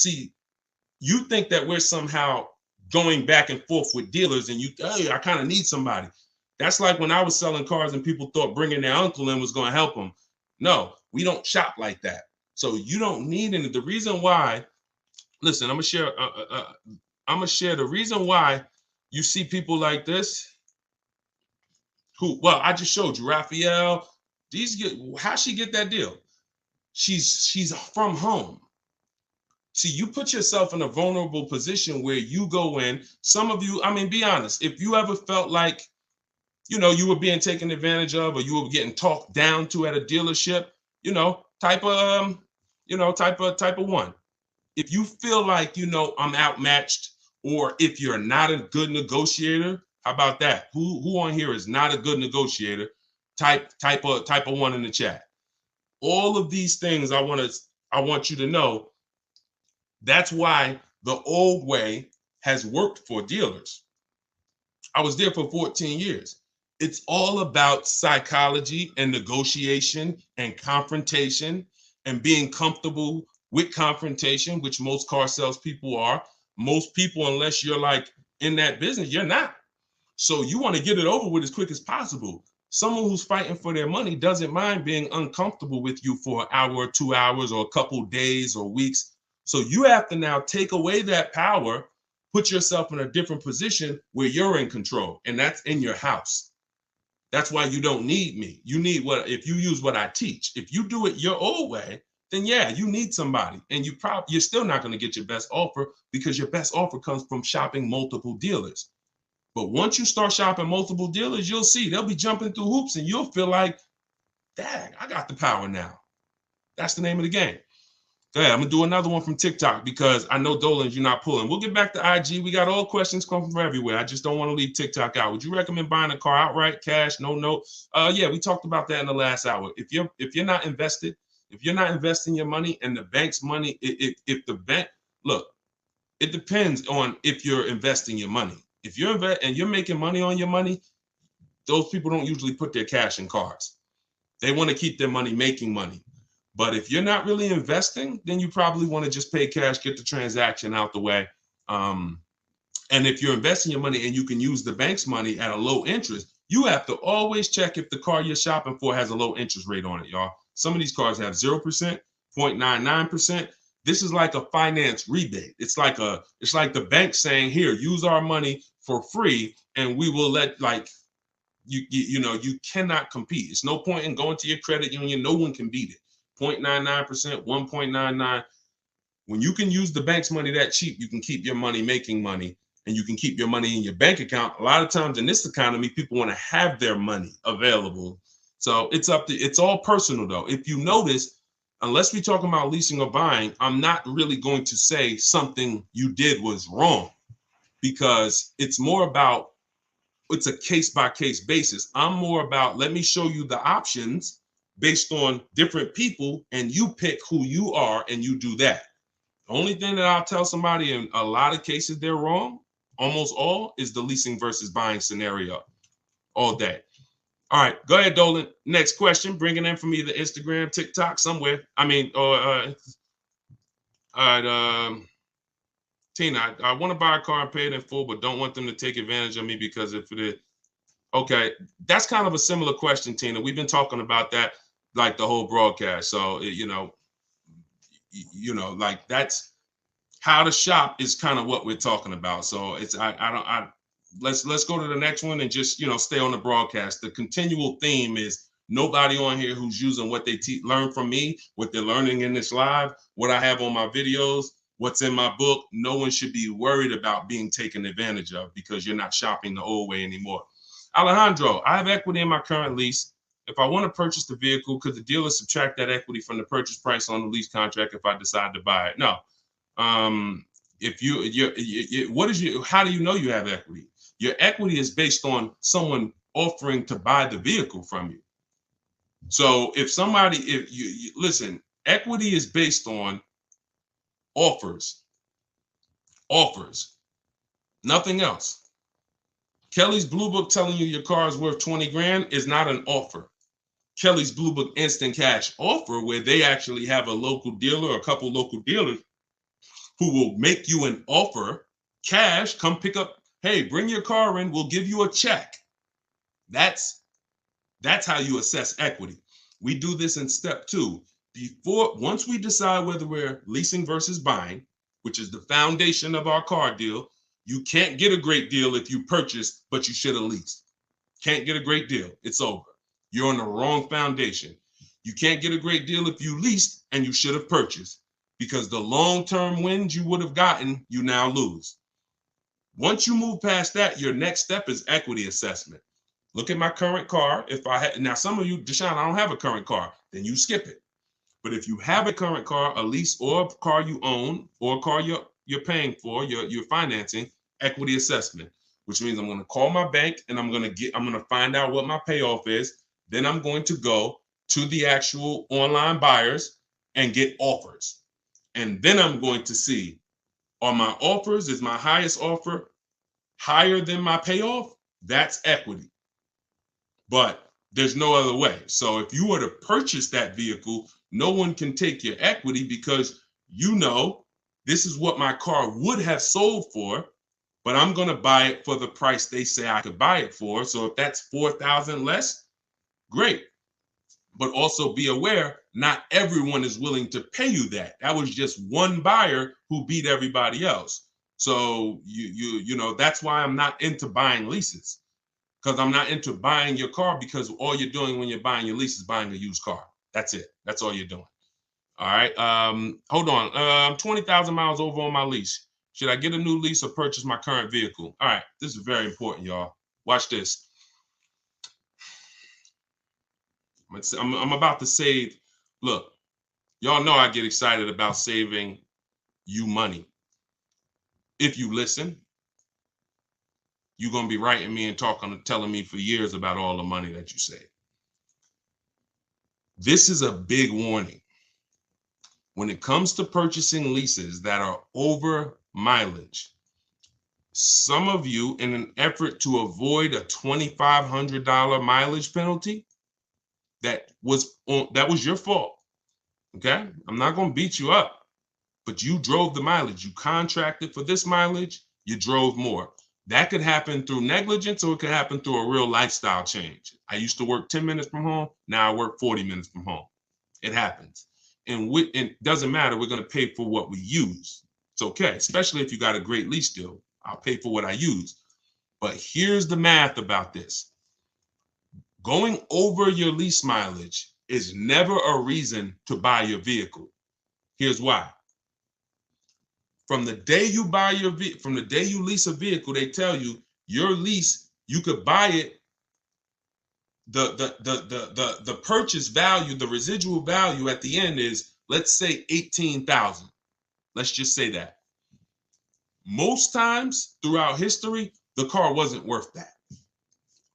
[SPEAKER 1] you think that we're somehow going back and forth with dealers and hey, I kind of need somebody. That's like when I was selling cars and people thought bringing their uncle in was going to help them. No, we don't shop like that. So you don't need any. The reason why, listen, I'm gonna share the reason why you see people like this who, well, I just showed you Raphael. How she get that deal? She's from home. See, you put yourself in a vulnerable position where you go in. Some of you, I mean, be honest. If you ever felt like, you were being taken advantage of, or you were getting talked down to at a dealership, type of one. If you feel like, I'm outmatched, or if you're not a good negotiator, how about that? Who on here is not a good negotiator? Type of one in the chat. All of these things I want you to know. That's why the old way has worked for dealers. I was there for 14 years. It's all about psychology and negotiation and confrontation and being comfortable with confrontation, which most car salespeople are. Most people, unless you're like in that business, you're not. So you want to get it over with as quick as possible. Someone who's fighting for their money doesn't mind being uncomfortable with you for an hour or 2 hours or a couple days or weeks. So you have to now take away that power, put yourself in a different position where you're in control, and that's in your house. That's why you don't need me. You need if you use what I teach. If you do it your old way, then yeah, you need somebody, and you're still not going to get your best offer, because your best offer comes from shopping multiple dealers. But once you start shopping multiple dealers, you'll see they'll be jumping through hoops, and you'll feel like, dang, I got the power now. That's the name of the game. Go ahead. I'm going to do another one from TikTok, because I know, Dolan, you're not pulling. We'll get back to IG. We got all questions coming from everywhere. I just don't want to leave TikTok out. Would you recommend buying a car outright, cash, no note? Yeah, we talked about that in the last hour. If you're not invested, if you're not investing your money and the bank's money, if the bank, look, it depends on if you're investing your money. If you're and you're making money on your money, those people don't usually put their cash in cars. They want to keep their money making money. But if you're not really investing, then you probably want to just pay cash, get the transaction out the way. And if you're investing your money and you can use the bank's money at a low interest, you have to always check if the car you're shopping for has a low interest rate on it, y'all. Some of these cars have 0%, 0.99%. This is like a finance rebate. It's like the bank saying, here, use our money for free, and we will let, like, you cannot compete. It's no point in going to your credit union. No one can beat it. 0.99%, 1.99. When you can use the bank's money that cheap, you can keep your money making money, and you can keep your money in your bank account. A lot of times in this economy, people want to have their money available. So it's all personal though. If you notice, unless we're talking about leasing or buying, I'm not really going to say something you did was wrong, because it's a case-by-case basis. I'm more about, let me show you the options based on different people, and you pick who you are and you do that. The only thing that I'll tell somebody in a lot of cases they're wrong, almost all, is the leasing versus buying scenario all day. All right, go ahead, Dolan. Next question, bring it in from either Instagram, TikTok, somewhere. All right, Tina, I want to buy a car and pay it in full, but don't want them to take advantage of me, because if it is, okay, that's kind of a similar question, Tina. We've been talking about that like the whole broadcast. So, like, that's how to shop is kind of what we're talking about. So let's go to the next one and just, stay on the broadcast. The continual theme is nobody on here who's using what they learn from me, what they're learning in this live, what I have on my videos, what's in my book. No one should be worried about being taken advantage of, because you're not shopping the old way anymore. Alejandro, I have equity in my current lease. If I want to purchase the vehicle, could the dealer subtract that equity from the purchase price on the lease contract if I decide to buy it? No. If how do you know you have equity? Your equity is based on someone offering to buy the vehicle from you. So if you listen, equity is based on offers, nothing else. Kelly's Blue Book telling you your car is worth 20 grand is not an offer. Kelly's Blue Book Instant Cash offer, where they actually have a local dealer or a couple local dealers who will make you an offer, cash, come pick up, hey, bring your car in, we'll give you a check. That's how you assess equity. We do this in step 2. Once we decide whether we're leasing versus buying, which is the foundation of our car deal, you can't get a great deal if you purchased, but you should have leased. Can't get a great deal. It's over. You're on the wrong foundation. You can't get a great deal if you leased and you should have purchased, because the long-term wins you would have gotten, you now lose. Once you move past that, your next step is equity assessment. Look at my current car. If I had, now some of you, Deshone, I don't have a current car, then you skip it. But if you have a current car, a lease, or a car you own, or a car you're paying for, you're financing, equity assessment, which means I'm going to call my bank and I'm going to find out what my payoff is. Then I'm going to go to the actual online buyers and get offers. And then I'm going to see, are my offers, is my highest offer higher than my payoff? That's equity. But there's no other way. So if you were to purchase that vehicle, no one can take your equity, because you know this is what my car would have sold for, but I'm going to buy it for the price they say I could buy it for. So if that's $4,000 less, great. But also be aware, not everyone is willing to pay you that. That was just one buyer who beat everybody else. So you know, that's why I'm not into buying leases, because I'm not into buying your car, because all you're doing when you're buying your lease is buying a used car. That's it. That's all you're doing. All right. Hold on. I'm 20,000 miles over on my lease. Should I get a new lease or purchase my current vehicle? All right. This is very important, y'all. Watch this. I'm about to save. Look, y'all know I get excited about saving you money. If you listen, you're going to be writing me and telling me for years about all the money that you save. This is a big warning. When it comes to purchasing leases that are over mileage, some of you, in an effort to avoid a $2,500 mileage penalty, that was your fault. Okay? I'm not going to beat you up, but you drove the mileage. You contracted for this mileage, you drove more. That could happen through negligence, or it could happen through a real lifestyle change. I used to work 10 minutes from home. Now I work 40 minutes from home. It happens. And it doesn't matter. We're going to pay for what we use. It's okay, especially if you got a great lease deal. I'll pay for what I use. But here's the math about this. Going over your lease mileage is never a reason to buy your vehicle. Here's why. From the day you lease a vehicle, they tell you your lease, you could buy it. The purchase value, the residual value at the end is, let's say, $18,000. Let's just say that. Most times throughout history, the car wasn't worth that.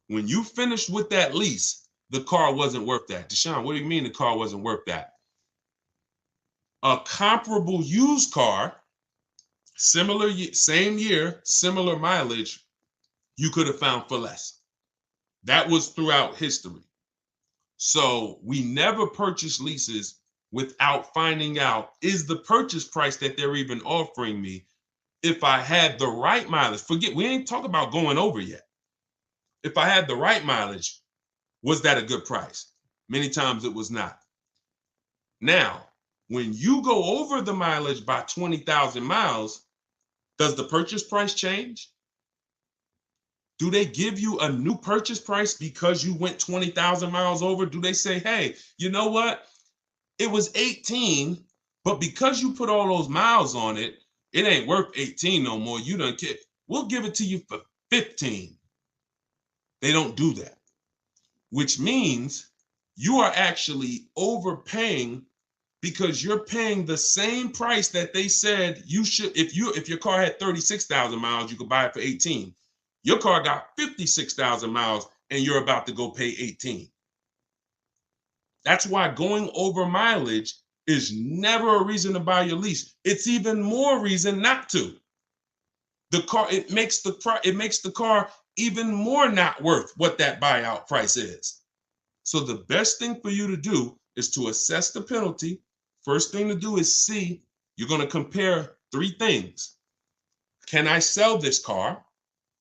[SPEAKER 1] When you finished with that lease, the car wasn't worth that. Deshone, what do you mean the car wasn't worth that? A comparable used car, similar, same year, similar mileage, you could have found for less. That was throughout history. So we never purchase leases without finding out, is the purchase price that they're even offering me, if I had the right mileage. Forget, we ain't talking about going over yet. If I had the right mileage, was that a good price? Many times it was not. Now, when you go over the mileage by 20,000 miles, does the purchase price change? Do they give you a new purchase price because you went 20,000 miles over? Do they say, hey, you know what? It was 18, but because you put all those miles on it, it ain't worth 18 no more. You don't care. We'll give it to you for 15. They don't do that, which means you are actually overpaying, because you're paying the same price that they said you should. If your car had 36,000 miles, you could buy it for 18. Your car got 56,000 miles and you're about to go pay 18. That's why going over mileage is never a reason to buy your lease. It's even more reason not to. The car, it makes the car even more not worth what that buyout price is. So the best thing for you to do is to assess the penalty. First thing to do is see, you're going to compare three things. Can I sell this car?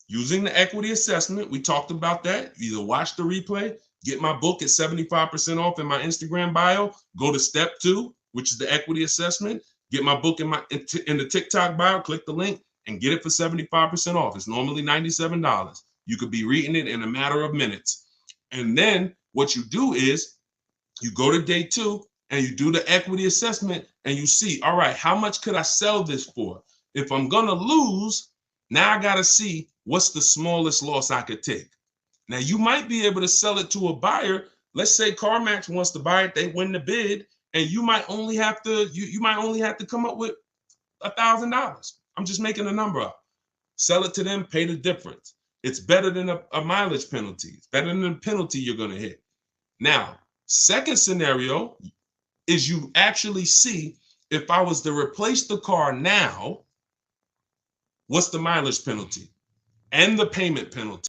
[SPEAKER 1] Using the equity assessment, we talked about that. Either watch the replay, get my book at 75% off in my Instagram bio, go to step 2, which is the equity assessment, get my book in the TikTok bio, click the link and get it for 75% off. It's normally $97. You could be reading it in a matter of minutes. And then what you do is you go to day 2 and you do the equity assessment and you see, all right, how much could I sell this for? If I'm going to lose, now I got to see what's the smallest loss I could take. Now, you might be able to sell it to a buyer. Let's say CarMax wants to buy it, they win the bid, and you might only have to come up with $1,000. I'm just making a number up. Sell it to them, pay the difference. It's better than a mileage penalty. It's better than the penalty you're going to hit. Now, second scenario is you actually see, if I was to replace the car now, what's the mileage penalty and the payment penalty?